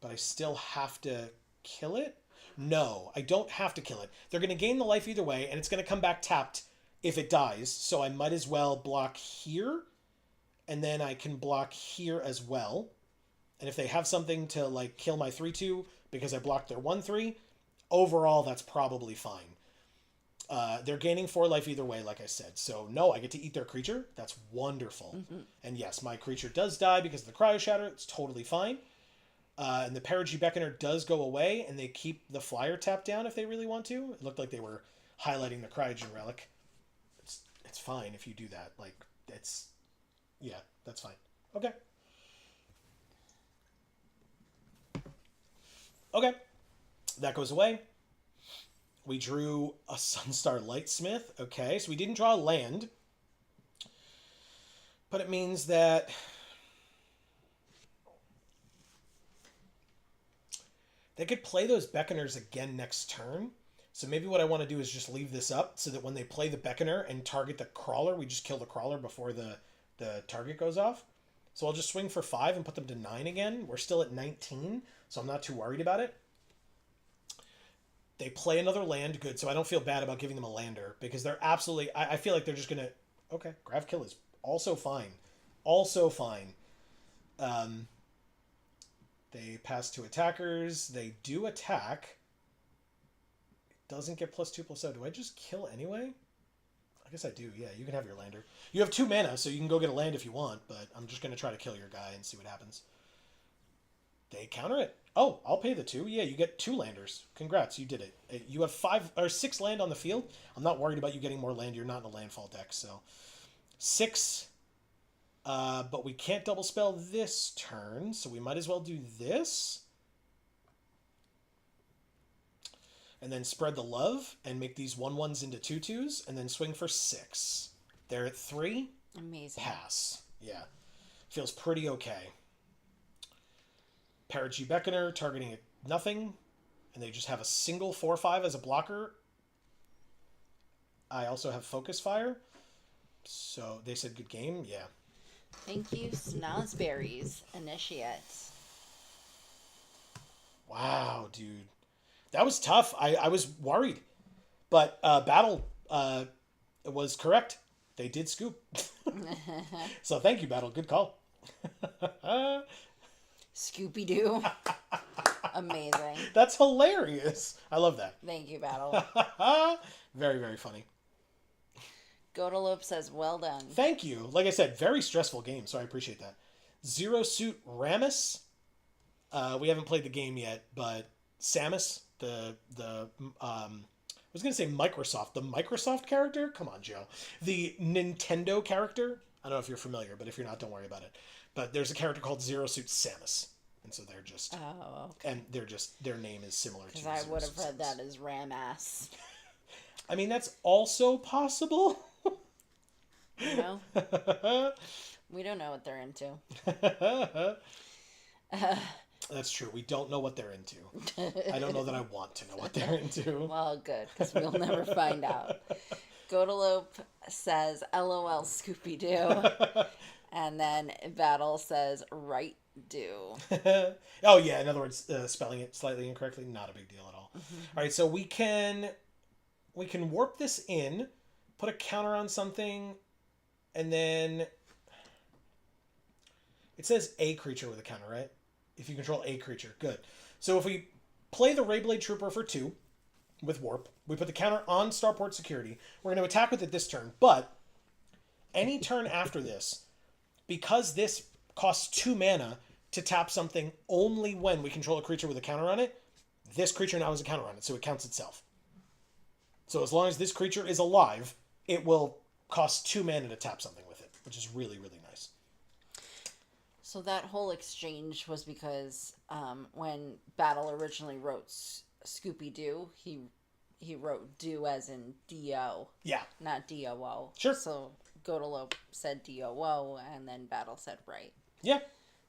But I still have to kill it? No, I don't have to kill it. They're going to gain the life either way, and it's going to come back tapped if it dies. So I might as well block here, and then I can block here as well. And if they have something to like kill my 3/2 because I blocked their 1/3, overall that's probably fine. They're gaining 4 life either way, like I said. So no, I get to eat their creature. That's wonderful. Mm-hmm. And yes, my creature does die because of the Cryo Shatter. It's totally fine. And the Perigee Beckoner does go away, and they keep the flyer tapped down if they really want to. It looked like they were highlighting the Cryogen Relic. It's fine if you do that. Like, it's... Yeah, that's fine. Okay. Okay. That goes away. We drew a Sunstar Lightsmith. Okay, so we didn't draw a land. But it means that... they could play those Beckoners again next turn. So maybe what I want to do is just leave this up so that when they play the Beckoner and target the Crawler, we just kill the Crawler before the target goes off. So I'll just swing for 5 and put them to 9 again. We're still at 19, so I'm not too worried about it. They play another land. Good, so I don't feel bad about giving them a lander because they're absolutely... I feel like they're just going to... Okay, Grav Kill is also fine. Also fine. They pass to attackers. They do attack. It doesn't get +2/+0. Do I just kill anyway? I guess I do. Yeah, you can have your lander. You have 2 mana, so you can go get a land if you want, but I'm just going to try to kill your guy and see what happens. They counter it. Oh, I'll pay the 2. Yeah, you get 2 landers. Congrats, you did it. You have 5 or 6 land on the field. I'm not worried about you getting more land. You're not in a landfall deck, so 6. But we can't double spell this turn, so we might as well do this. And then spread the love and make these 1/1s into 2/2s and then swing for 6. They're at 3. Amazing. Pass. Yeah. Feels pretty okay. Perigee Beckoner targeting at nothing. And they just have a single 4/5 as a blocker. I also have Focus Fire. So they said good game. Yeah. Thank you, Snozberries, Initiate. Wow, dude. That was tough. I was worried. But Battle was correct. They did scoop. So thank you, Battle. Good call. Scooby-Doo. Amazing. That's hilarious. I love that. Thank you, Battle. Very, very funny. Godalope says, well done. Thank you. Like I said, very stressful game, so I appreciate that. Zero Suit Ramus. We haven't played the game yet, but Samus, I was going to say Microsoft. The Microsoft character? Come on, Joe. The Nintendo character? I don't know if you're familiar, but if you're not, don't worry about it. But there's a character called Zero Suit Samus. And so they're just... Oh, okay. And their name is similar to Because I would have Zero read Suit that as Ram-ass. I mean, that's also possible. You know? We don't know what they're into. That's true. We don't know what they're into. I don't know that I want to know what they're into. Well, good, because we'll never find out. Godalope says, LOL Scooby-Doo. And then Battle says, right do. Oh, yeah. In other words, spelling it slightly incorrectly, not a big deal at all. Mm-hmm. All right, so we can warp this in, put a counter on something, and then it says a creature with a counter, right? If you control a creature. Good. So if we play the Rayblade Trooper for 2 with warp, we put the counter on Starport Security. We're going to attack with it this turn, but any turn after this, because this costs 2 mana to tap something only when we control a creature with a counter on it, this creature now has a counter on it, so it counts itself. So as long as this creature is alive, it will cost 2 mana to tap something with it, which is really, really nice. So that whole exchange was because when Battle originally wrote Scooby-Doo, he wrote do as in D-O. Yeah. Not D-O-O. Sure. So Godalope said D-O-O, and then Battle said right. Yeah.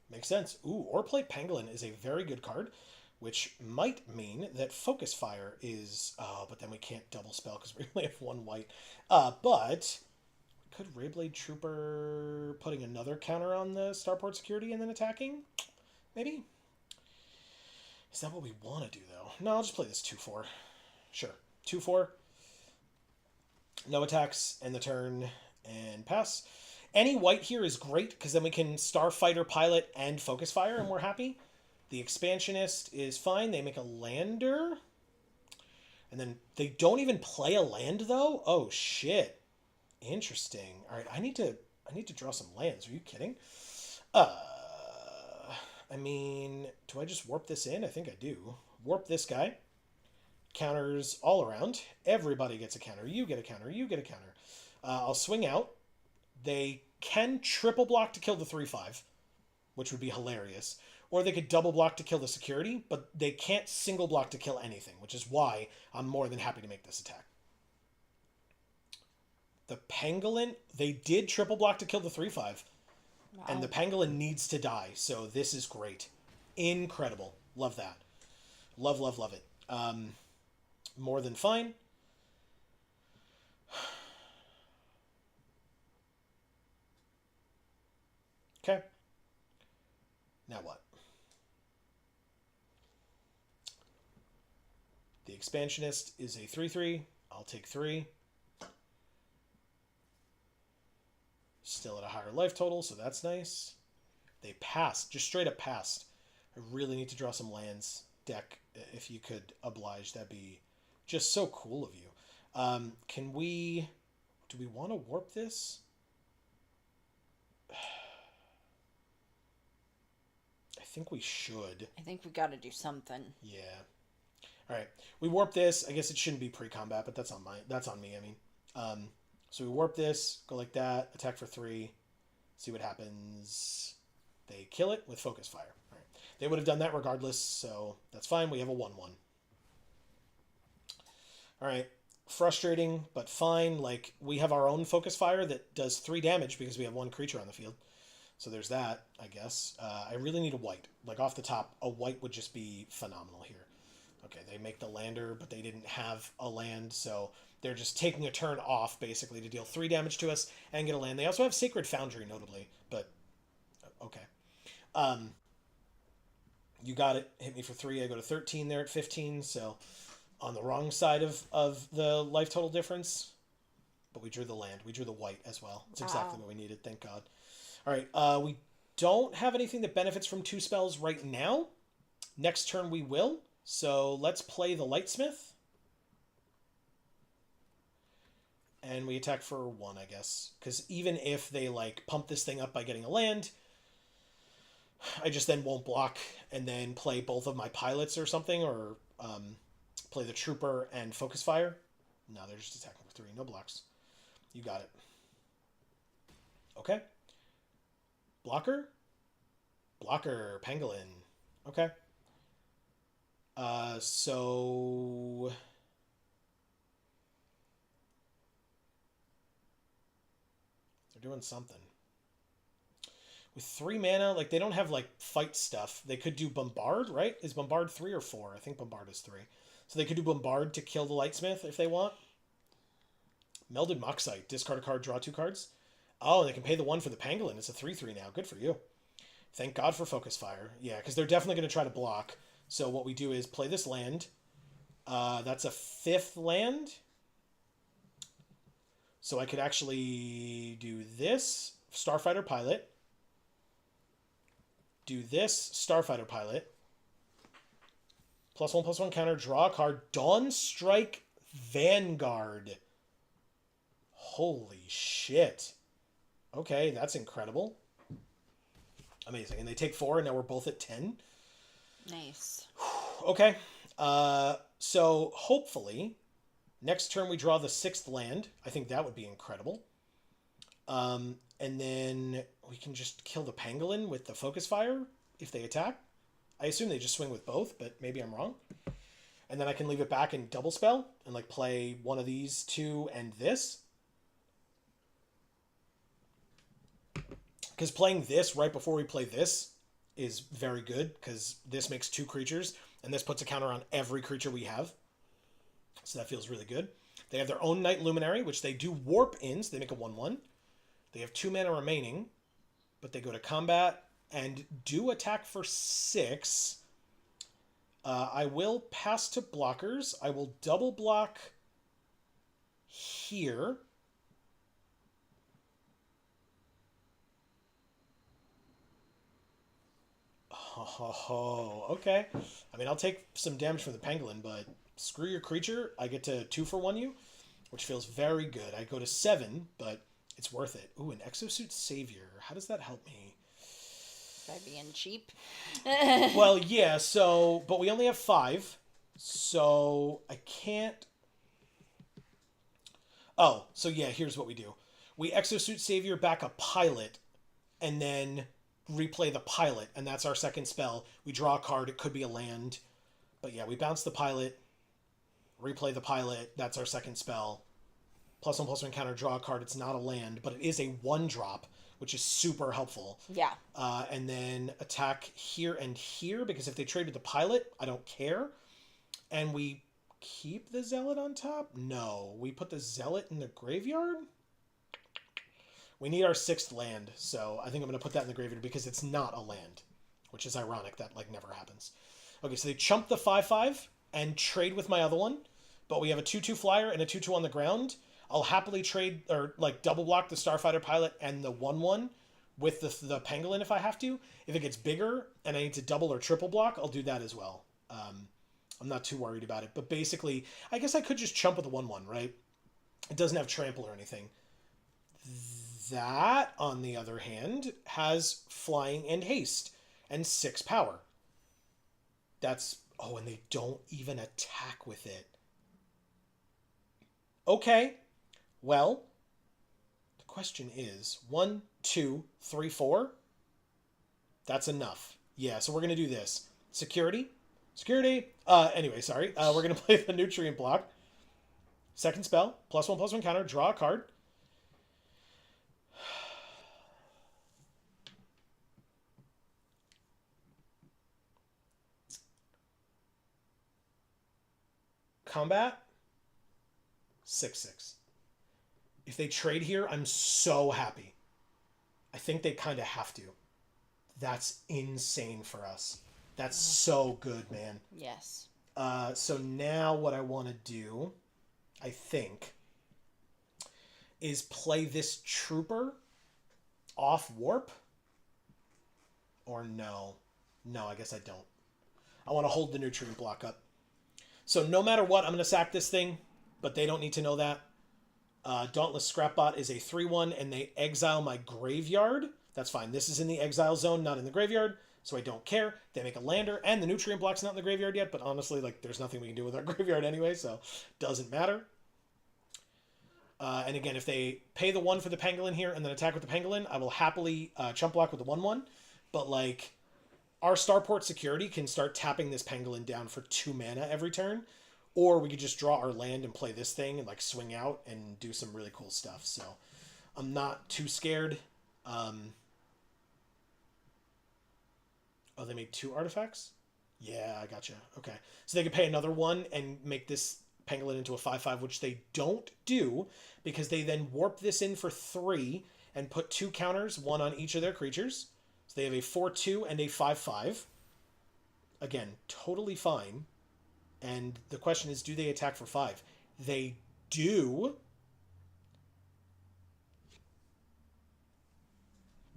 Makes sense. Ooh, Oreplate Pangolin is a very good card, which might mean that Focus Fire is... Oh, but then we can't double spell because we only have 1 white. But... Could Rayblade Trooper putting another counter on the Starport Security and then attacking? Maybe? Is that what we want to do, though? No, I'll just play this 2-4. Sure. 2-4. No attacks, end the turn, and pass. Any white here is great, because then we can Starfighter Pilot and Focus Fire, and we're happy. The Expansionist is fine. They make a lander. And then they don't even play a land, though? Oh, shit. Interesting. All right, I need to draw some lands. Are you kidding? I mean, do I just warp this in? I think I do. Warp this guy. Counters all around. Everybody gets a counter. You get a counter. You get a counter. I'll swing out. They can triple block to kill the 3/5, which would be hilarious. Or they could double block to kill the security, but they can't single block to kill anything, which is why I'm more than happy to make this attack. The Pangolin, they did triple block to kill the 3/5. Wow. And the Pangolin needs to die, so this is great. Incredible. Love that. Love, love, love it. More than fine. Okay. Now what? The Expansionist is a 3/3. I'll take 3. Still at a higher life total, so that's nice. They passed. Just straight up passed. I really need to draw some lands. Deck, if you could oblige, that'd be just so cool of you. Can we... Do we want to warp this? I think we should. I think we got to do something. Yeah. All right. We warp this. I guess it shouldn't be pre-combat, but that's on me. I mean, so we warp this, go like that, attack for 3, see what happens. They kill it with Focus Fire. All right. They would have done that regardless, so that's fine. We have a 1/1. All right. Frustrating, but fine. Like, we have our own Focus Fire that does 3 damage because we have 1 creature on the field. So there's that, I guess. I really need a white. Like, off the top, a white would just be phenomenal here. Okay, they make the lander, but they didn't have a land, so they're just taking a turn off, basically, to deal 3 damage to us and get a land. They also have Sacred Foundry, notably, but okay. You got it. Hit me for 3. I go to 13 there at 15, so on the wrong side of the life total difference. But we drew the land. We drew the white as well. It's exactly what we needed, thank God. All right, we don't have anything that benefits from 2 spells right now. Next turn we will. So let's play the Lightsmith. And we attack for 1, I guess. Because even if they, like, pump this thing up by getting a land, I just then won't block and then play both of my pilots or something, or play the Trooper and Focus Fire. No, they're just attacking for 3. No blocks. You got it. Okay. Blocker? Blocker. Pangolin. Okay. So... they're doing something. With 3 mana, like, they don't have, like, fight stuff. They could do Bombard, right? Is Bombard 3 or 4? I think Bombard is 3. So they could do Bombard to kill the Lightsmith if they want. Melded Moxite. Discard a card, draw 2 cards. Oh, they can pay the 1 for the Pangolin. It's a 3/3 now. Good for you. Thank God for Focus Fire. Yeah, because they're definitely going to try to block. So what we do is play this land. That's a 5th land. So I could actually do this Starfighter Pilot. Do this Starfighter Pilot. +1/+1 counter, draw a card. Dawn Strike Vanguard. Holy shit. Okay, that's incredible. Amazing. And they take 4, and now we're both at 10. Nice. Okay. So hopefully, next turn we draw the 6th land. I think that would be incredible. And then we can just kill the Pangolin with the Focus Fire if they attack. I assume they just swing with both, but maybe I'm wrong. And then I can leave it back and double spell and, like, play one of these 2 and this. Because playing this right before we play this is very good, because this makes 2 creatures, and this puts a counter on every creature we have. So that feels really good. They have their own Night Luminary, which they do warp in, so they make a 1/1. They have 2 mana remaining, but they go to combat and do attack for 6. I will pass to blockers. I will double block here. Oh, okay. I mean, I'll take some damage from the Pangolin, but screw your creature. I get to 2-for-1 you, which feels very good. I go to 7, but it's worth it. Ooh, an Exosuit Savior. How does that help me? By being cheap. Well, yeah, so... but we only have 5, so I can't... oh, so yeah, here's what we do. We Exosuit Savior back a pilot, and then replay the pilot, and that's our second spell. We draw a card. It could be a land. But yeah, we bounce the pilot, replay the pilot. That's our second spell. +1/+1 counter, draw a card. It's not a land, but it is a 1-drop, which is super helpful. Yeah. And then attack here and here, because if they trade with the pilot, I don't care. And we keep the Zealot on top? No. We put the Zealot in the graveyard? We need our 6th land, so I think I'm going to put that in the graveyard because it's not a land, which is ironic. That, like, never happens. Okay, so they chump the 5/5 and trade with my other one, but we have a 2/2 flyer and a 2/2 on the ground. I'll happily trade, or, like, double block the Starfighter Pilot and the 1/1 with the Pangolin if I have to. If it gets bigger and I need to double or triple block, I'll do that as well. I'm not too worried about it. But basically, I guess I could just chump with the 1/1, right? It doesn't have trample or anything. That, on the other hand, has flying and haste and 6 power. That's... oh, and they don't even attack with it. Okay. Well, the question is 1, 2, 3, 4. That's enough. Yeah, so we're going to do this. Security. Anyway, sorry. We're going to play the Nutrient block. Second spell. +1/+1 counter. Draw a card. Combat. 6/6. If they trade here, I'm so happy. I think they kind of have to. That's insane for us. That's so good, man. Yes. So now what I want to do, I think, is play this Trooper off warp Or no. No, I guess I don't. I want to hold the nutrient block up. So no matter what, I'm going to sack this thing, but they don't need to know that. Dauntless Scrapbot is a 3/1, and they exile my graveyard. That's fine. This is in the exile zone, not in the graveyard, so I don't care. They make a lander, and the nutrient block's not in the graveyard yet, but honestly, like, there's nothing we can do with our graveyard anyway, so doesn't matter. And again, if they pay the 1 for the Pangolin here and then attack with the Pangolin, I will happily chump block with the 1/1. But, like, our Starport Security can start tapping this Pangolin down for 2 mana every turn. Or we could just draw our land and play this thing and, like, swing out and do some really cool stuff. So I'm not too scared. Oh, they made 2 artifacts? Yeah, I gotcha. Okay. So they could pay another 1 and make this Pangolin into a 5/5, which they don't do because they then warp this in for 3 and put 2 counters, 1 on each of their creatures. So they have a 4/2 and a 5/5. Again, totally fine. And the question is, do they attack for 5? They do.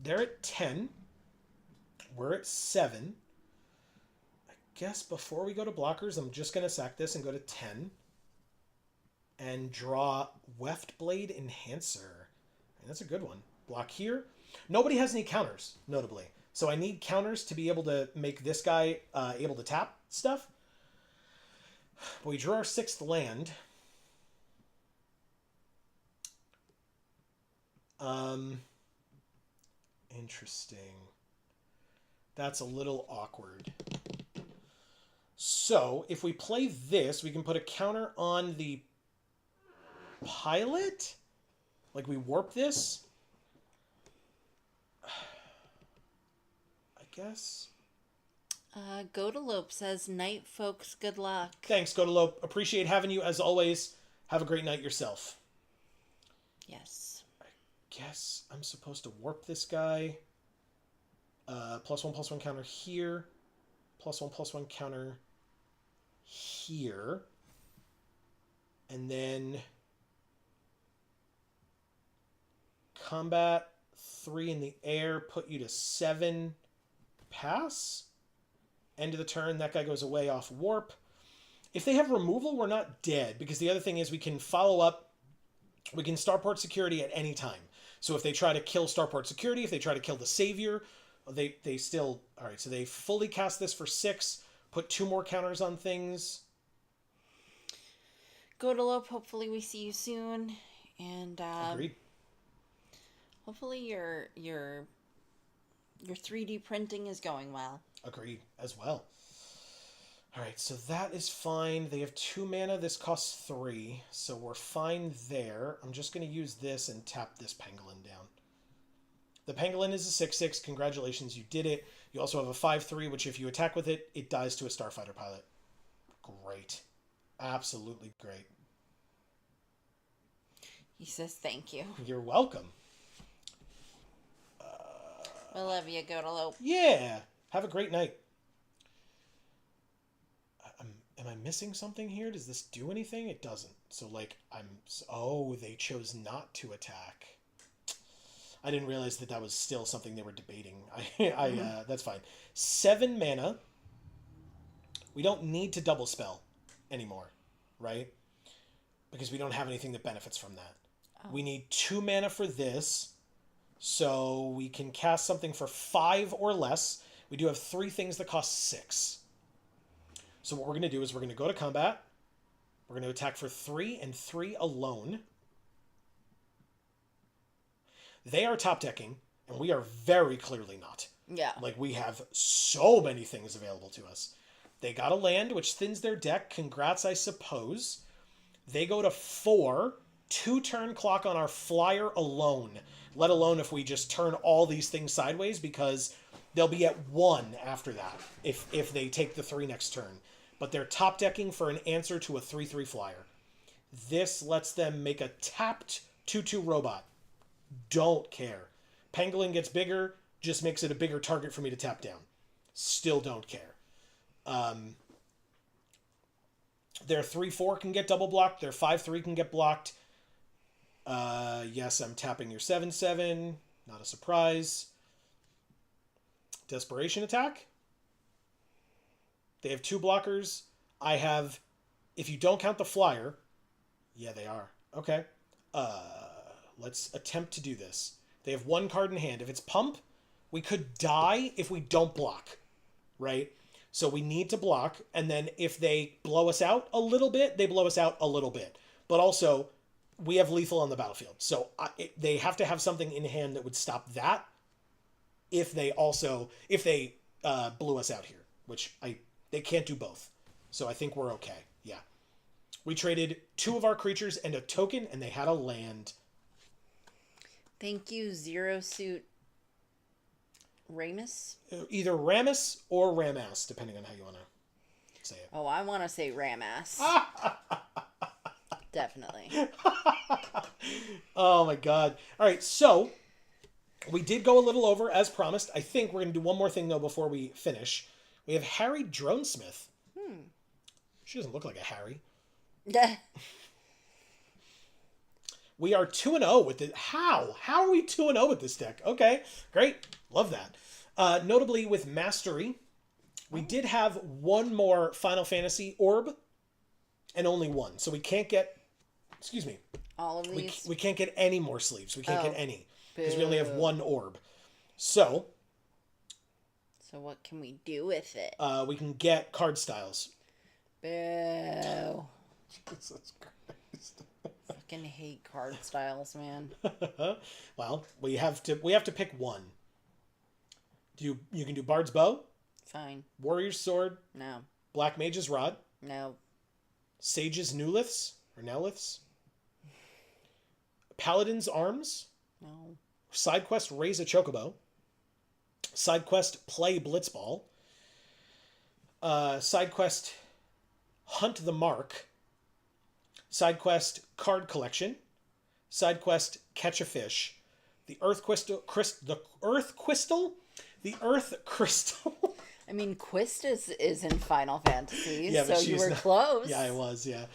They're at 10. We're at 7. I guess before we go to blockers, I'm just going to sack this and go to 10. And draw Weft Blade Enhancer. And that's a good one. Block here. Nobody has any counters, notably. So I need counters to be able to make this guy able to tap stuff. But we drew our 6th land. Interesting. That's a little awkward. So if we play this, we can put a counter on the pilot? Like we warp this? I guess. Godalope says, night, folks, good luck. Thanks, Godalope. Appreciate having you as always. Have a great night yourself. Yes. I guess I'm supposed to warp this guy. +1/+1 counter here. +1/+1 counter here. And then combat 3 in the air, put you to 7. Pass. End of the turn, that guy goes away off warp. If they have removal, we're not dead, because the other thing is we can follow up. We can Starport Security at any time. So if they try to kill Starport Security, if they try to kill the Savior, they still... Alright, so they fully cast this for 6, put 2 more counters on things. Godalope, hopefully we see you soon. And Agreed. Hopefully your 3D printing is going well. Agreed as well. Alright, so that is fine. They have 2 mana. This costs 3. So we're fine there. I'm just going to use this and tap this Pangolin down. The Pangolin is a 6/6. Congratulations, you did it. You also have a 5/3, which if you attack with it, it dies to a Starfighter pilot. Great. Absolutely great. He says thank you. You're welcome. I love you, Godalope. Yeah. Have a great night. Am I missing something here? Does this do anything? It doesn't. So, like, oh, they chose not to attack. I didn't realize that was still something they were debating. That's fine. 7 mana. We don't need to double spell anymore, right? Because we don't have anything that benefits from that. Oh. We need 2 mana for this. So we can cast something for 5 or less. We do have 3 things that cost 6. So what we're going to do is we're going to go to combat. We're going to attack for 3 and 3 alone. They are top decking, and we are very clearly not. Yeah. Like, we have so many things available to us. They got a land, which thins their deck. Congrats, I suppose. They go to 4. 2 turn clock on our flyer alone. Let alone if we just turn all these things sideways, because they'll be at 1 after that if they take the 3 next turn. But they're top decking for an answer to a 3/3 flyer. This lets them make a tapped 2/2 robot. Don't care. Pangolin gets bigger, just makes it a bigger target for me to tap down. Still don't care. Their 3/4 can get double blocked. Their 5/3 can get blocked. Yes, I'm tapping your 7/7. Not a surprise. Desperation Attack. They have 2 blockers. I have, if you don't count the flyer, yeah, they are. Okay. Let's attempt to do this. They have 1 card in hand. If it's Pump, we could die if we don't block, right? So we need to block, and then if they blow us out a little bit, they blow us out a little bit. But also, we have lethal on the battlefield. So they have to have something in hand that would stop that if they blew us out here, which they can't do both. So I think we're okay. Yeah. We traded 2 of our creatures and a token, and they had a land. Thank you, Zero Suit Ramus? Either Ramus or Ramas, depending on how you want to say it. Oh, I want to say Ramas. Definitely. Oh my god. All right, so we did go a little over as promised. I think we're going to do one more thing, though, before we finish. We have Harry Dronesmith. She doesn't look like a Harry. We are 2-0 with it. How? How are we 2-0 with this deck? Okay, great. Love that. Notably with Mastery, we did have 1 more Final Fantasy orb and only 1. So we can't get, excuse me. All of these? We can't get any more sleeves. We can't get any. Because we Boo. only have 1 orb. So what can we do with it? we can get card styles. Boo. Jesus Christ. Fucking hate card styles, man. Well, we have to pick 1. You can do Bard's Bow, Fine. Warrior's Sword, No. Black Mage's Rod, No. Sage's Newliths or Nowliths, Paladin's Arms, No. Side Quest Raise a Chocobo, Side Quest Play Blitzball, Side Quest Hunt the Mark, Side Quest Card Collection, Side Quest Catch a Fish, the Earth Crystal, I mean, Quist is in Final Fantasy, Yeah, but so you she's were not- close. Yeah, I was, yeah.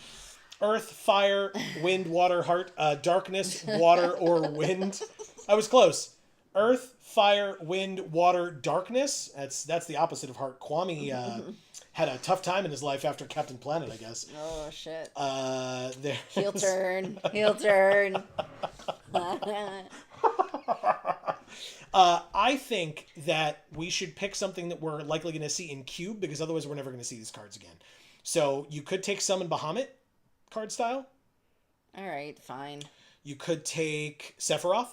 Earth, Fire, Wind, Water, Heart, Darkness, Water, or Wind. I was close. Earth, Fire, Wind, Water, Darkness. That's the opposite of Heart. Kwame had a tough time in his life after Captain Planet, I guess. Oh, shit. There. Heel turn. Heel turn. I think that we should pick something that we're likely going to see in Cube, because otherwise we're never going to see these cards again. So you could take Summon Bahamut card style. All right, fine. You could take Sephiroth,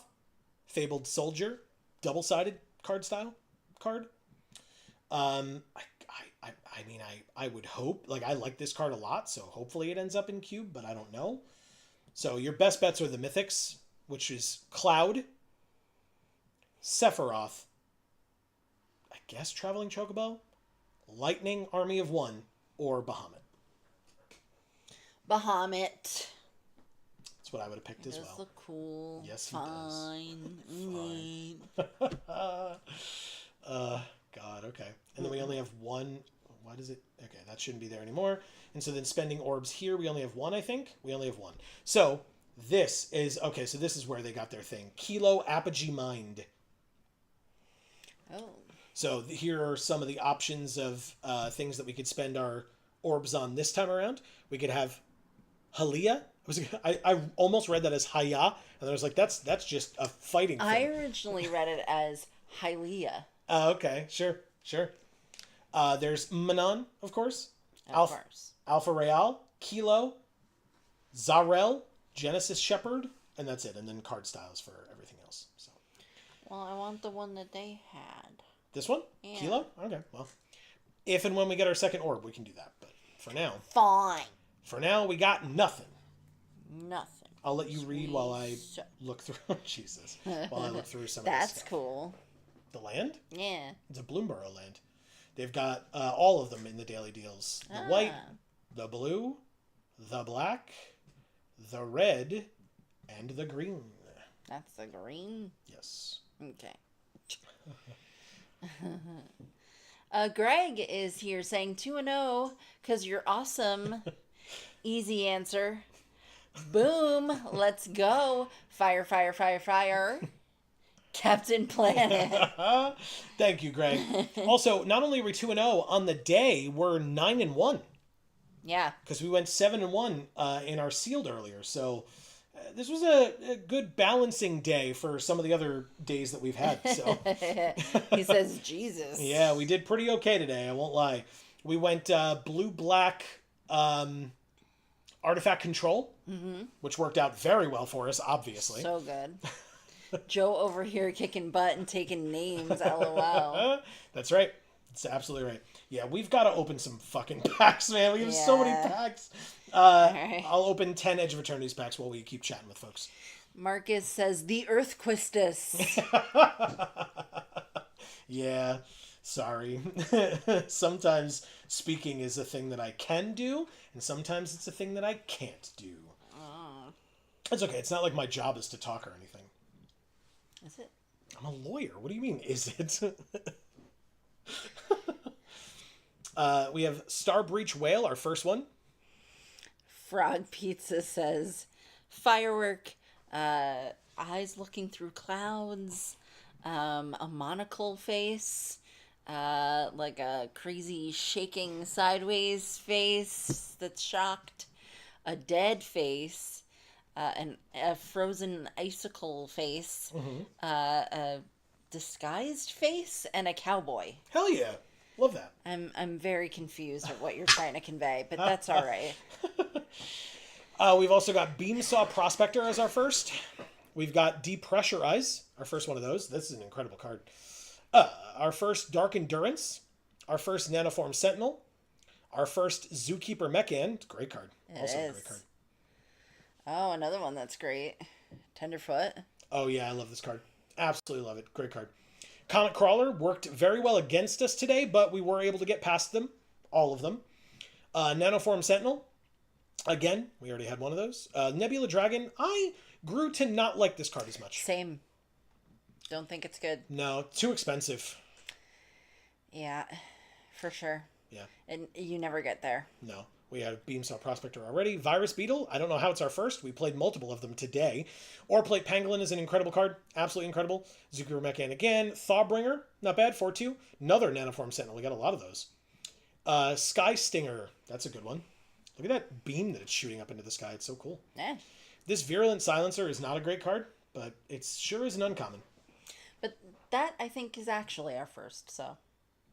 Fabled Soldier, double-sided card style card. I mean, I would hope, like, I like this card a lot, so hopefully it ends up in Cube, but I don't know. So your best bets are the Mythics, which is Cloud, Sephiroth, I guess Traveling Chocobo, Lightning Army of One, or Bahamut. Bahamut. That's what I would have picked as Does well. look cool. Yes, he Fine. does. God, okay. And then we only have 1. Why does it? Okay, that shouldn't be there anymore. And so then spending orbs here, we only have 1, I think. We only have 1. So this is, okay, so this is where they got their thing. Kilo Apogee Mind. Oh. So here are some of the options of things that we could spend our orbs on this time around. We could have Halia. I almost read that as Haya, and then I was like, that's just a fighting thing. I originally read it as Hylia. Okay, sure. There's Manon, of course. Of course. Alpha Real, Kilo, Zarel, Genesis Shepherd, and that's it. And then card styles for everything else. So Well, I want the one that they had. this one? Yeah. Kilo? Okay, well. If and when we get our second orb, we can do that. But for now, we got nothing. Nothing. I'll let you read while I So- look through. Jesus. While I look through some of this That's stuff. cool. The land? Yeah. It's a Bloomborough land. They've got all of them in the daily deals. The white, the blue, the black, the red, and the green. That's the green. Yes. Okay. Greg is here saying 2-0 because you're awesome. Easy answer. Boom. Let's go. Fire, fire, fire, fire. Captain Planet. Thank you, Greg. Also, not only are we 2-0 on the day, we're 9-1 Yeah. because we went 7-1 in our sealed earlier. So this was a good balancing day for some of the other days that we've had. So He says Jesus. yeah, we did pretty okay today. I won't lie. We went blue black artifact control, which worked out very well for us. Obviously, So good. Joe over here kicking butt and taking names. LOL. That's right. That's absolutely right. Yeah, we've got to open some fucking packs, man. We have so many Yeah. packs. Right. I'll open 10 Edge of Eternities packs while we keep chatting with folks. Marcus says the Earthquistus. Yeah, sorry. Sometimes speaking is a thing that I can do, and sometimes it's a thing that I can't do. It's okay. It's not like my job is to talk or anything. Is it? I'm a lawyer. What do you mean, is it? We have Star Breach Whale, our first one. Frog Pizza says firework, eyes looking through clouds, a monocle face, like a crazy shaking sideways face that's shocked, a dead face, a frozen icicle face, a disguised face, and a cowboy. Hell yeah. Love that. I'm very confused at what you're trying to convey, but that's all right. We've also got Beamsaw Prospector as our first. We've got Depressurize, our first one of those. This is an incredible card. Our first Dark Endurance. Our first Nanoform Sentinel. Our first Zookeeper Mechan. Great card. Also a great card. Oh, another one that's great. Tenderfoot. Oh, yeah, I love this card. Absolutely love it. Great card. Comet Crawler worked very well against us today, but we were able to get past them. All of them. Nanoform Sentinel. Again, we already had one of those. Nebula Dragon. I grew to not like this card as much. Same. Don't think it's good. No, too expensive. Yeah, for sure. Yeah. And you never get there. No. We had Beamsaw Prospector already. Virus Beetle. I don't know how it's our first. We played multiple of them today. Orplate Pangolin is an incredible card. Absolutely incredible. Zookeeper Mechan again. Thawbringer. Not bad. 4-2. Another Nanoform Sentinel. We got a lot of those. Sky Stinger. That's a good one. Look at that beam that it's shooting up into the sky. It's so cool. Yeah. This Virulent Silencer is not a great card, but it sure is an uncommon. But that, I think, is actually our first, so.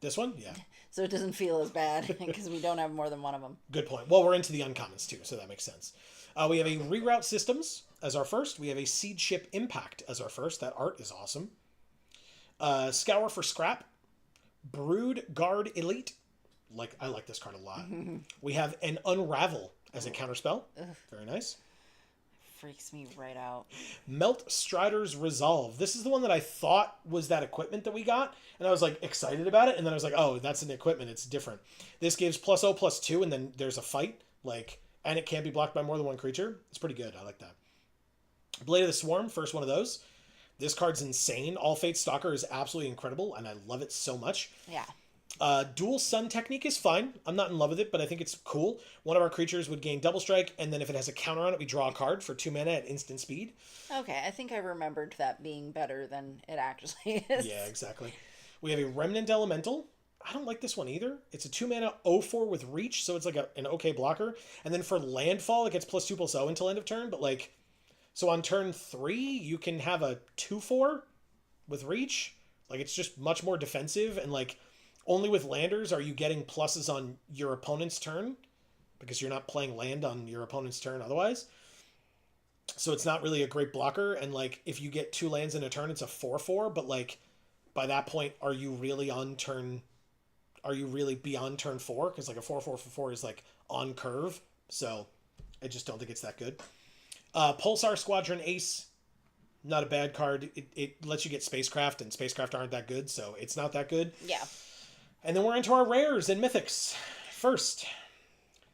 This one? Yeah. So it doesn't feel as bad, because we don't have more than one of them. Good point. Well, we're into the uncommons, too, so that makes sense. We have a Reroute Systems as our first. We have a Seed Ship Impact as our first. That art is awesome. Scour for Scrap. Brood Guard Elite. I like this card a lot. We have an Unravel as a counterspell. Very nice. Freaks me right out. Melt Strider's Resolve. This is the one that I thought was that equipment that we got, and I was like excited about it, and then I was like, oh, that's an equipment, it's different. This gives +0/+2, and then there's a fight, and it can't be blocked by more than one creature. It's pretty good. I like that. Blade of the Swarm, first one of those. This card's insane. All Fate Stalker is absolutely incredible, and I love it so much. Yeah. Dual Sun Technique is fine. I'm not in love with it, but I think it's cool. One of our creatures would gain double strike, and then if it has a counter on it, we draw a card for 2 mana at instant speed. Okay, I think I remembered that being better than it actually is. Yeah, exactly. We have a Remnant Elemental. I don't like this one either. It's a 2 mana 0/4 with reach, so it's like an okay blocker. And then for landfall, it gets +2/+0 until end of turn, but so on turn 3, you can have a 2/4 with reach. It's just much more defensive, and only with landers are you getting pluses on your opponent's turn, because you're not playing land on your opponent's turn otherwise. So it's not really a great blocker, and if you get 2 lands in a turn, it's a 4/4, but by that point, are you really beyond turn 4? Because a 4/4 for 4 is on curve, so I just don't think it's that good. Pulsar Squadron Ace, not a bad card. It lets you get spacecraft, and spacecraft aren't that good, so it's not that good. Yeah. And then we're into our rares and mythics. First,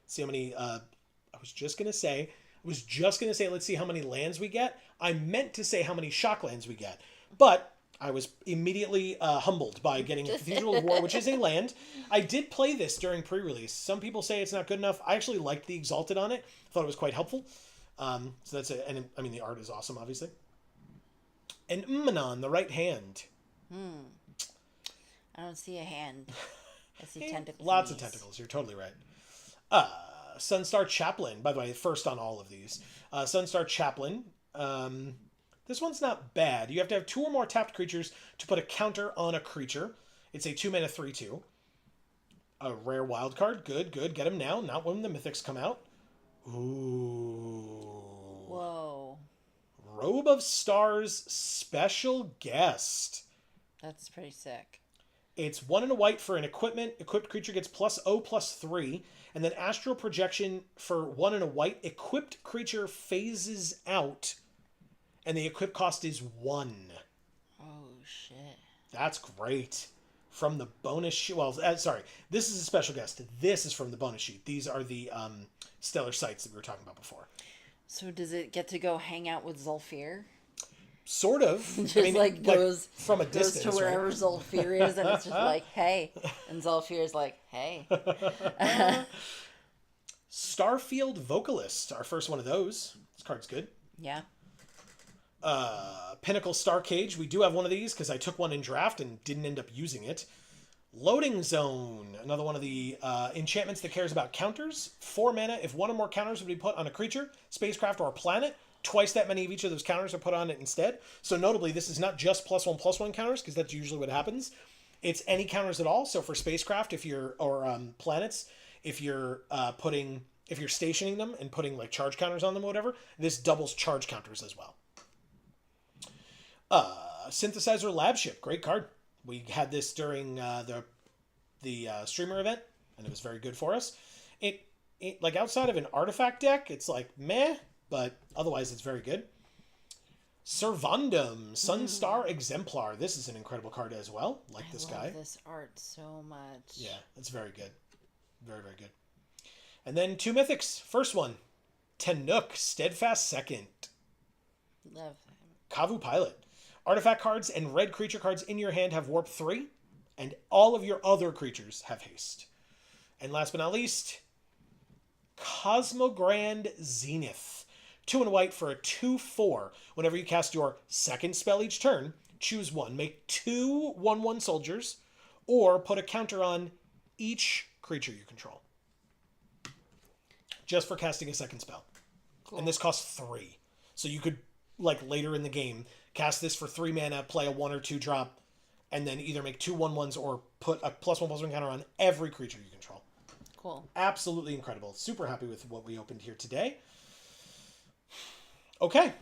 see how many, I was just going to say, let's see how many lands we get. I meant to say how many shock lands we get. But I was immediately humbled by getting Cathedral of War, which is a land. I did play this during pre-release. Some people say it's not good enough. I actually liked the Exalted on it. I thought it was quite helpful. So that's it. And the art is awesome, obviously. And Mmanon, the right hand. I don't see a hand. I see tentacles. Lots of tentacles. You're totally right. Sunstar Chaplain. By the way, first on all of these. Sunstar Chaplain. This one's not bad. You have to have 2 or more tapped creatures to put a counter on a creature. It's a 2-mana 3/2. A rare wild card. Good, good. Get him now, not when the mythics come out. Ooh. Whoa. Robe of Stars special guest. That's pretty sick. It's 1 and a white for an equipment. Equipped creature gets +0/+3. And then Astral Projection for 1 and a white. Equipped creature phases out. And the equip cost is 1. Oh, shit. That's great. From the bonus sheet. Well, sorry. This is a special guest. This is from the bonus sheet. These are the stellar sites that we were talking about before. So does it get to go hang out with Zulfir? Sort of. Just goes from a distance, goes to wherever right? Zulfir is, and it's just like, hey. And Zulfir is like, hey. Starfield Vocalist. Our first one of those. This card's good. Yeah. Pinnacle Star Cage. We do have one of these because I took one in draft and didn't end up using it. Loading Zone. Another one of the enchantments that cares about counters. 4 mana. If 1 or more counters would be put on a creature, spacecraft, or planet, twice that many of each of those counters are put on it instead. So notably, this is not just +1/+1 counters, because that's usually what happens. It's any counters at all. So for spacecraft, or planets, if you're stationing them and putting like charge counters on them or whatever, this doubles charge counters as well. Synthesizer Lab Ship, great card. We had this during the streamer event, and it was very good for us. It like outside of an artifact deck, it's like meh, but otherwise it's very good. Servandum, Sunstar Exemplar. This is an incredible card as well. Like this guy. I love this art so much. Yeah, it's very good. Very, very good. And then 2 mythics. First one, Tenuk, Steadfast Second. Love him. Kavu Pilot. Artifact cards and red creature cards in your hand have Warp 3, and all of your other creatures have Haste. And last but not least, Cosmogrand Zenith. 2 and a white for a 2/4. Whenever you cast your second spell each turn, choose one. Make 2 1/1 soldiers, or put a counter on each creature you control. Just for casting a second spell. Cool. And this costs 3. So you could, like later in the game, cast this for 3 mana, play a 1 or 2 drop, and then either make 2 1/1s or put a +1/+1 counter on every creature you control. Cool. Absolutely incredible. Super happy with what we opened here today. Okay.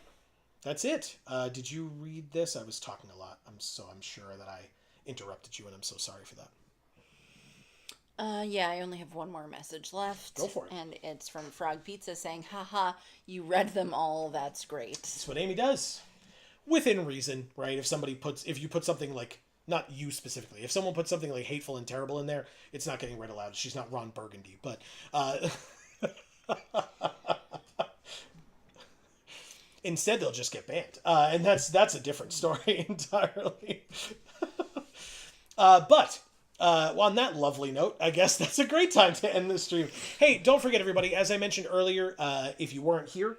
That's it. Did you read this? I was talking a lot. I'm sure that I interrupted you, and I'm so sorry for that. Yeah, I only have one more message left. Go for it. And it's from Frog Pizza saying, haha, you read them all, that's great. That's what Amy does. Within reason, right? If you put something like, not you specifically, if someone puts something like hateful and terrible in there, it's not getting read aloud. She's not Ron Burgundy, but, instead they'll just get banned. And that's a different story entirely. On that lovely note, I guess that's a great time to end the stream. Hey, don't forget, everybody, as I mentioned earlier, if you weren't here,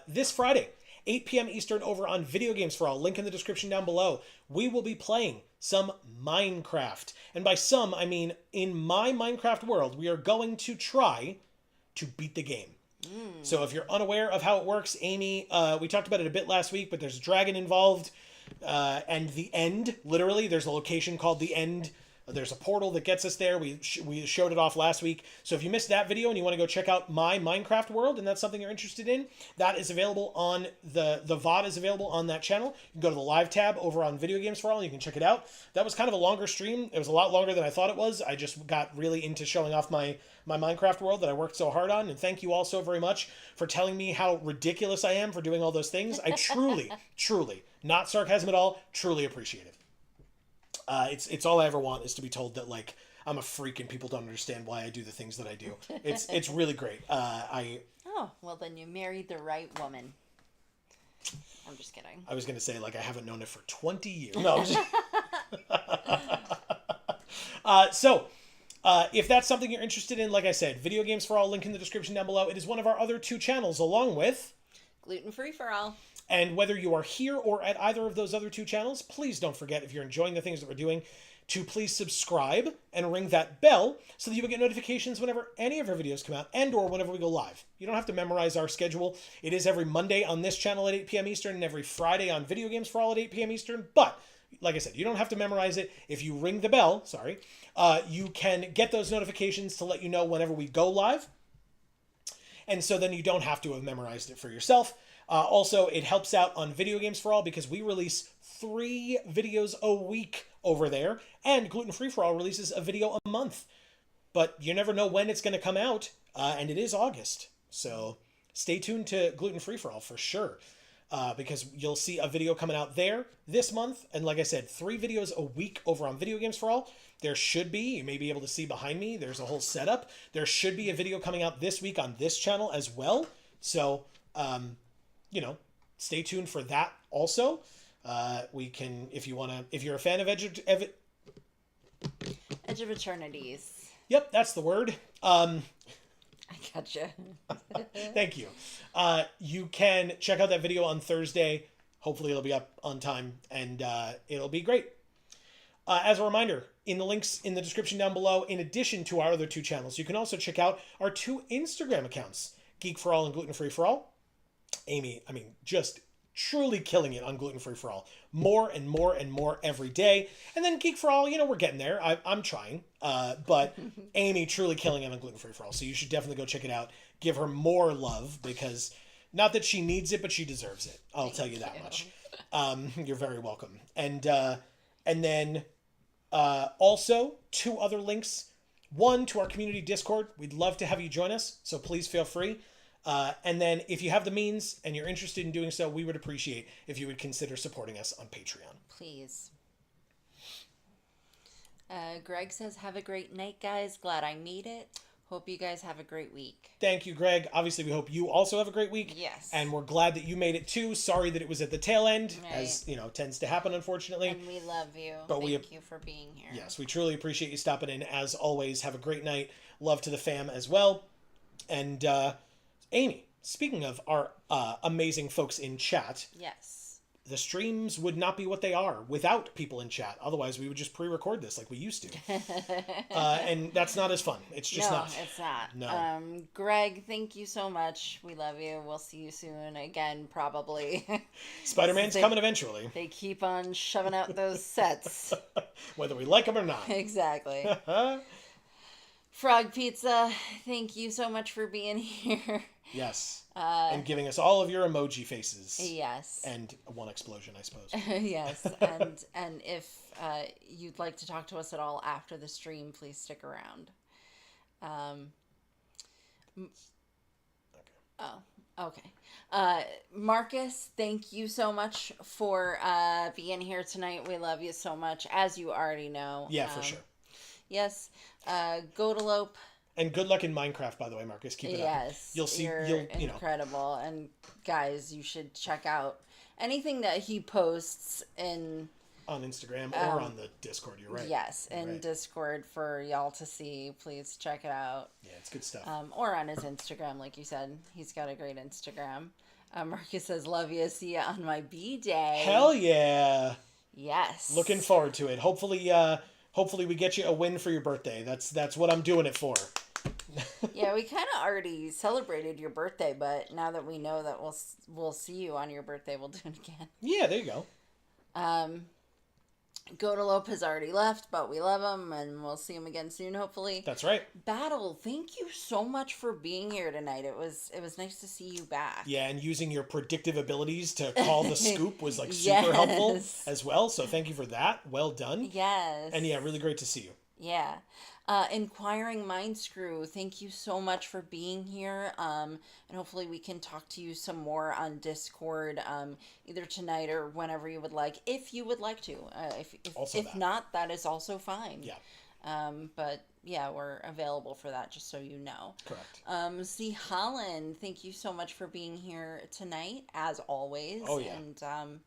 this Friday, 8 p.m. Eastern over on Video Games for All, link in the description down below, we will be playing some Minecraft. And by some, I mean in my Minecraft world, we are going to try to beat the game. So if you're unaware of how it works, Amy, we talked about it a bit last week, but there's a dragon involved. And the end, literally, there's a location called the end. There's a portal that gets us there. We showed it off last week. So if you missed that video and you want to go check out my Minecraft world and that's something you're interested in, that is available on the VOD is available on that channel. You can go to the live tab over on Video Games for All and you can check it out. That was kind of a longer stream. It was a lot longer than I thought it was. I just got really into showing off my Minecraft world that I worked so hard on. And thank you all so very much for telling me how ridiculous I am for doing all those things. I truly, truly, not sarcasm at all, truly appreciate it. It's all I ever want is to be told that like I'm a freak and people don't understand why I do the things that I do. It's really great. Oh, well then you married the right woman. I'm just kidding. I was gonna say like I haven't known it for 20 years. No. If that's something you're interested in, like I said, Video Games for All, link in the description down below. It is one of our other 2 channels along with Gluten Free for All. And whether you are here or at either of those other two channels, please don't forget, if you're enjoying the things that we're doing, to please subscribe and ring that bell so that you will get notifications whenever any of our videos come out and or whenever we go live. You don't have to memorize our schedule. It is every Monday on this channel at 8 p.m. Eastern and every Friday on Video Games for All at 8 p.m. Eastern. But, like I said, you don't have to memorize it. If you ring the bell, you can get those notifications to let you know whenever we go live. And so then you don't have to have memorized it for yourself. Also, it helps out on Video Games for All because we release 3 videos a week over there, and Gluten Free for All releases a video a month. But you never know when it's going to come out, and it is August. So stay tuned to Gluten Free for All for sure, because you'll see a video coming out there this month. And like I said, 3 videos a week over on Video Games for All. There should be, you may be able to see behind me, there's a whole setup. There should be a video coming out this week on this channel as well. So, stay tuned for that also. We can, if you're a fan of Edge of Eternities. Yep, that's the word. I gotcha. Thank you. You can check out that video on Thursday. Hopefully it'll be up on time, and it'll be great. As a reminder, in the links in the description down below, in addition to our other 2 channels, you can also check out our 2 Instagram accounts, Geek for All and Gluten Free for All. Amy, just truly killing it on Gluten Free for All. More and more and more every day. And then Geek for All, we're getting there. I'm trying. But Amy truly killing it on Gluten Free for All. So you should definitely go check it out. Give her more love because not that she needs it, but she deserves it. I'll tell you that much. You're very welcome. And then also 2 other links. One, to our community Discord. We'd love to have you join us. So please feel free. And then if you have the means and you're interested in doing so, we would appreciate if you would consider supporting us on Patreon. Please. Greg says, have a great night, guys. Glad I made it. Hope you guys have a great week. Thank you, Greg. Obviously, we hope you also have a great week. Yes. And we're glad that you made it too. Sorry that it was at the tail end, right. as, tends to happen, unfortunately. And we love you. But Thank you for being here. Yes, we truly appreciate you stopping in. As always, have a great night. Love to the fam as well. And, Amy, speaking of our amazing folks in chat. Yes. The streams would not be what they are without people in chat. Otherwise, we would just pre-record this like we used to. And that's not as fun. It's just not. No, it's not. No. Greg, thank you so much. We love you. We'll see you soon again, probably. Spider-Man's coming eventually. They keep on shoving out those sets. Whether we like them or not. Exactly. Frog Pizza, thank you so much for being here. Yes. And giving us all of your emoji faces. Yes. And one explosion, I suppose. Yes. And if you'd like to talk to us at all after the stream, please stick around. Okay. Marcus, thank you so much for being here tonight. We love you so much, as you already know. Yeah, for sure. Yes. Godalope. And good luck in Minecraft, by the way, Marcus. Keep it up. Yes. You'll see. You're you'll incredible. And guys, you should check out anything that he posts on Instagram or on the Discord. You're right. Yes, in Discord for y'all to see. Please check it out. Yeah, it's good stuff. Or on his Instagram, like you said. He's got a great Instagram. Marcus says, love you. See ya on my B-Day. Hell yeah. Yes. Looking forward to it. Hopefully we get you a win for your birthday. That's what I'm doing it for. Yeah, we kind of already celebrated your birthday, but now that we know that we'll see you on your birthday, we'll do it again. Yeah, there you go. Godalope has already left, but we love him, and we'll see him again soon, hopefully. That's right. Battle, thank you so much for being here tonight. It was nice to see you back. Yeah, and using your predictive abilities to call the scoop was super helpful as well. So thank you for that. Well done. Yes. And yeah, really great to see you. Yeah. Inquiring Mind Screw, thank you so much for being here. And hopefully we can talk to you some more on Discord, either tonight or whenever you would like, if you would like to. If not, that is also fine. Yeah. But yeah, we're available for that, just so you know. Correct. C. Holland, thank you so much for being here tonight, as always. Oh, yeah. And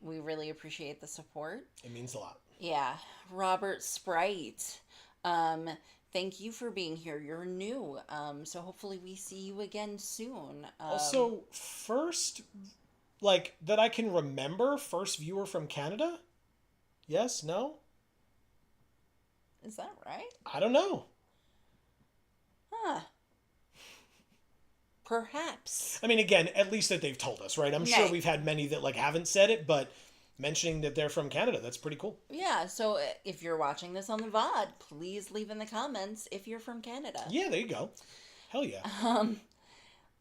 we really appreciate the support. It means a lot. Yeah. Robert Sprite, thank you for being here. You're new. So hopefully we see you again soon. Also, first like, that I can remember, first viewer from Canada? Yes? No? Is that right? I don't know. Huh. Perhaps. I mean, again, at least that they've told us, right? I'm sure Right. we've had many that, like, haven't said it, but mentioning that they're from Canada, that's pretty cool. Yeah, so if you're watching this on the VOD, please leave in the comments if you're from Canada. Yeah, there you go. Hell yeah.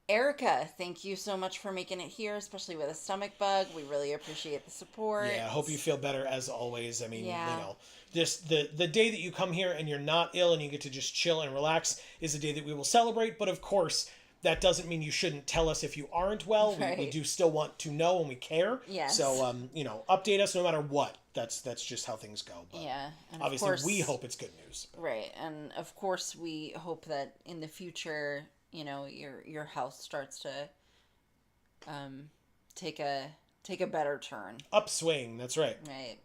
Erica, thank you so much for making it here, especially with a stomach bug. We really appreciate the support. Yeah, I hope you feel better as always. I mean, Yeah. you know, this the day that you come here and you're not ill and you get to just chill and relax is a day that we will celebrate. But of course, that doesn't mean you shouldn't tell us if you aren't well. We Right. do still want to know and we care. Yes. So, you know, update us no matter what. That's just how things go. But Yeah, and obviously, of course, we hope it's good news. right, and of course we hope that in the future, you know, your health starts to take a better turn. Upswing. That's right. Right.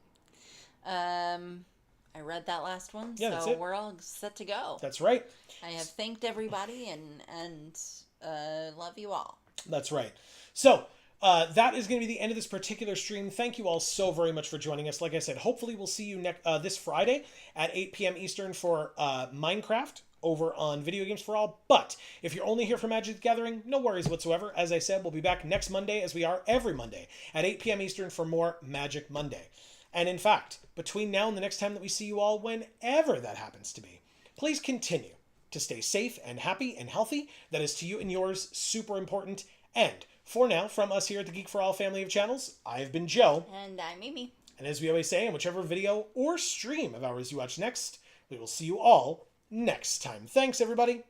I read that last one, Yeah, that's so it. we're all set to go. That's right. I have thanked everybody and love you all. That's right. So, that is going to be the end of this particular stream. Thank you all so very much for joining us. Like I said, hopefully we'll see you this Friday at 8 p.m. Eastern for Minecraft over on Video Games for All. But if you're only here for Magic the Gathering, no worries whatsoever. As I said, we'll be back next Monday, as we are every Monday, at 8 p.m. Eastern for more Magic Monday. And in fact, between now and the next time that we see you all, whenever that happens to be, please continue to stay safe and happy and healthy. That is to you and yours super important. And for now, from us here at the Geek for All family of channels, I've been Joe. And I'm Mimi. And as we always say, in whichever video or stream of ours you watch next, we will see you all next time. Thanks, everybody.